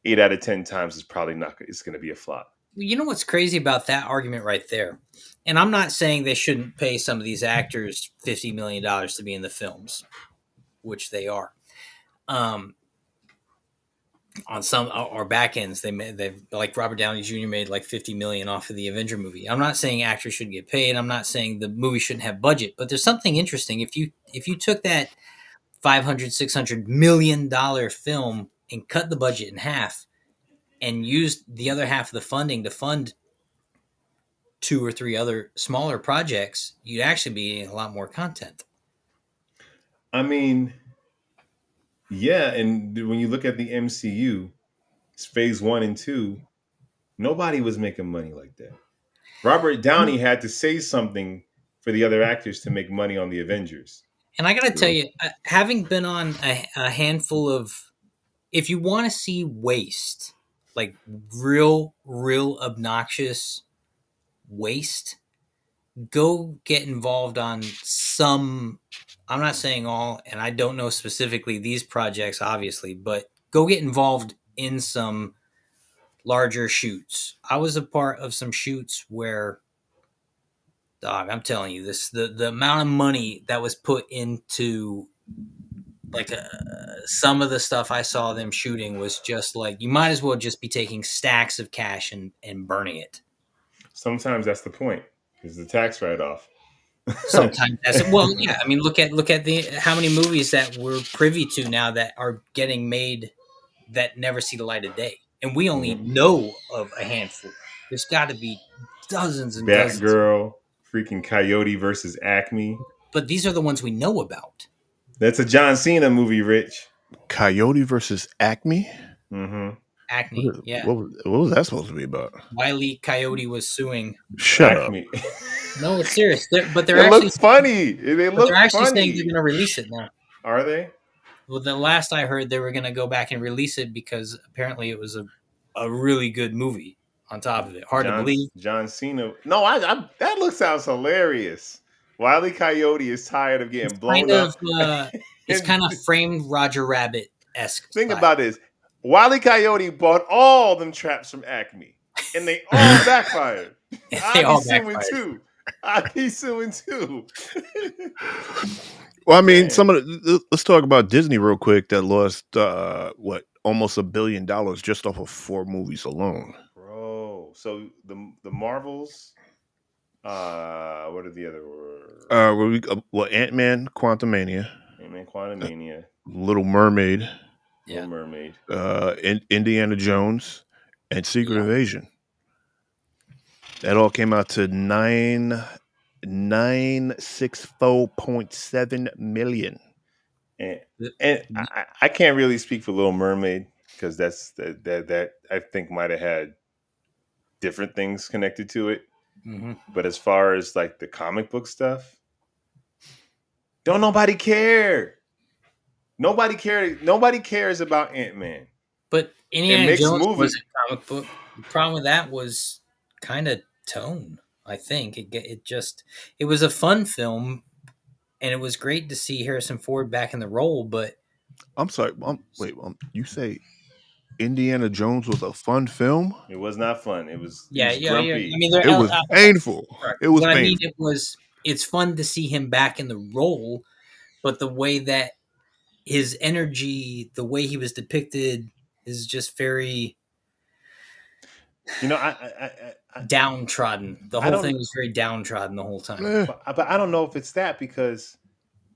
8 out of 10 times is probably not. It's going to be a flop. You know what's crazy about that argument right there? And I'm not saying they shouldn't pay some of these actors $50 million to be in the films, which they are. On some or back ends, they've like Robert Downey Jr. made like $50 million off of the Avenger movie. I'm not saying actors shouldn't get paid. I'm not saying the movie shouldn't have budget, but there's something interesting. If you took that $500-600 million film and cut the budget in half and used the other half of the funding to fund 2 or 3 other smaller projects, you'd actually be getting a lot more content. I mean, yeah, and when you look at the MCU, it's phase 1 and 2, nobody was making money like that. Robert Downey had to say something for the other actors to make money on the Avengers. And I got to tell you, having been on a handful of, if you want to see waste, like real obnoxious waste, go get involved on some, I'm not saying all, and I don't know specifically these projects, obviously, but go get involved in some larger shoots. I was a part of some shoots where, dog, I'm telling you, the amount of money that was put into like some of the stuff I saw them shooting was just like, you might as well just be taking stacks of cash and burning it. Sometimes that's the point. Is the tax write off. Sometimes that's well, yeah. I mean, look at the how many movies that we're privy to now that are getting made that never see the light of day, and we only know of a handful. There's got to be dozens and dozens. Batgirl, freaking Coyote versus Acme. But these are the ones we know about. That's a John Cena movie, Rich. Coyote versus Acme. Mm-hmm. Acme, yeah. What was that supposed to be about? Wile E. Coyote was suing. Shut Acme. up. No, it's serious. But they're It actually looks funny. They look they're actually funny. saying they're going to release it now. Are they? Well, the last I heard, they were going to go back and release it because apparently it was a really good movie. On top of it, hard to believe. John Cena. No, I that sounds hilarious. Wile E. Coyote is tired of getting blown up. It's kind of framed Roger Rabbit-esque. Think about this. Wile E. Coyote bought all them traps from Acme, and they all backfired. I'd be suing too. Well, I mean, let's talk about Disney real quick. That lost almost $1 billion just off of 4 movies alone. Bro, so the Marvels. What are the other words? Ant-Man, Quantumania. Ant-Man, Quantumania. Little Mermaid. Little Mermaid. Indiana Jones, and Secret Invasion. That all came out to $964.7 million. And I can't really speak for Little Mermaid because that I think might have had different things connected to it. Mm-hmm. But as far as like the comic book stuff, don't nobody care. Nobody cares about Ant-Man. But Indiana Jones was a comic book. The problem with that was kind of tone. I think it was a fun film, and it was great to see Harrison Ford back in the role. But I'm sorry. You say Indiana Jones was a fun film? It was not fun. It was grumpy. Yeah. I mean, it was painful. It was painful. I mean, it's fun to see him back in the role, but the way that his energy, the way he was depicted, is just very, I downtrodden. The whole thing was very downtrodden the whole time. But I don't know if it's that, because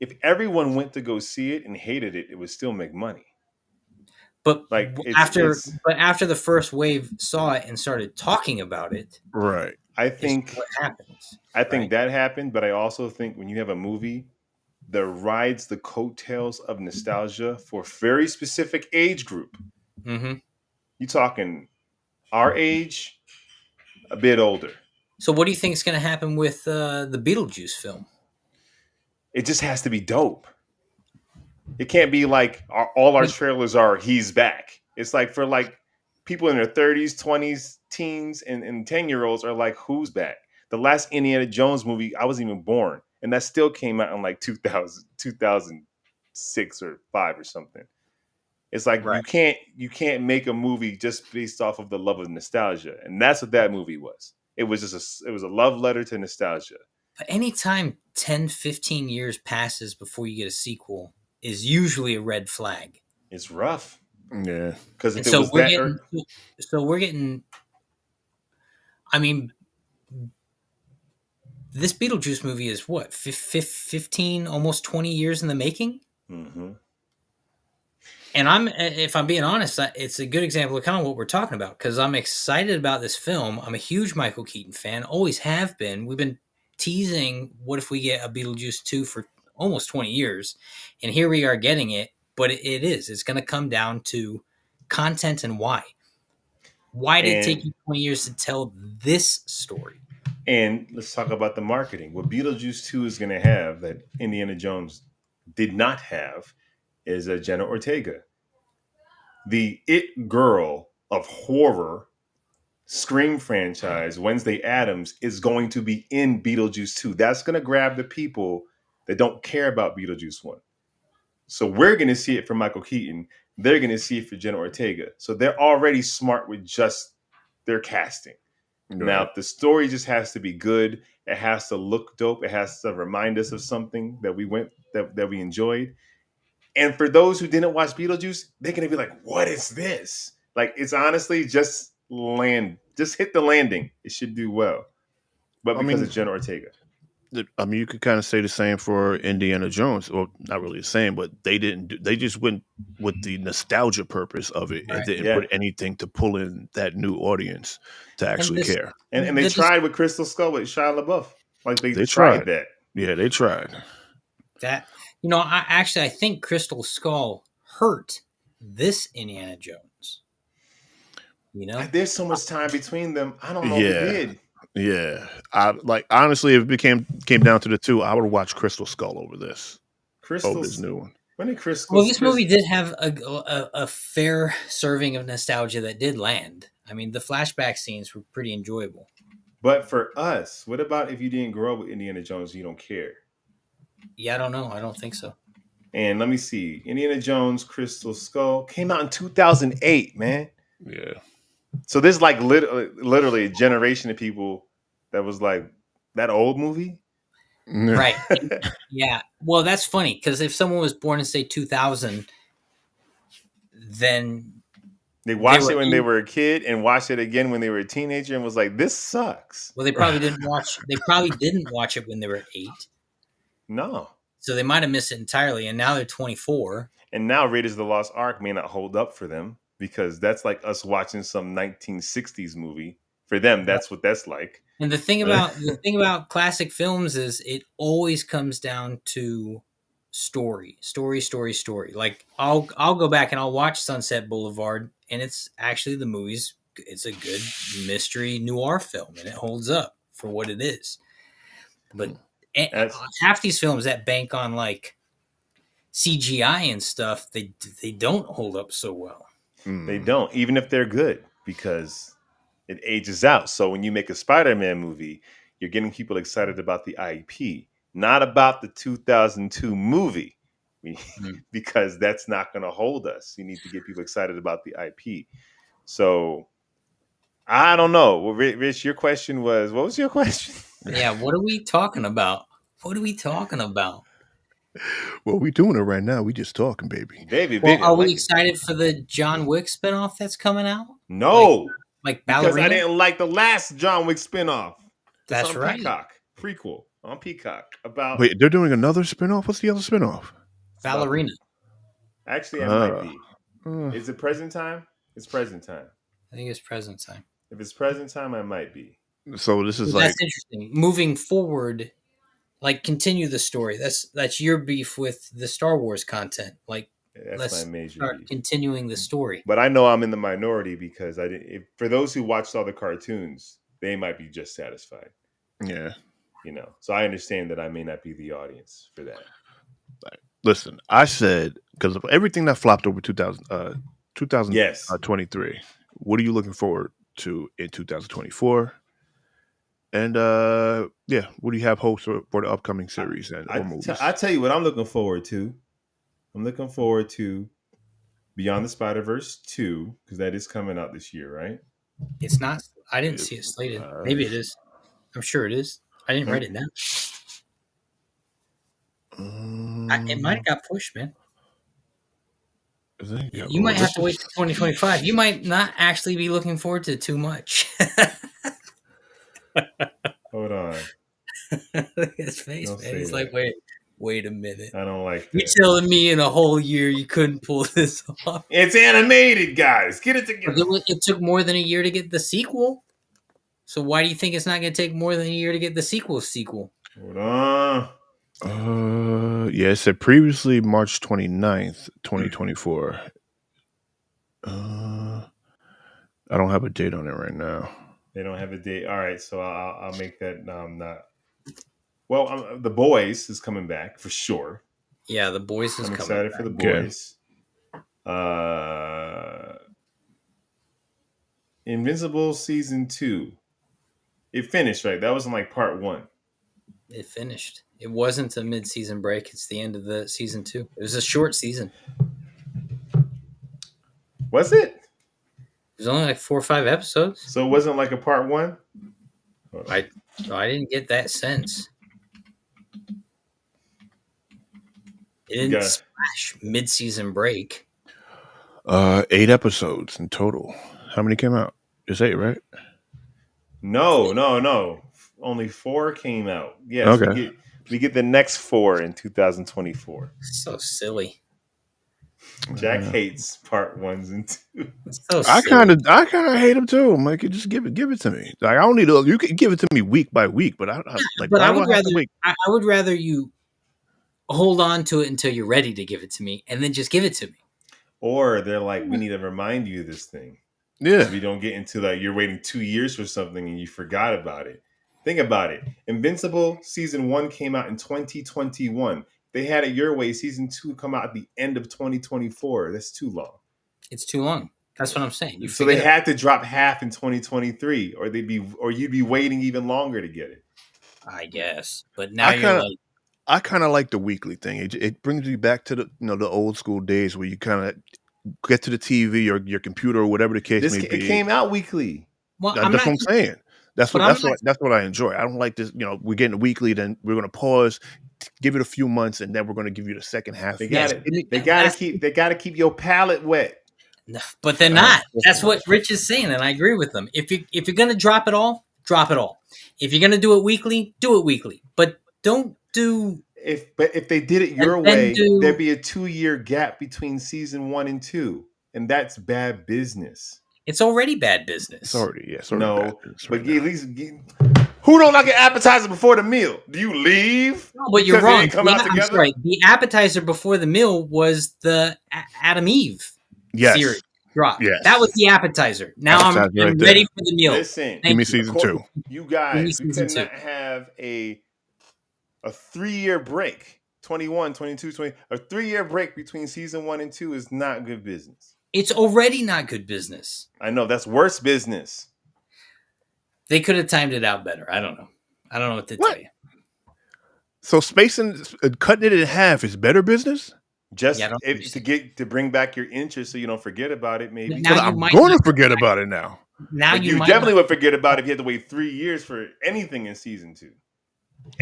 if everyone went to go see it and hated it, it would still make money. But after the first wave saw it and started talking about it, right? I think what happens. I think that happened, but I also think when you have a movie that rides the coattails of nostalgia for a very specific age group, you're talking our age, a bit older. So, what do you think is going to happen with the Beetlejuice film? It just has to be dope. It can't be like all our trailers are he's back. It's like for like people in their 30s, 20s, teens, and 10-year-olds are like, who's back? The last Indiana Jones movie, I wasn't even born. And that still came out in like 2006 or 5 or something. It's like you can't make a movie just based off of the love of nostalgia. And that's what that movie was. It was just a love letter to nostalgia. But anytime 10, 15 years passes before you get a sequel is usually a red flag. It's rough. Yeah. Because we're getting, I mean, this Beetlejuice movie is what, 15, almost 20 years in the making? Mm-hmm. And if I'm being honest, it's a good example of kind of what we're talking about, because I'm excited about this film. I'm a huge Michael Keaton fan, always have been. We've been teasing, what if we get a Beetlejuice 2 for almost 20 years, and here we are getting it. But it's going to come down to content and why. Why did it take you 20 years to tell this story? And let's talk about the marketing. What Beetlejuice 2 is going to have that Indiana Jones did not have is a Jenna Ortega. The it girl of horror Scream franchise, Wednesday Addams, is going to be in Beetlejuice 2. That's going to grab the people that don't care about Beetlejuice 1. So we're going to see it for Michael Keaton. They're going to see it for Jenna Ortega. So they're already smart with just their casting. Right. Now, the story just has to be good. It has to look dope. It has to remind us of something that we enjoyed. And for those who didn't watch Beetlejuice, they're gonna be like, "What is this?" Like, it's honestly just hit the landing. It should do well, but I because mean, of Jenna Ortega. you could kind of say the same for Indiana Jones. Well, not really the same, but they didn't. They just went with the nostalgia purpose of it and Right. didn't Yeah, put anything to pull in that new audience to And actually this, care. and they tried with Crystal Skull with Shia LaBeouf. Like they They tried tried. that. Yeah, they tried. that I think Crystal Skull hurt this Indiana Jones. There's so much time between them. I don't know if it Yeah, did. yeah. I like honestly, if it came down to the two, I would watch Crystal Skull over this Crystal's new one. when did Crystal? Well, this movie did have a fair serving of nostalgia that did land. I mean, the flashback scenes were pretty enjoyable. But for us, what about if you didn't grow up with Indiana Jones? You don't care. Yeah, I don't know. I don't think so. And let me see. Indiana Jones Crystal Skull came out in 2008, man. Yeah. So there's like literally a generation of people that was like that old movie. Right. Yeah. Well, that's funny because if someone was born in say 2000, then they watched it when they were a kid and watched it again when they were a teenager and was like, "This sucks." Well, they probably didn't watch. They probably didn't watch it when they were 8. No. So they might have missed it entirely, and now they're 24. And now Raiders of the Lost Ark may not hold up for them because that's like us watching some 1960s movie. For them, that's what that's like. And the thing about classic films is it always comes down to story. Like I'll go back and I'll watch Sunset Boulevard, and it's actually it's a good mystery noir film, and it holds up for what it is. But half these films that bank on like CGI and stuff, they don't hold up so well. They don't, even if they're good, because it ages out. So when you make a Spider-Man movie, you're getting people excited about the IP, not about the 2002 movie, because that's not going to hold us. You need to get people excited about the IP. So I don't know. Well, Rich, your question was, what was your question? Yeah, what are we talking about? What are we talking about? Well, we doing it right now. We just talking, baby. Baby, are we excited for the John Wick spinoff that's coming out? No, like because Ballerina? I didn't like the last John Wick spinoff. That's on right. Peacock prequel on Peacock about. Wait, they're doing another spinoff. What's the other spinoff? Ballerina. Actually, it might be. Is it present time? It's present time. I think it's present time. If it's present time, I might be. So this is that's interesting. Moving forward, like continue the story. That's your beef with the Star Wars content. Like let's my major start beef. Continuing the story. But I know I'm in the minority because I didn't. For those who watched all the cartoons, they might be just satisfied. Yeah. So I understand that I may not be the audience for that. Listen, I said because of everything that flopped over 2023. Yes. What are you looking forward to in 2024? And what do you have hopes for the upcoming series or movies? I tell you what I'm looking forward to. I'm looking forward to Beyond the Spider-Verse 2 because that is coming out this year, right? It's not. I didn't see it slated. Maybe it is. I'm sure it is. I didn't write it down. It might have got pushed, man. You might have to wait till 2025. You might not actually be looking forward to too much. Hold on. Look at his face, man. He's like, wait a minute. I don't like that. You're telling me in a whole year you couldn't pull this off? It's animated, guys. Get it together. It took more than a year to get the sequel. So why do you think it's not going to take more than a year to get the sequel? Hold on. It said previously March 29th, 2024. I don't have a date on it right now. They don't have a date. All right, so I'll make that not. Well, The Boys is coming back for sure. Yeah, The Boys is coming. I'm excited for The Boys. Invincible season 2. It finished, right? That wasn't like part 1. It finished. It wasn't a mid-season break. It's the end of the season 2. It was a short season. Was it? It was only like 4 or 5 episodes. So it wasn't like a part 1? I didn't get that sense. It didn't splash mid-season break. 8 episodes in total. How many came out? Just 8, right? No. Only 4 came out. Yes, Okay. we get the next 4 in 2024. So silly. Jack hates part 1s and 2. So I silly. kind of hate them too. I'm like, just give it to me. Like I don't need to. You can give it to me week by week, but But why I do would I have to rather wait? I would rather you hold on to it until you're ready to give it to me, and then just give it to me. Or they're like, we need to remind you of this thing. Yeah. So we don't get into like you're waiting 2 years for something and you forgot about it. Think about it. Invincible season 1 came out in 2021. They had it your way. Season 2 come out at the end of 2024. That's too long. It's too long. That's what I'm saying. You So they forget had to drop half in 2023, or you'd be waiting even longer to get it. I guess. But now you're like, I kind of like the weekly thing. It brings me back to the old school days where you kind of get to the TV or your computer or whatever the case may It be. came out weekly. well, That's what I'm saying. That's what I enjoy. I don't like this. We're getting a weekly, then we're going to pause, give it a few months, and then we're going to give you the second half. They got it. They got to keep your palate wet. But they're not. That's what Rich is saying, and I agree with them. If you're going to drop it all, drop it all. If you're going to do it weekly, do it weekly. But don't do. If they did it your way, there'd be a 2-year gap between season 1 and 2, and that's bad business. It's already bad business. It's already bad business but at least who don't like an appetizer before the meal? Do you leave? No, but you're wrong. I'm sorry. The appetizer before the meal was the Adam Eve series drop. Yes. That was the appetizer. Now I'm ready for the meal. Listen, give me season 2. You guys, we could not have a 3-year break. 21, 22, 20. A 3-year break between season 1 and 2 is not good business. It's already not good business. I know. That's worse business. They could have timed it out better. I don't know what to tell you. So spacing, cutting it in half is better business? Just to bring back your interest so you don't forget about it, maybe. But I'm going to forget about it now. Now you definitely would forget about it if you had to wait 3 years for anything in season 2.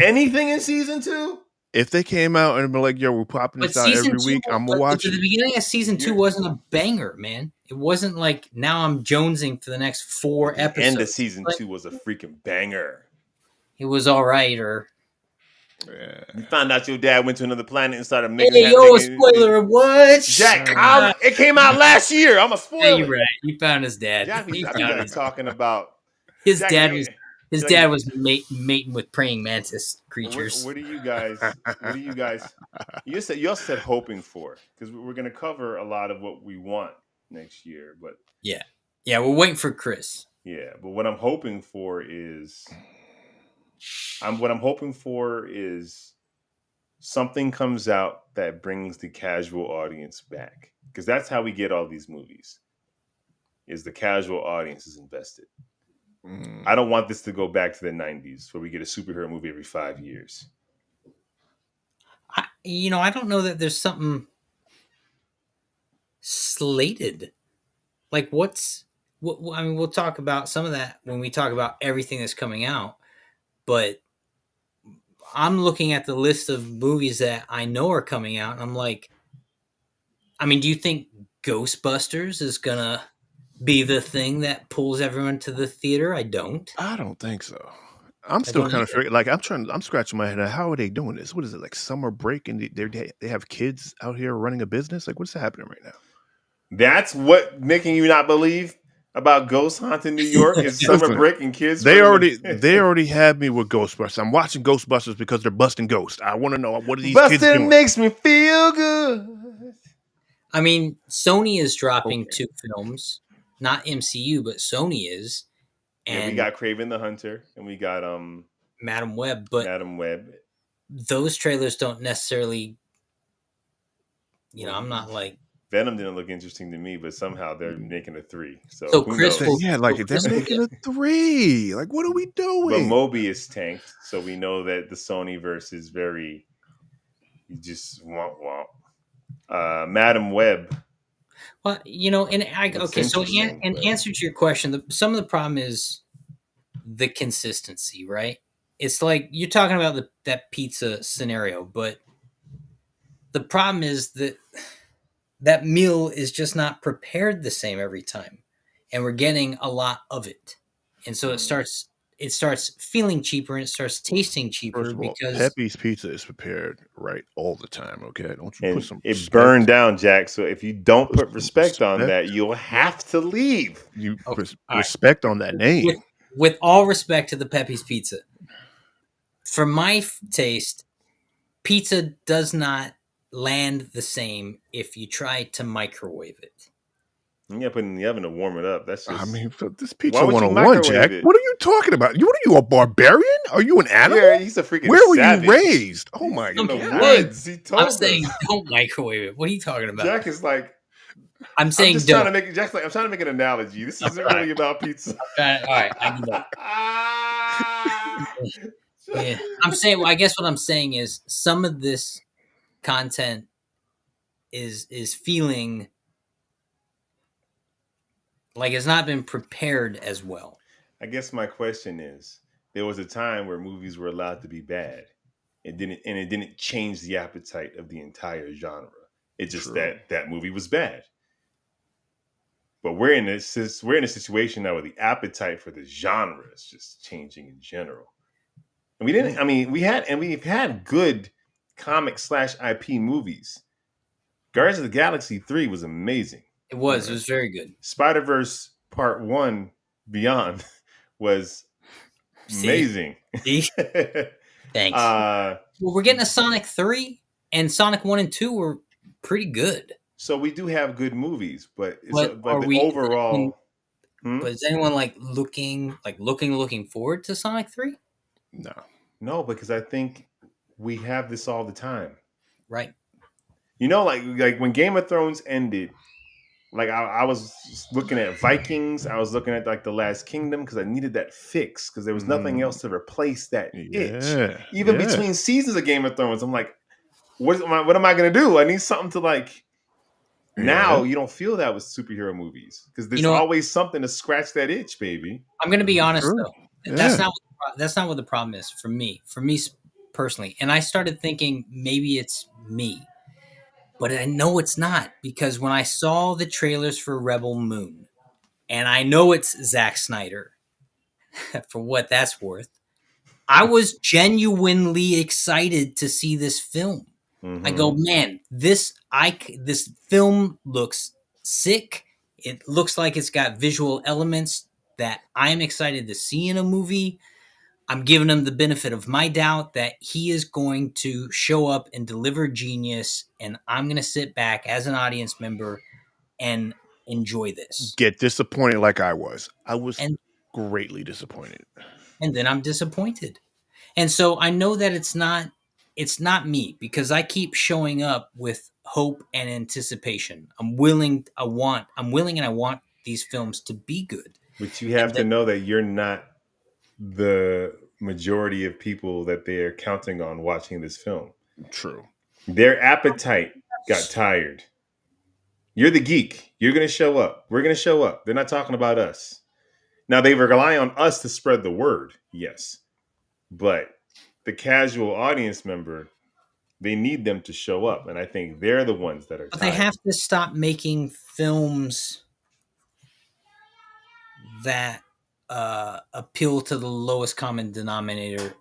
Anything in season 2? If they came out and be like, "Yo, we're popping this out every week," I'm gonna watch it. The beginning of season 2 wasn't a banger, man. It wasn't like now I'm jonesing for the next 4 episodes. The end of season 2 was a freaking banger. It was all right, or you found out your dad went to another planet and started making. Hey, spoiler! What? Jack, it came out last year. I'm a spoiler. Yeah, you're right. You found his dad. Jack, talking about his dad was. His dad was mating with praying mantis creatures. What do you guys? You said hoping for, because we're going to cover a lot of what we want next year. But yeah, we're waiting for Chris. Yeah, but what I'm hoping for is, something comes out that brings the casual audience back, because that's how we get all these movies. Is the casual audience is invested. I don't want this to go back to the 90s where we get a superhero movie every 5 years. I don't know that there's something slated. Like we'll talk about some of that when we talk about everything that's coming out. But I'm looking at the list of movies that I know are coming out. And I'm like, do you think Ghostbusters is going to be the thing that pulls everyone to the theater? I don't think so. I'm still kind of figuring, like I'm scratching my head. How are they doing this? What is it, like summer break and they have kids out here running a business? Like, what's happening right now? That's what making you not believe about ghost haunting New York is summer break and kids. They already had me with Ghostbusters. I'm watching Ghostbusters because they're busting ghosts. I want to know, what are these kids doing? Busting makes me feel good. Sony is dropping 2 films. Not MCU, but Sony is. And we got Kraven the Hunter, and we got Madam Web. But Madam Web. Those trailers don't necessarily. I'm not like Venom didn't look interesting to me, but somehow they're making a 3. So Chris, they're making a 3. Like, what are we doing? But Mobius tanked, so we know that the Sony verse is very. You just womp. Madam Web. Well, in answer to your question, some of the problem is the consistency, right? It's like you're talking about that pizza scenario, but the problem is that meal is just not prepared the same every time, and we're getting a lot of it, and so it starts feeling cheaper and it starts tasting cheaper First of all, because Pepe's Pizza is prepared right all the time. Okay, don't you put And some it burned respect? down, Jack. So if you don't Put put some respect on respect. that, you'll have to leave. You okay, all right. respect on that With name. with all respect to the Pepe's Pizza, for my taste, pizza does not land the same if you try to microwave it. You gotta put it in the oven to warm it up. That's I just mean, for this why pizza would you 101, microwave Jack. it? What are you talking about? What are you, a barbarian? Are you an animal? Yeah, he's a freaking Where were you savage. raised? Oh my He's in the god. woods. He I'm told us. saying don't microwave it. What are you talking about? Jack is like, I'm I'm saying just trying don't. to make Jack's like, I'm trying to make an analogy. This I'm isn't trying. really about pizza. All right, I give up. Yeah, I'm saying. Well, I guess what I'm saying is some of this content is feeling like it's not been prepared as well. I guess my question is, there was a time where movies were allowed to be bad. It didn't change the appetite of the entire genre. It's just True. that movie was bad. But we're in a situation now where the appetite for the genre is just changing in general. And we didn't. I mean, we've had good comic slash IP movies. Guardians of the Galaxy 3 was amazing. It was. It Right. was very good. Spider-Verse Part 1 Beyond was See, amazing. see. Thanks. uh, Well, we're getting a Sonic 3, and Sonic 1 and 2 were pretty good. so we do have good movies, but But but the overall. but is anyone like looking forward to Sonic 3? No. No, because I think we have this all the time. Right. You know, like when Game of Thrones ended, like I was looking at Vikings, I was looking at like The Last Kingdom because I needed that fix because there was nothing else to replace that itch. Yeah. Even Yeah. between seasons of Game of Thrones, I'm like, what am I gonna do? I need something to like. Now you don't feel that with superhero movies because there's What? always something to scratch that itch, baby. I'm going to be honest True. though. Yeah. That's not what the problem is for me. For me personally, and I started thinking maybe it's me, but I know it's not because when I saw the trailers for Rebel Moon, and I know it's Zack Snyder, for what that's worth, I was genuinely excited to see this film. I go, man, this film looks sick. It looks like it's got visual elements that I'm excited to see in a movie. I'm giving him the benefit of my doubt that he is going to show up and deliver genius, and I'm going to sit back as an audience member and enjoy this. Get disappointed like I was. I was And greatly disappointed. and then I'm disappointed. And so I know that it's not me because I keep showing up with hope and anticipation. I'm willing and I want these films to be good. But you have to know that you're not the majority of people that they're counting on watching this film. True. Their appetite got tired. You're the geek. You're going to show up. We're going to show up. They're not talking about us. Now, they rely on us to spread the word, yes. But the casual audience member, they need them to show up. And I think they're the ones that are But tired. they have to stop making films that appeal to the lowest common denominator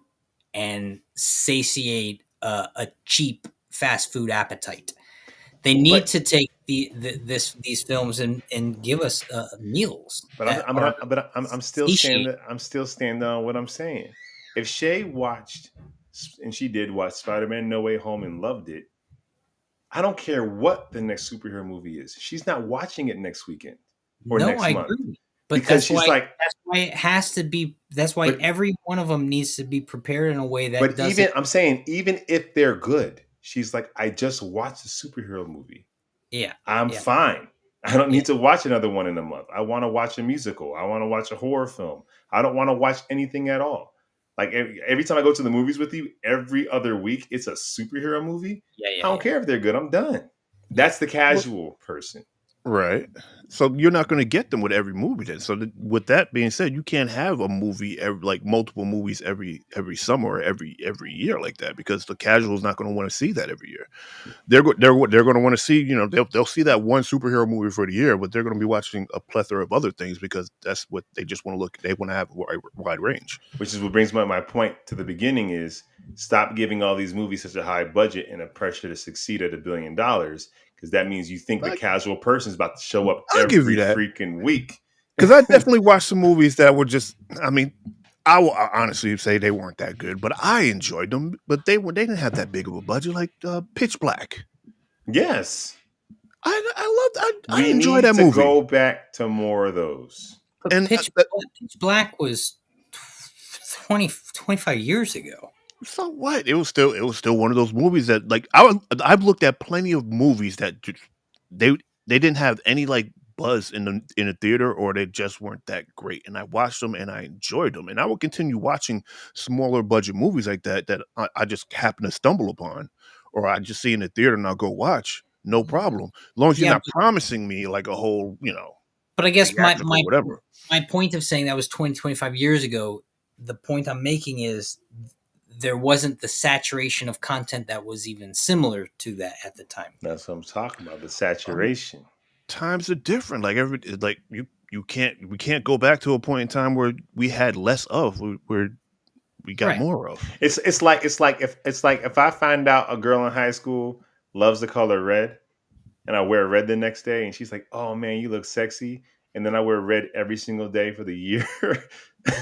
and satiate a cheap fast food appetite. They need to take these films and give us meals. But I'm still standing on what I'm saying. If Shay watched, and she did watch Spider-Man No Way Home and loved it, I don't care what the next superhero movie is. She's not watching it next weekend or next month. Agree. But because she's like, that's why it has to be. That's why every one of them needs to be prepared in a way that. But even if they're good, she's like, I just watched a superhero movie. Yeah, I'm fine. I don't need to watch another one in a month. I want to watch a musical. I want to watch a horror film. I don't want to watch anything at all. Like every time I go to the movies with you, every other week, it's a superhero movie. I don't care if they're good. I'm done. That's the casual person. Right. So you're not going to get them with every movie then. So with that being said, you can't have a movie like multiple movies every summer or every year like that because the casual is not going to want to see that every year. They're going to want to see, they'll see that one superhero movie for the year, but they're going to be watching a plethora of other things because that's what they just want to look. They want to have a wide range. Which is what brings my point to the beginning is stop giving all these movies such a high budget and a pressure to succeed at $1 billion, because that means you think the casual person is about to show up I'll give every you that freaking week. because I definitely watched some movies that were just. I mean, I will honestly say they weren't that good, but I enjoyed them. But they didn't have that big of a budget, like Pitch Black. Yes, I we enjoy need that to movie. go back to more of those. But And Pitch Black was 25 years ago. so what? It was still one of those movies that like I've looked at plenty of movies that they didn't have any like buzz in the theater or they just weren't that great, and I watched them and I enjoyed them, and I will continue watching smaller budget movies like that I just happen to stumble upon or I just see in the theater and I'll go watch. No problem, as long as you're Yeah, not promising me like a whole but I guess theatrical whatever. my point of saying that was 25 years ago, the point I'm making is there wasn't the saturation of content that was even similar to that at the time. That's what I'm talking about, the saturation. Times are different. Like we can't go back to a point in time where we had less of where we got Right. more of. It's like if I find out a girl in high school loves the color red, and I wear red the next day, and she's like, "Oh man, you look sexy," and then I wear red every single day for the year.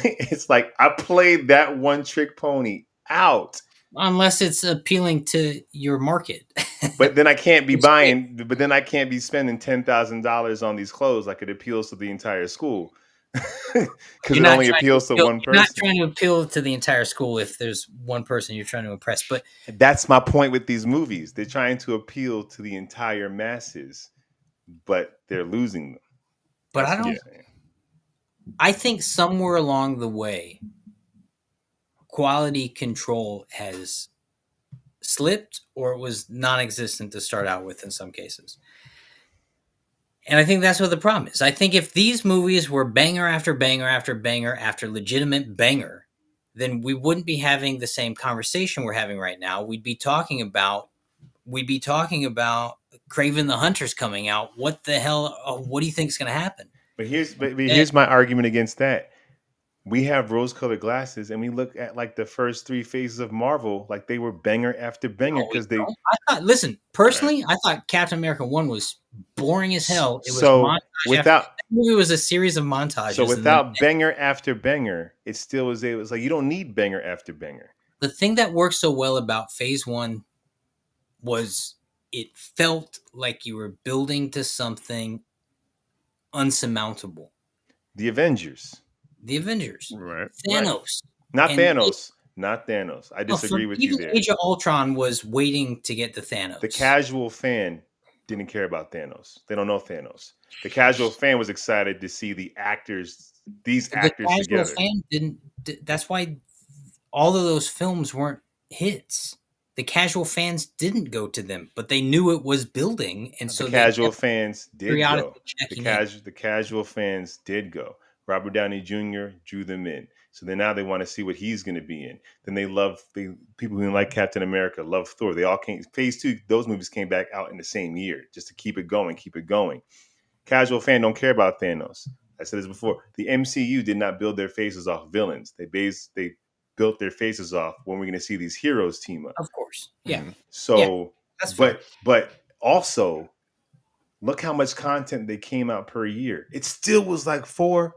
It's like I played that one trick pony out. Unless it's appealing to your market. But then I can't be It's buying. But then I can't be spending $10,000 on these clothes like it appeals to the entire school, because it only appeals to one person. You're not trying to appeal to the entire school if there's one person you're trying to impress. But that's my point with these movies. They're trying to appeal to the entire masses, but they're losing them. But I think somewhere along the way, quality control has slipped or it was non-existent to start out with in some cases. And I think that's what the problem is. I think if these movies were banger after banger after banger after legitimate banger, then we wouldn't be having the same conversation we're having right now. We'd be talking about Kraven the Hunter's coming out. What the hell? What do you think is going to happen? But here's my argument against that. We have rose-colored glasses, and we look at like the first 3 phases of Marvel, like they were banger after banger because they. Listen, personally, I thought Captain America 1 was boring as hell. It was so without that movie was a series of montages. So without banger after banger, it still was. It was like you don't need banger after banger. The thing that worked so well about Phase 1 was it felt like you were building to something unsurmountable. The Avengers. Right. Thanos. Not Thanos. I disagree with you there. Age of Ultron was waiting to get to Thanos. The casual fan didn't care about Thanos. They don't know Thanos. The casual fan was excited to see these actors together. Fan didn't. That's why all of those films weren't hits. The casual fans didn't go to them, but they knew it was building, and so the casual fans did go. The casual fans did go. Robert Downey Jr. drew them in, so then now they want to see what he's going to be in. Then people who like Captain America love Thor. They all came. Phase 2, those movies came back out in the same year, just to keep it going. Casual fan don't care about Thanos. I said this before. The MCU did not build their faces off villains. They built their faces off when we're going to see these heroes team up. Of course. Yeah. Mm-hmm. So, but also, look how much content they came out per year. It still was like 4.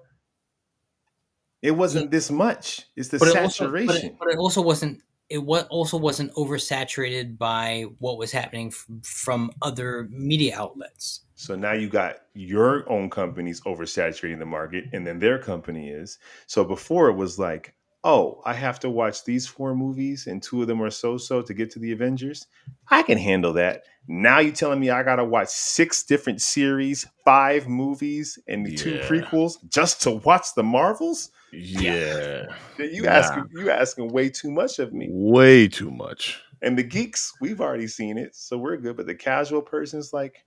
It wasn't this much. It's the saturation. But it also wasn't. It also wasn't oversaturated by what was happening from other media outlets. So now you got your own companies oversaturating the market, and then their company is. So before it was like, oh, I have to watch these 4 movies, and 2 of them are so-so to get to the Avengers. I can handle that. Now you're telling me I got to watch 6 different series, 5 movies, and 2 prequels just to watch the Marvels? Yeah. You asking way too much of me. Way too much. And the geeks, we've already seen it, so we're good. But the casual person's like,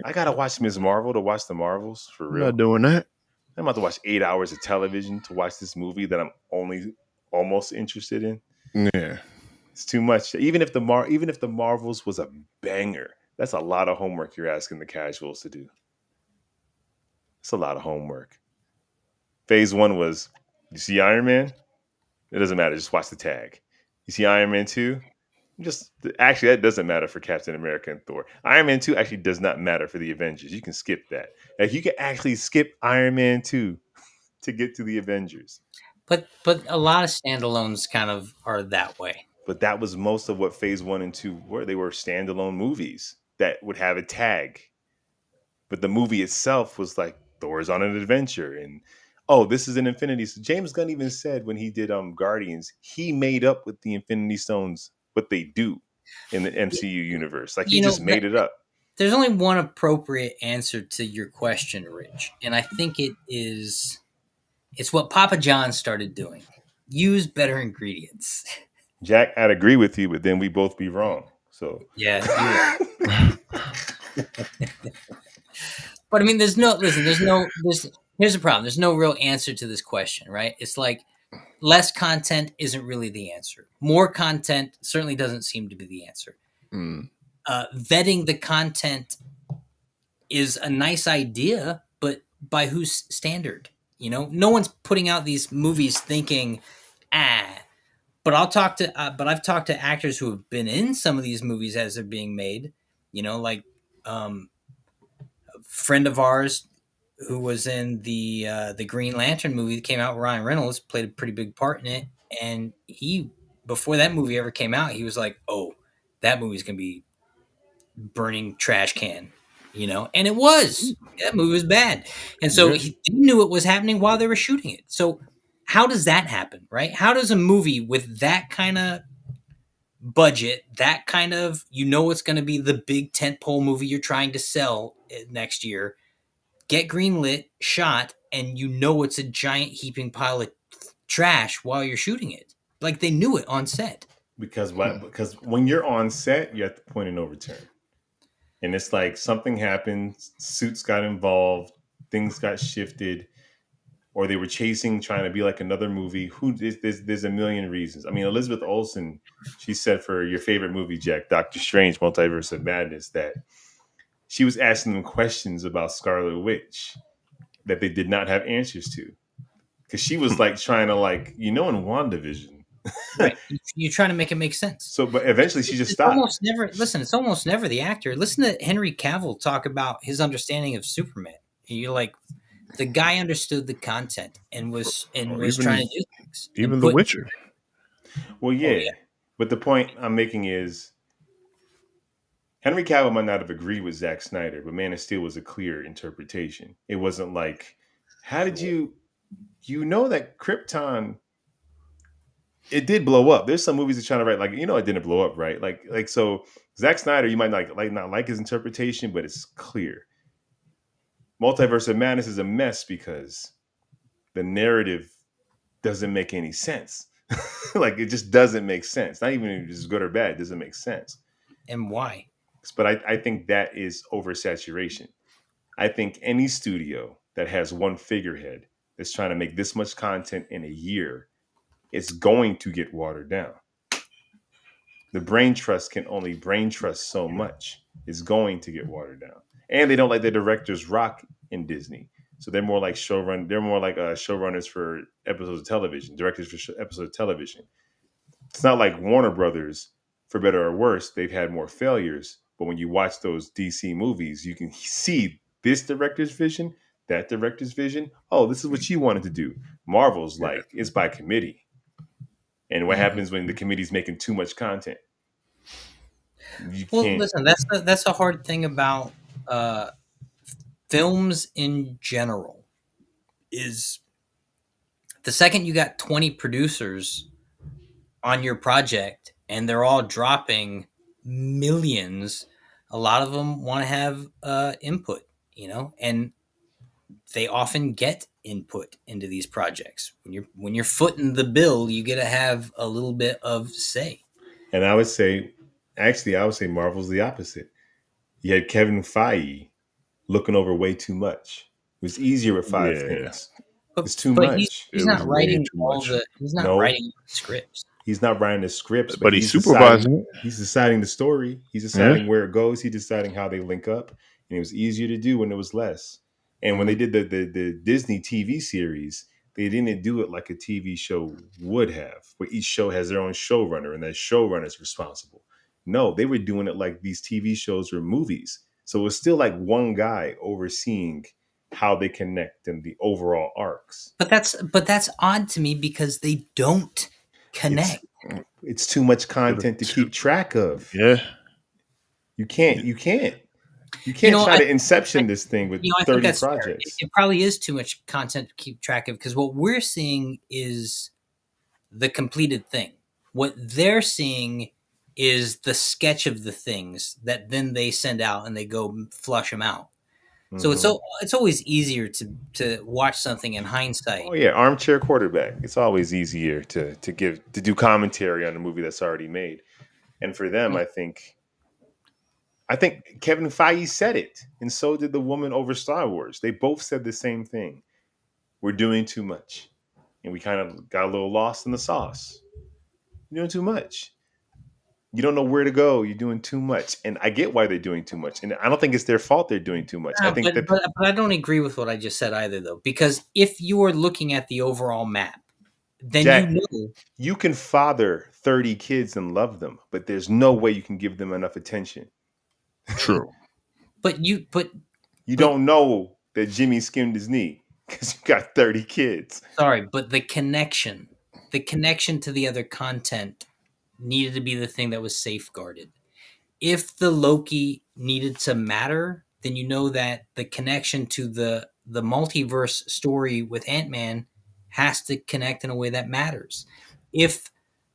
I gotta watch Ms. Marvel to watch the Marvels for I'm not real. doing that. I'm about to watch 8 hours of television to watch this movie that I'm only almost interested in. Yeah. It's too much. Even if the Marvels was a banger, that's a lot of homework you're asking the casuals to do. It's a lot of homework. Phase one was, you see Iron Man? It doesn't matter. Just watch the tag. You see Iron Man 2? Just actually, that doesn't matter for Captain America and Thor. Iron Man 2 actually does not matter for the Avengers. You can skip that. Like you can actually skip Iron Man 2 to get to the Avengers. But a lot of standalones kind of are that way. But that was most of what Phase 1 and 2 were. They were standalone movies that would have a tag. But the movie itself was like Thor's on an adventure and oh, this is an Infinity. So James Gunn even said when he did Guardians, he made up with the Infinity Stones what they do in the MCU universe. Like he just made it up. There's only one appropriate answer to your question, Rich, and I think it's what Papa John started doing. Use better ingredients. Jack, I'd agree with you, but then we both be wrong. So Yeah. But I mean, here's the problem. There's no real answer to this question, right? It's like less content isn't really the answer. More content certainly doesn't seem to be the answer. Vetting the content is a nice idea, but by whose standard? No one's putting out these movies thinking, but I've talked to actors who have been in some of these movies as they're being made. Like a friend of ours who was in the Green Lantern movie that came out. Ryan Reynolds played a pretty big part in it, and he before that movie ever came out, he was like, "Oh, that movie's gonna be burning trash can." And it was. That movie was bad, and so he knew it was happening while they were shooting it. So how does that happen, right? How does a movie with that kind of budget, that kind of it's going to be the big tentpole movie you're trying to sell next year, get greenlit, shot, and it's a giant heaping pile of trash while you're shooting it? Like they knew it on set. Because when you're on set, you're at the point of no return. And it's like something happened, suits got involved, things got shifted, or they were trying to be like another movie. There's a million reasons. I mean, Elizabeth Olsen, she said for your favorite movie, Jack, Doctor Strange, Multiverse of Madness, that she was asking them questions about Scarlet Witch that they did not have answers to. Because she was like trying to in WandaVision. Right. You're trying to make it make sense. So, but eventually she just stopped. It's almost never the actor. Listen to Henry Cavill talk about his understanding of Superman. You're like, the guy understood the content and was trying to do things. Even The Witcher. Well, yeah. But the point I'm making is Henry Cavill might not have agreed with Zack Snyder, but Man of Steel was a clear interpretation. It wasn't like, how did that Krypton, it did blow up. There's some movies that trying to write it didn't blow up, right? Like so Zack Snyder, you might not like his interpretation, but it's clear. Multiverse of Madness is a mess because the narrative doesn't make any sense. Like it just doesn't make sense. Not even if it's good or bad, it doesn't make sense. And why? But I think that is oversaturation. I think any studio that has one figurehead that's trying to make this much content in a year, it's going to get watered down. The brain trust can only brain trust so much. It's going to get watered down. And they don't let their directors rock in Disney. So they're more like showrunners for episodes of television, directors for episodes of television. It's not like Warner Brothers, for better or worse, they've had more failures. But when you watch those DC movies, you can see this director's vision, that director's vision. Oh, this is what you wanted to do. Marvel's it's by committee. And what happens when the committee's making too much content? Listen, that's a hard thing about films in general. Is the second you got 20 producers on your project and they're all dropping millions, a lot of them want to have input, and they often get input into these projects. When you're footing the bill, you get to have a little bit of say. And I would say Marvel's the opposite. You had Kevin Feige looking over way too much. It was easier with five Yeah, things. It's But too but much. it he's was not way writing too all much. the he's not No, writing scripts. he's not writing the scripts, but But he's supervising it. he's deciding the story. He's Yeah. deciding where it goes. He's deciding how they link up. And it was easier to do when it was less. And when they did the Disney TV series, they didn't do it like a TV show would have, where each show has their own showrunner and that showrunner is responsible. No, they were doing it like these TV shows were movies. So it was still like one guy overseeing how they connect and the overall arcs. But that's odd to me because they don't It's connect. it's too much It was content to too. keep track of. Yeah. You can't. You You can't know, try to I inception this thing with I think 30 that's fair. It, projects. it probably is too much content to keep track of because what we're seeing is the completed thing. What they're seeing is the sketch of the things that then they send out and they go flush them out. So Hmm. it's always easier to watch something in hindsight. Oh yeah, armchair quarterback. It's always easier to do commentary on a movie that's already made. And for them, Yeah. I think Kevin Feige said it, and so did the woman over Star Wars. They both said the same thing. We're doing too much, and we kind of got a little lost in the sauce. You're doing too much. You don't know where to go. You're doing too much, and I get why they're doing too much. And I don't think it's their fault they're doing too much. I No, think that but I don't agree with what I just said either, though, because if you are looking at the overall map, then you Jack, know. you can father 30 kids and love them, but there's no way you can give them enough attention. True. But you, You but don't know that Jimmy skinned his knee because you got 30 kids. sorry, but the connection to the other content needed to be the thing that was safeguarded. If the Loki needed to matter, then you know that the connection to the multiverse story with Ant-Man has to connect in a way that matters. If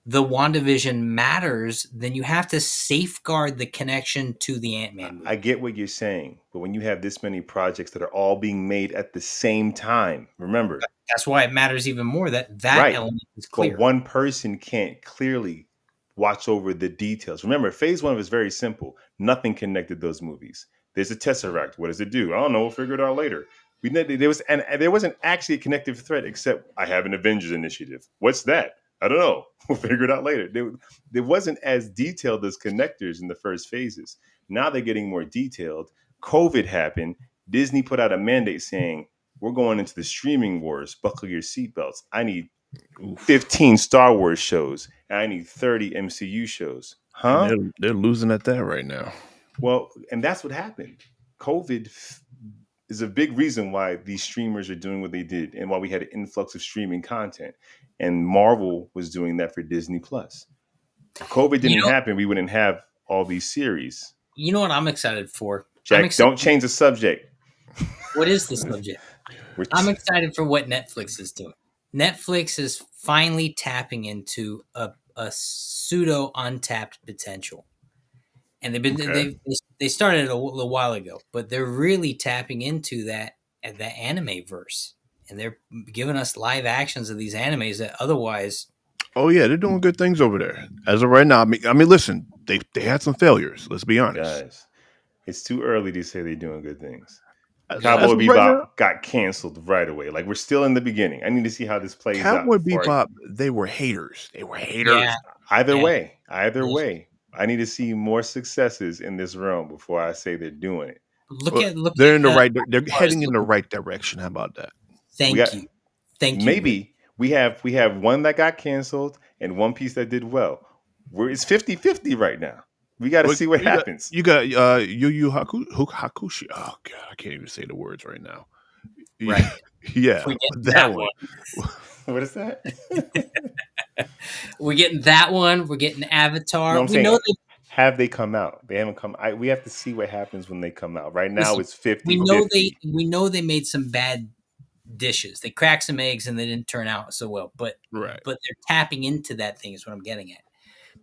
the WandaVision matters, then you have to safeguard the connection to the Ant-Man I movie. get what you're saying, but when you have this many projects that are all being made at the same time, remember, That's why it matters even more that that right? element is But clear. one person can't clearly watch over the details. Remember, phase one was very simple. Nothing connected those movies. There's a tesseract. What does it do? I don't know. We'll figure it out later. There was and there wasn't actually a connective thread except I have an Avengers initiative. What's that? I don't know. We'll figure it out later. There wasn't as detailed as connectors in the first phases. Now they're getting more detailed. COVID happened. Disney put out a mandate saying we're going into the streaming wars. Buckle your seatbelts. I need Oof. 15 Star Wars shows, and I need 30 MCU shows. And Huh? they're losing at that right now. Well, and that's what happened. COVID is a big reason why these streamers are doing what they did and why we had an influx of streaming content. And Marvel was doing that for Disney Plus. If COVID You didn't know, happen, we wouldn't have all these series. you know what I'm excited for? I'm Jack, excited. don't change the subject. What is the subject? We're I'm excited for what Netflix is doing. Netflix is finally tapping into a pseudo untapped potential, and Okay. they started it a little while ago, but they're really tapping into that anime verse, and they're giving us live actions of these animes that otherwise. Oh yeah, they're doing good things over there. As of right now, I mean, listen, they had some failures. Let's be honest. guys. It's too early to say they're doing good things. As Cowboy of right now, Bebop got canceled right away. Like we're still in the beginning. I need to see how this plays out Cowboy before I. Bebop, they were haters. They were Yeah, Either haters. yeah. either Those, way, I need to see more successes in this realm before I say they're doing it. look But at look they're in the at right. They're Avatar is heading in the looking. right direction. How about that? We Thank got you, thank you, Rick. maybe we have one that got canceled and one piece that did well. It's 50-50 right now. We got to Well, see what happens. you got Yu Yu Hakushi. Oh god, I can't even say the words right now. Right. Yeah, We're getting that that one. one. What is that? We're getting that one. We're getting No, Avatar. I'm We know saying they have they come out? They haven't come. We have to see what happens when they come out. Right now, listen. it's 50-50. We know they made some bad dishes. They cracked some eggs and they didn't turn out so well. Right. But they're tapping into that thing is what I'm getting at.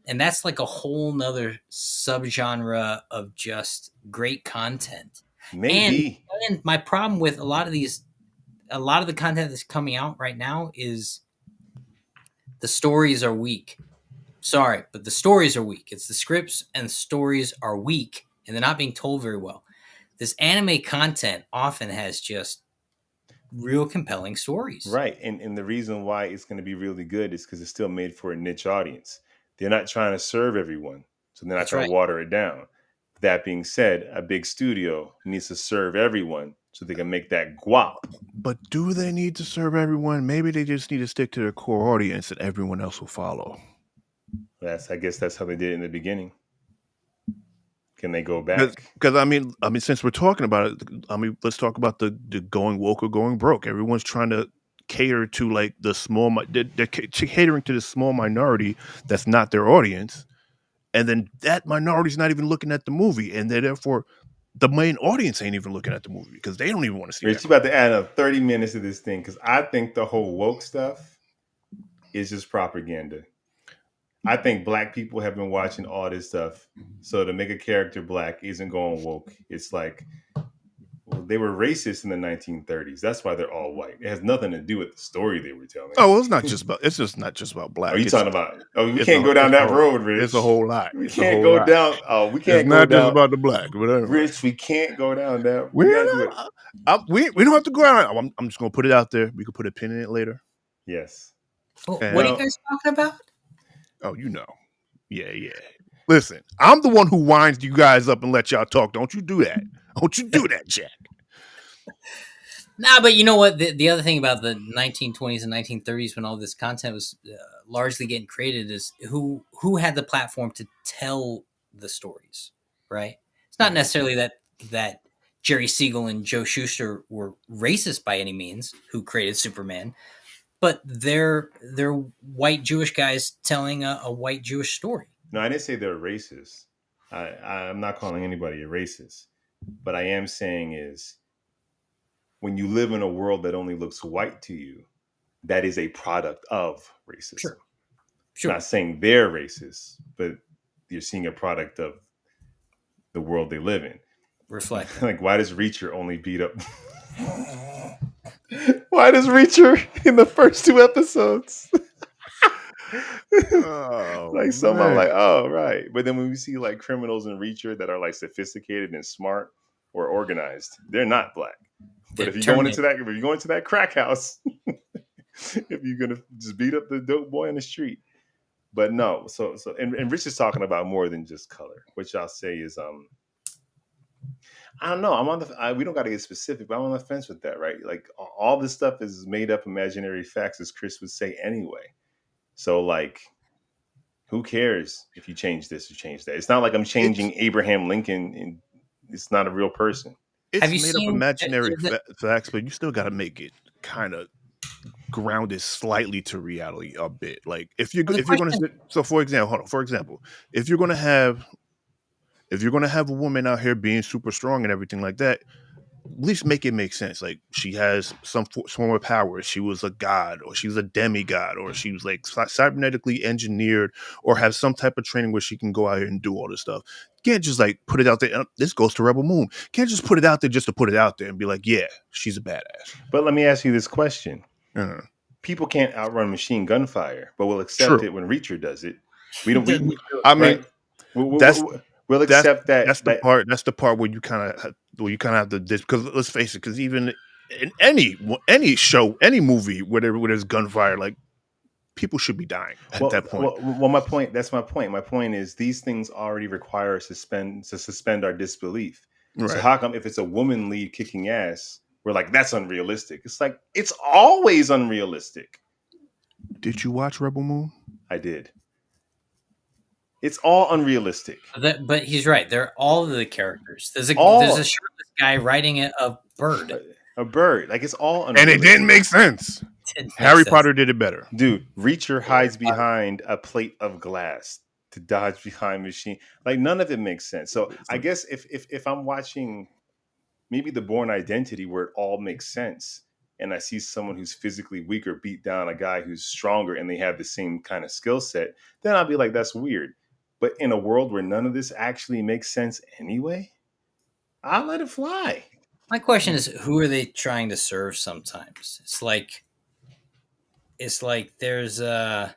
And that's like a whole nother subgenre of just great content. And Maybe. and my problem with a lot of the content that's coming out right now is the stories are weak. Sorry, but the stories are weak. It's the scripts and the stories are weak and they're not being told very well. this anime content often has just real compelling stories. Right. And the reason why it's going to be really good is because it's still made for a niche audience. They're not trying to serve everyone, so they're not That's trying right. to water it down. That being said, a big studio needs to serve everyone so they can make that guap. But do they need to serve everyone? Maybe they just need to stick to their core audience and everyone else will follow. I guess that's how they did it in the beginning. Can they go back? Because since we're talking about it, let's talk about the going woke or going broke. Everyone's trying to cater to like the small. They're catering to the small minority that's not their audience, and then that minority's not even looking at the movie, and therefore the main audience ain't even looking at the movie because they don't even want to see Rich, that. you about to add up 30 minutes to this thing because I think the whole woke stuff is just propaganda. I think black people have been watching all this stuff. So to make a character black isn't going woke. It's like, well, they were racist in the 1930s. That's why they're all white. It has nothing to do with the story they were telling. Oh, well, it's just not just about black. Are you talking about? Oh, we it's can't a- go down it's a that whole- road, Rich. It's a whole lot. We It's a can't whole go lot. down. Oh, we can't It's go not just down. about the black, but anyway. Rich, we can't go down that. We We gotta do it. we don't have to go out. I'm just gonna put it out there. We could put a pin in it later. Yes. What And- are you guys talking about? Oh, you know. Yeah. Listen, I'm the one who winds you guys up and let y'all talk. Don't you do that. Don't you do that, Jack. Nah, but you know what? The other thing about the 1920s and 1930s, when all this content was largely getting created, is who had the platform to tell the stories, right? It's not necessarily that Jerry Siegel and Joe Shuster were racist by any means, who created Superman, but they're white Jewish guys telling a white Jewish story. No, I didn't say they're racist. I'm not calling anybody a racist. But I am saying is when you live in a world that only looks white to you, that is a product of racism. Sure. I'm not saying they're racist, but you're seeing a product of the world they live in. Reflect. Like, why does Reacher only beat up? Why does Reacher in the first 2 episodes? Like some, I'm like, oh right. But then when we see like criminals in Reacher that are like sophisticated and smart or organized, they're not black. But if you're going into that crack house, if you're gonna just beat up the dope boy on the street. But no, and Rich is talking about more than just color, which I'll say is I don't know. We don't got to get specific, but I'm on the fence with that, right? Like all this stuff is made up imaginary facts, as Chris would say anyway. So like, who cares if you change this or change that? It's not like I'm changing Abraham Lincoln, and it's not a real person. It's made up imaginary facts, but you still got to make it kind of grounded slightly to reality a bit. Like if you're going to, so for example, if you're going to have a woman out here being super strong and everything like that, at least make it make sense. Like she has some form of power. She was a god, or she's a demigod, or she was like cybernetically engineered, or have some type of training where she can go out here and do all this stuff. Can't just like put it out there. This goes to Rebel Moon. Can't just put it out there just to put it out there and be like, yeah, she's a badass. But let me ask you this question: people can't outrun machine gun fire, but we'll accept it when Reacher does it. We don't. We'll accept that. That's the part. That's the part where you kind of have to, because let's face it, because even in any show, any movie where there's gunfire, like people should be dying at that point. Well, my point. That's my point. My point is these things already require us to suspend our disbelief. Right. So how come if it's a woman lead kicking ass, we're like that's unrealistic? It's like it's always unrealistic. Did you watch Rebel Moon? I did. It's all unrealistic. But he's right. They're all of the characters. There's a shirtless guy riding a bird. A bird. Like it's all unrealistic. And it didn't make sense. Harry Potter did it better. Dude, Reacher hides behind a plate of glass to dodge behind machine. Like none of it makes sense. So I guess if I'm watching maybe The Bourne Identity where it all makes sense, and I see someone who's physically weaker beat down a guy who's stronger and they have the same kind of skill set, then I'll be like, that's weird. But in a world where none of this actually makes sense anyway, I'll let it fly. My question is, who are they trying to serve sometimes? It's like there's well,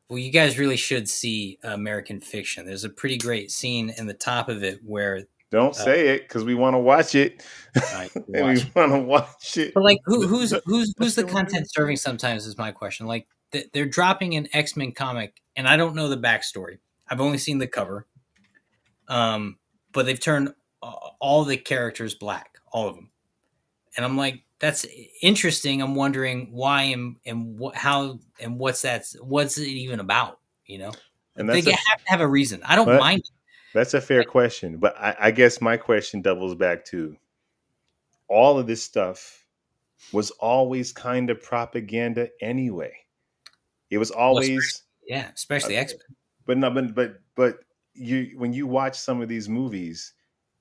you guys really should see American Fiction. There's a pretty great scene in the top of it where Don't say it because we want to watch it, and we want to watch it. But like, who's the content serving? Sometimes is my question. Like, they're dropping an X-Men comic, and I don't know the backstory. I've only seen the cover. But they've turned all the characters black, all of them, and I'm like, that's interesting. I'm wondering why and how and what's it even about? You know, And they have to have a reason. I don't mind. That's a fair question, but I guess my question doubles back to all of this stuff was always kind of propaganda anyway. It was always especially X-Men. But no, but you when you watch some of these movies,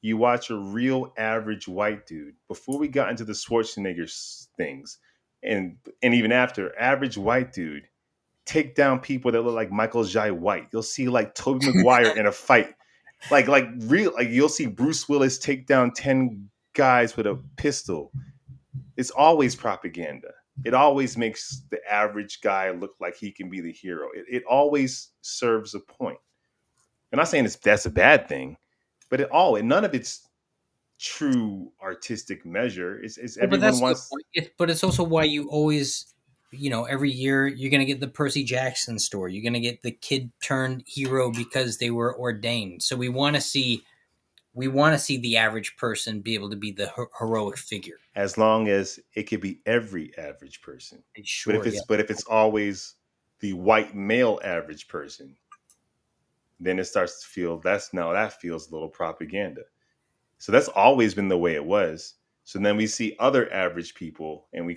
you watch a real average white dude before we got into the Schwarzenegger things, and even after, average white dude take down people that look like Michael Jai White. You'll see like Tobey Maguire in a fight, like you'll see Bruce Willis take down 10 guys with a pistol. It's always propaganda. It always makes the average guy look like he can be the hero. It always serves a point. I'm not saying that's a bad thing, but none of it's true artistic measure. It's everyone wants. But it's also why you always, every year you're going to get the Percy Jackson story. You're going to get the kid turned hero because they were ordained. So we want to see the average person be able to be the heroic figure. As long as it could be every average person. Sure, but if it's always the white male average person, then it starts to feel that feels a little propaganda. So that's always been the way it was. So then we see other average people, and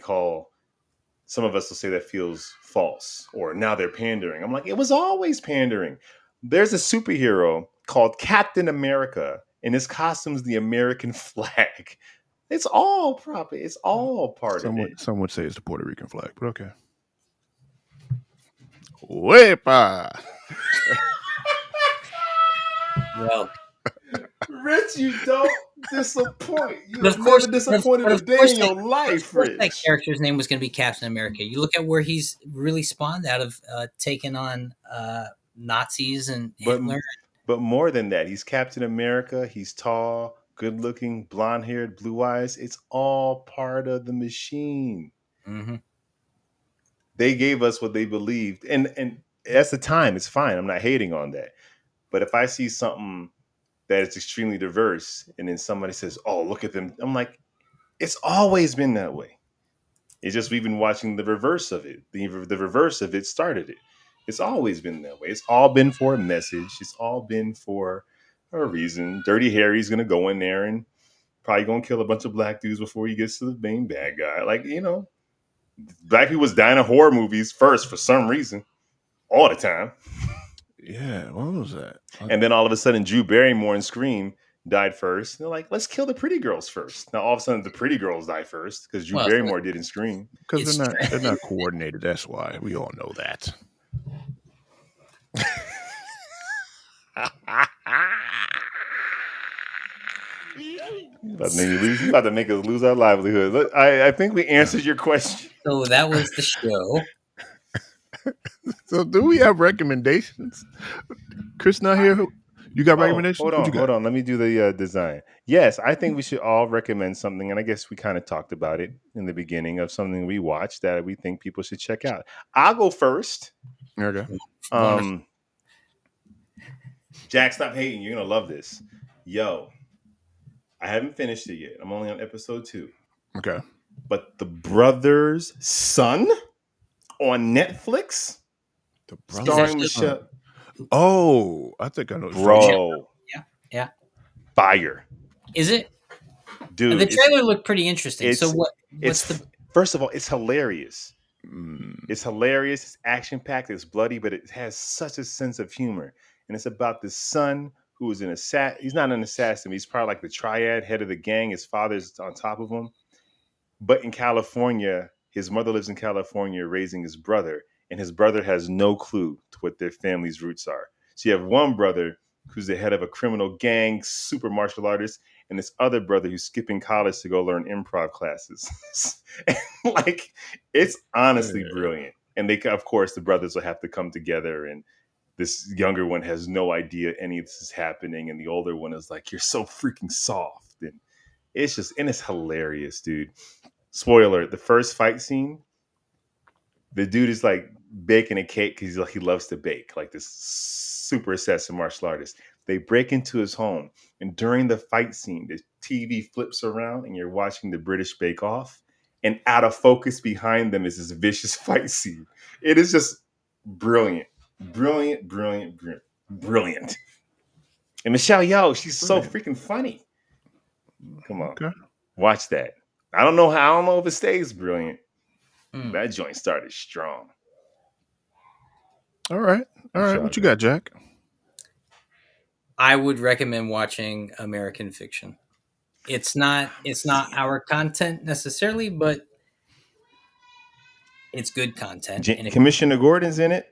some of us will say that feels false, or now they're pandering. I'm like, it was always pandering. There's a superhero called Captain America, and his costume's the American flag. It's all proper. It's all part of it. Some would say it's the Puerto Rican flag, but okay. Wepa. Well, Rich, you don't disappoint. You have never disappointed a day in your life, Rich. That character's name was going to be Captain America. You look at where he's really spawned out of, taking on Nazis and Hitler. But more than that, he's Captain America. He's tall, good-looking, blonde-haired, blue eyes. It's all part of the machine. Mm-hmm. They gave us what they believed, and that's the time. It's fine. I'm not hating on that. But if I see something that is extremely diverse, and then somebody says, "Oh, look at them," I'm like, it's always been that way. It's just we've been watching the reverse of it. The reverse of it started it. It's always been that way. It's all been for a message. It's all been for a reason. Dirty Harry's going to go in there and probably going to kill a bunch of black dudes before he gets to the main bad guy. Like, black people was dying in horror movies first for some reason, all the time. Yeah, what was that? And then all of a sudden, Drew Barrymore in Scream died first. And they're like, let's kill the pretty girls first. Now all of a sudden, the pretty girls die first because Drew Barrymore didn't Scream. Because they're not coordinated. That's why we all know that. You about to make us lose our livelihood. Look, I think we answered your question. So that was the show. So do we have recommendations? Chris not here. You got recommendations? Hold on. Let me do the design. Yes, I think we should all recommend something, and I guess we kind of talked about it in the beginning of something we watched that we think people should check out. I'll go first. Okay. Jack, stop hating. You're gonna love this. Yo, I haven't finished it yet. I'm only on episode 2. Okay. But The Brothers' Son on Netflix, starring Michelle. Oh, I think I know. Bro. Yeah. Fire. Is it? Dude. The trailer looked pretty interesting. So first of all, it's hilarious. It's hilarious. It's action-packed. It's bloody, but it has such a sense of humor. And it's about this son who is an assassin. He's not an assassin. He's probably like the triad head of the gang. His father's on top of him. But in California, his mother lives in California raising his brother. And his brother has no clue to what their family's roots are. So you have one brother who's the head of a criminal gang, super martial artist, and this other brother who's skipping college to go learn improv classes. And, it's honestly brilliant. And of course, the brothers will have to come together, and this younger one has no idea any of this is happening, and the older one is like, "You're so freaking soft," and it's hilarious, dude. Spoiler: the first fight scene, the dude is like baking a cake because he loves to bake, like this super assassin martial artist. They break into his home, and during the fight scene, the TV flips around, and you're watching the British Bake Off, and out of focus behind them is this vicious fight scene. It is just brilliant, brilliant, brilliant, brilliant, brilliant. And Michelle Yeoh, she's so freaking funny. Come on, watch that. I don't know if it stays brilliant. That joint started strong. All right. What you got, Jack? I would recommend watching American Fiction. It's not our content necessarily, but it's good content. Commissioner Gordon's in it.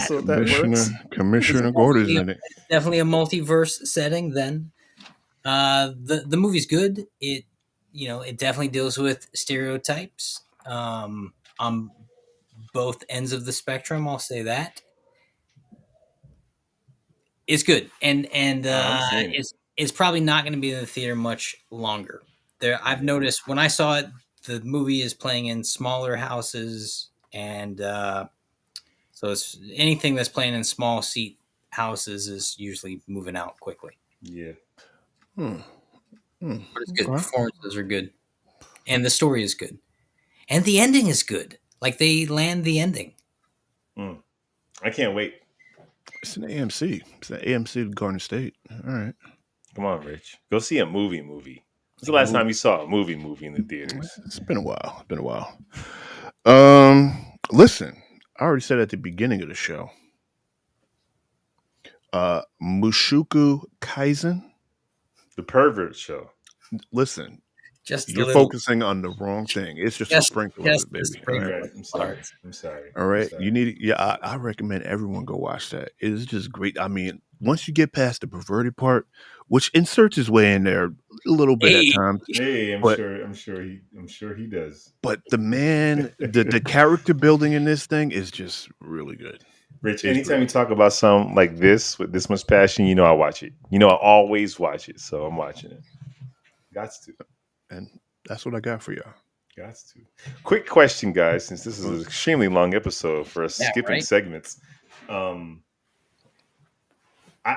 So that works. Commissioner Gordon's in it. It's definitely a multiverse setting. Then, the movie's good. It definitely deals with stereotypes on both ends of the spectrum. I'll say that. It's good, and it's probably not going to be in the theater much longer. I've noticed when I saw it, the movie is playing in smaller houses, and so it's anything that's playing in small seat houses is usually moving out quickly. Yeah, but it's good. Performances are good, and the story is good, and the ending is good. Like they land the ending. I can't wait. It's an AMC. It's an AMC Garden State. All right. Come on, Rich. Go see a movie. When's the last time you saw a movie in the theaters? It's been a while. Listen, I already said at the beginning of the show. Mushoku Kaisen. The Pervert Show. Listen, you're focusing on the wrong thing. It's just a sprinkle of it, baby. Right. I'm sorry. All right. You need it. Yeah, I recommend everyone go watch that. It is just great. I mean, once you get past the perverted part, which inserts his way in there a little bit at times. Hey, I'm sure he does. But the character building in this thing is just really good. Rich, anytime you talk about something like this with this much passion, I watch it. I always watch it, so I'm watching it. Got to. And that's what I got for y'all. Got to. Quick question, guys, since this is an extremely long episode for us skipping segments. I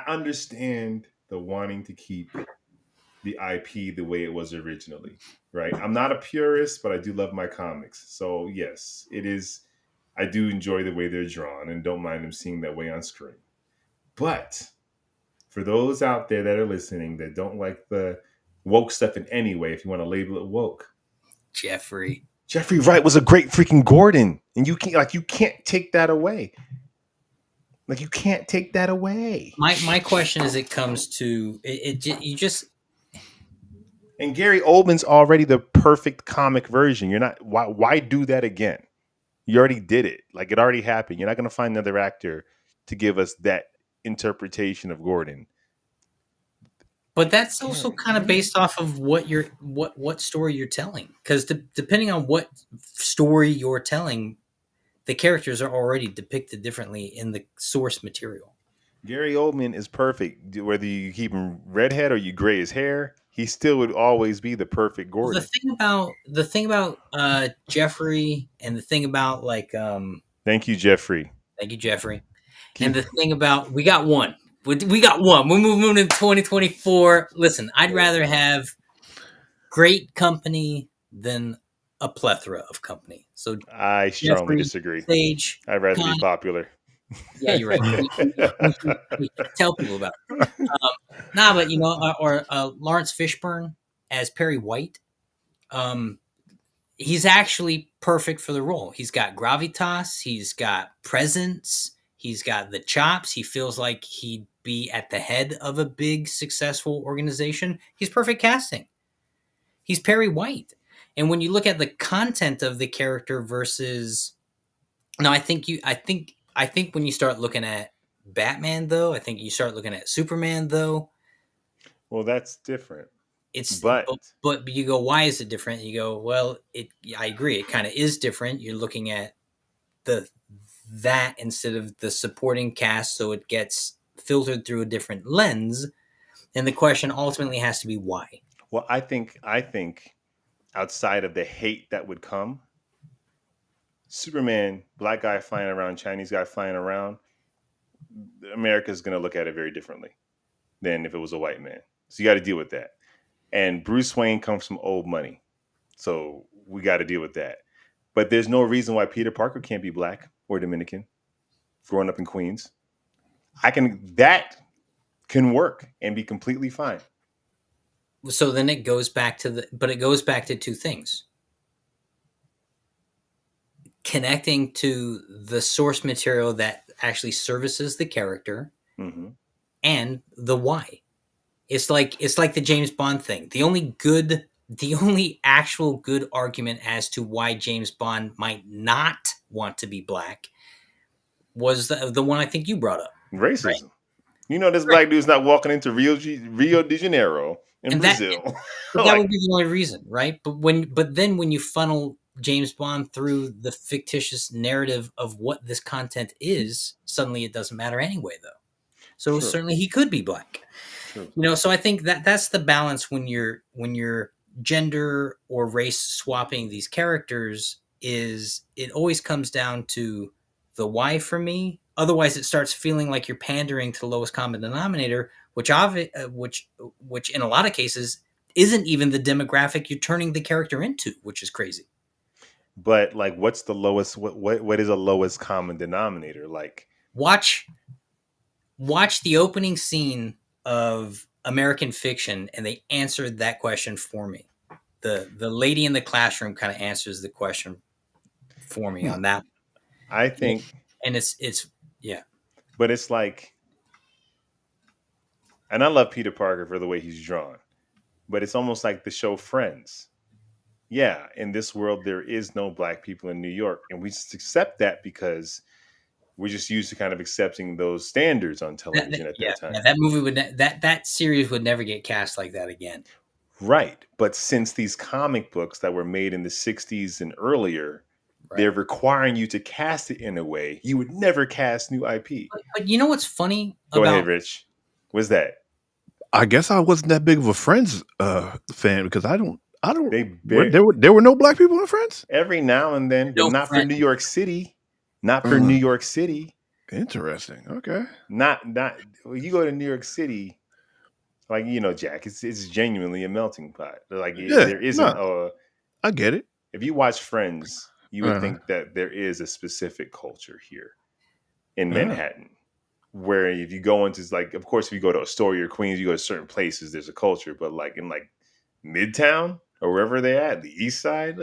understand the wanting to keep the IP the way it was originally, right? I'm not a purist, but I do love my comics. So yes, it is. I do enjoy the way they're drawn and don't mind them seeing that way on screen. But for those out there that are listening that don't like the woke stuff in any way, if you want to label it woke, Jeffrey Wright was a great freaking Gordon, and you can't take that away. Like you can't take that away. My question is, it comes to it you just. And Gary Oldman's already the perfect comic version. You're not why do that again? You already did it. Like it already happened. You're not going to find another actor to give us that interpretation of Gordon. But that's also kind of based off of what story you're telling. Because depending on what story you're telling, the characters are already depicted differently in the source material. Gary Oldman is perfect. Whether you keep him redhead or you gray his hair, he still would always be the perfect Gordon. The thing about Jeffrey, and the thing about Thank you, Jeffrey. And the thing about we got one. We're moving into 2024. Listen, I'd rather have great company than a plethora of company. So I strongly disagree. I'd rather be popular. Yeah, you're right. We tell people about it. But Lawrence Fishburne as Perry White. He's actually perfect for the role. He's got gravitas. He's got presence. He's got the chops. He feels like he'd be at the head of a big, successful organization. He's perfect casting. He's Perry White. And when you look at the content of the character versus, I think when you start looking at Batman, though, I think you start looking at Superman, though. Well, that's different. But you go, why is it different? You go, well, I agree. It kind of is different. You're looking at the that instead of the supporting cast, so it gets filtered through a different lens, then the question ultimately has to be why. Well, I think outside of the hate that would come, Superman, black guy flying around, Chinese guy flying around, America's going to look at it very differently than if it was a white man. So you got to deal with that. And Bruce Wayne comes from old money. So we got to deal with that. But there's no reason why Peter Parker can't be black or Dominican growing up in Queens. That can work and be completely fine. So then it goes back to two things. Connecting to the source material that actually services the character, mm-hmm. and the why. It's like the James Bond thing. The only actual good argument as to why James Bond might not want to be black was the one I think you brought up. Racism. Right? You know, this black dude's not walking into Rio de Janeiro in Brazil. That would be the only reason, right? But then when you funnel James Bond through the fictitious narrative of what this content is, suddenly it doesn't matter anyway, though. So certainly he could be black. True. You know, so I think that's the balance when you're gender or race swapping these characters. Is it always comes down to the why for me? Otherwise, it starts feeling like you're pandering to the lowest common denominator, which in a lot of cases isn't even the demographic you're turning the character into, which is crazy. But like, what's the lowest? What is a lowest common denominator? Like, watch the opening scene of American Fiction, and they answered that question for me. The lady in the classroom kind of answers the question for me on that. I think, and it's yeah. But it's like, and I love Peter Parker for the way he's drawn, but it's almost like the show Friends. Yeah, in this world, there is no black people in New York. And we just accept that because we're just used to kind of accepting those standards on television at that time. Yeah, that movie that series would never get cast like that again. Right. But since these comic books that were made in the 60s and earlier, they're requiring you to cast it in a way you would never cast new IP. But you know what's funny? Go ahead, Rich. What's that? I guess I wasn't that big of a Friends fan because I don't. There were no black people in Friends. Every now and then, but not for New York City. Not for New York City. Interesting. Okay. Not. You go to New York City, like, you know, Jack. It's genuinely a melting pot. Like there isn't. I get it. If you watch Friends, you would think that there is a specific culture here in Manhattan. Where if you go into, like, of course, if you go to Astoria or Queens, you go to certain places, there's a culture. But like in like Midtown or wherever they're at, the East Side,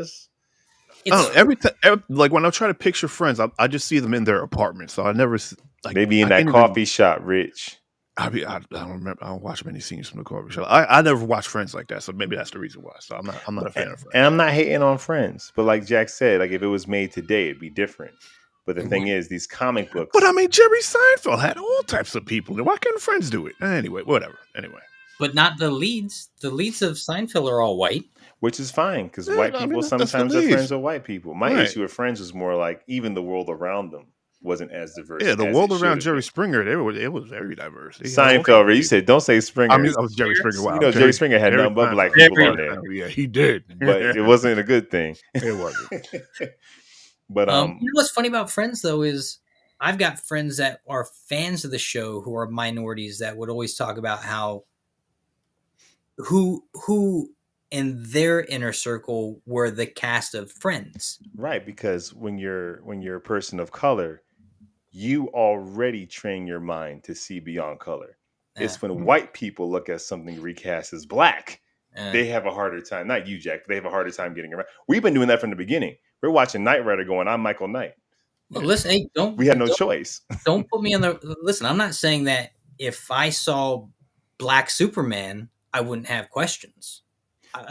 like when I try to picture Friends, I just see them in their apartment. So I never like maybe in that coffee shop, Rich. I don't remember. I don't watch many scenes from the coffee shop. I never watched Friends like that, so maybe that's the reason why. So I'm not a fan of Friends. And I'm not hating on Friends, but like Jack said, like if it was made today, it'd be different. But the thing is, these comic books. But I mean, Jerry Seinfeld had all types of people. Why couldn't Friends do it? Anyway, whatever. Anyway. But not the leads. The leads of Seinfeld are all white. Which is fine, because white people sometimes are friends with white people. My issue with Friends was more like even the world around them wasn't as diverse. Yeah, the world around Jerry Springer, it was very diverse. Seinfeld, you said don't say Springer. I mean, I was Jerry Springer. Wow. You know, Jerry Springer had nothing but black people on there. Yeah, he did, but it wasn't a good thing. It wasn't. But you know what's funny about Friends though is I've got friends that are fans of the show who are minorities that would always talk about how who in their inner circle were the cast of Friends. Right, because when you're a person of color, you already train your mind to see beyond color. It's when white people look at something recast as black, they have a harder time. Not you, Jack, but they have a harder time getting around. We've been doing that from the beginning. We're watching Knight Rider going, I'm Michael Knight. Well, listen, hey, we had no choice. Don't put me in the... Listen, I'm not saying that if I saw Black Superman, I wouldn't have questions.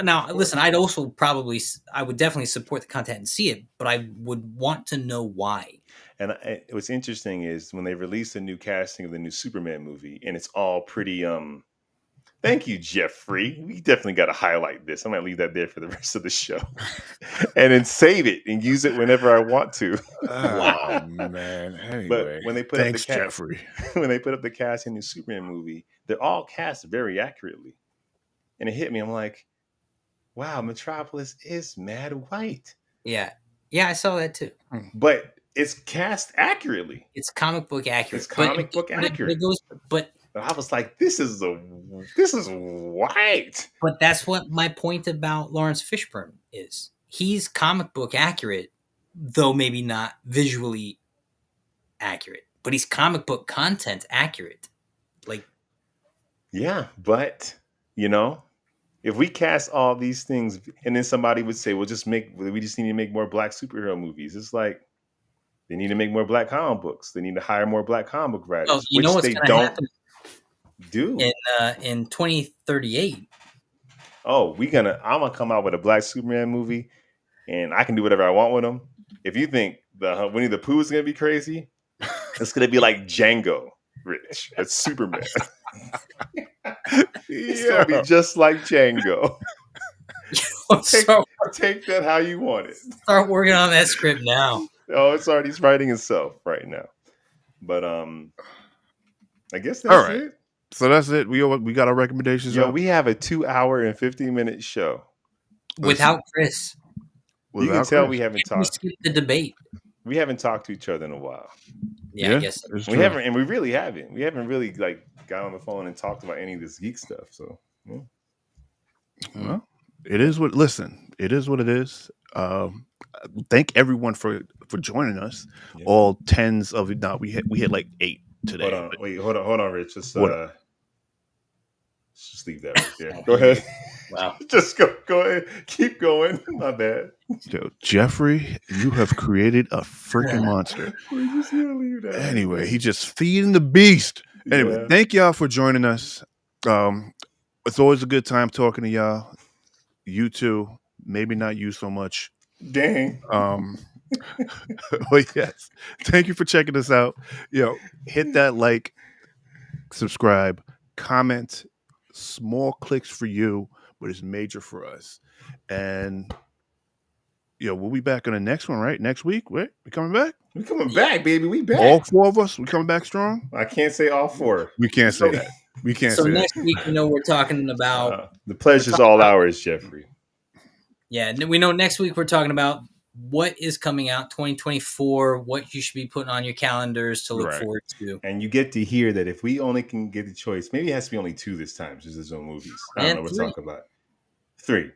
Now, listen, I would definitely support the content and see it, but I would want to know why. And what's interesting is when they released a new casting of the new Superman movie, and it's all pretty... Thank you, Jeffrey. We definitely got to highlight this. I might leave that there for the rest of the show. and then save it and use it whenever I want to. Oh man. Anyway, But when they put thanks, up the Jeffrey. when they put up the cast in the Superman movie, they're all cast very accurately, and it hit me. I'm like, wow, Metropolis is mad white. Yeah, I saw that too. But it's cast accurately. It's comic book accurate. It's comic book accurate. But I was like, this is white. But that's what my point about Lawrence Fishburne is. He's comic book accurate, though maybe not visually accurate. But he's comic book content accurate. Like, yeah, but if we cast all these things, and then somebody would say, "Well, we just need to make more black superhero movies." It's like they need to make more black comic books. They need to hire more black comic book writers, you know what's they gonna don't happen do in 2038. Oh, I'm gonna come out with a black Superman movie, and I can do whatever I want with them. If you think the Winnie the Pooh is gonna be crazy, it's gonna be like Django Rich. It's Superman. It's gonna be just like Django. Take that how you want it. Start working on that script now. Oh, he's writing himself right now. But I guess that's all right. it. So that's it. We got our recommendations. We have a 2-hour and 15-minute show without Chris. You can tell we haven't talked. We skipped the debate. We haven't talked to each other in a while. Yeah, I guess we haven't, and we really haven't. We haven't really got on the phone and talked about any of this geek stuff. So, yeah. Well, it is what. Listen, it is what it is. Thank everyone for joining us. Yeah. All tens of it. We hit like 8 today. Hold on, Rich. Just leave that right there. Go ahead. Wow. Just go ahead. Keep going. My bad. Yo, Jeffrey, you have created a freaking monster. We're just gonna leave that. Anyway, he just feeding the beast. Anyway, thank y'all for joining us. It's always a good time talking to y'all. You too. Maybe not you so much. Dang. But yes, thank you for checking us out. Hit that like, subscribe, comment. Small clicks for you, but it's major for us. And we'll be back on the next one, right? Next week, right? We coming back? We coming back, baby. We back. All 4 of us. We coming back strong. I can't say all 4. We can't say that. We can't. So say next that. week, we're talking about the pleasure's all ours, Jeffrey. Yeah, we know next week we're talking about what is coming out 2024, what you should be putting on your calendars to look forward to. And you get to hear that if we only can get the choice, maybe it has to be only 2 this time, because there's no movies. I don't know what to talk about. 3.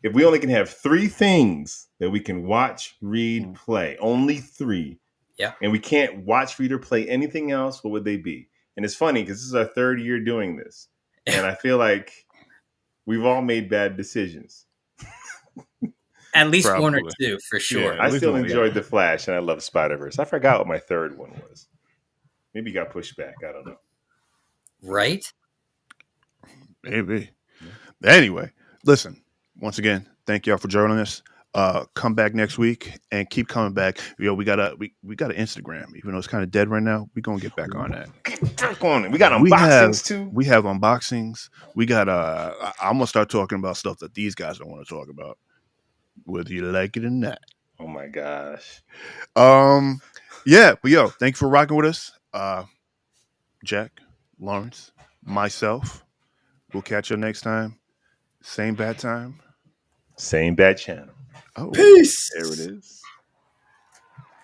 If we only can have 3 things that we can watch, read, play, only 3. Yeah. And we can't watch, read, or play anything else, what would they be? And it's funny because this is our 3rd year doing this. And I feel like we've all made bad decisions. At least Probably. 1 or 2, for sure. Yeah, I still enjoyed The Flash, and I love Spider-Verse. I forgot what my 3rd one was. Maybe it got pushed back. I don't know. Right? Maybe. Yeah. Anyway, listen. Once again, thank y'all for joining us. Come back next week and keep coming back. We got an Instagram, even though it's kind of dead right now. We're gonna get back on that. Get back on it. We got unboxings too. We have unboxings. We got I'm gonna start talking about stuff that these guys don't want to talk about, whether you like it or not. Oh my gosh. Yeah, but thank you for rocking with us. Jack, Lawrence, myself. We'll catch you next time. Same bad time. Same bad channel. Oh, peace. There it is.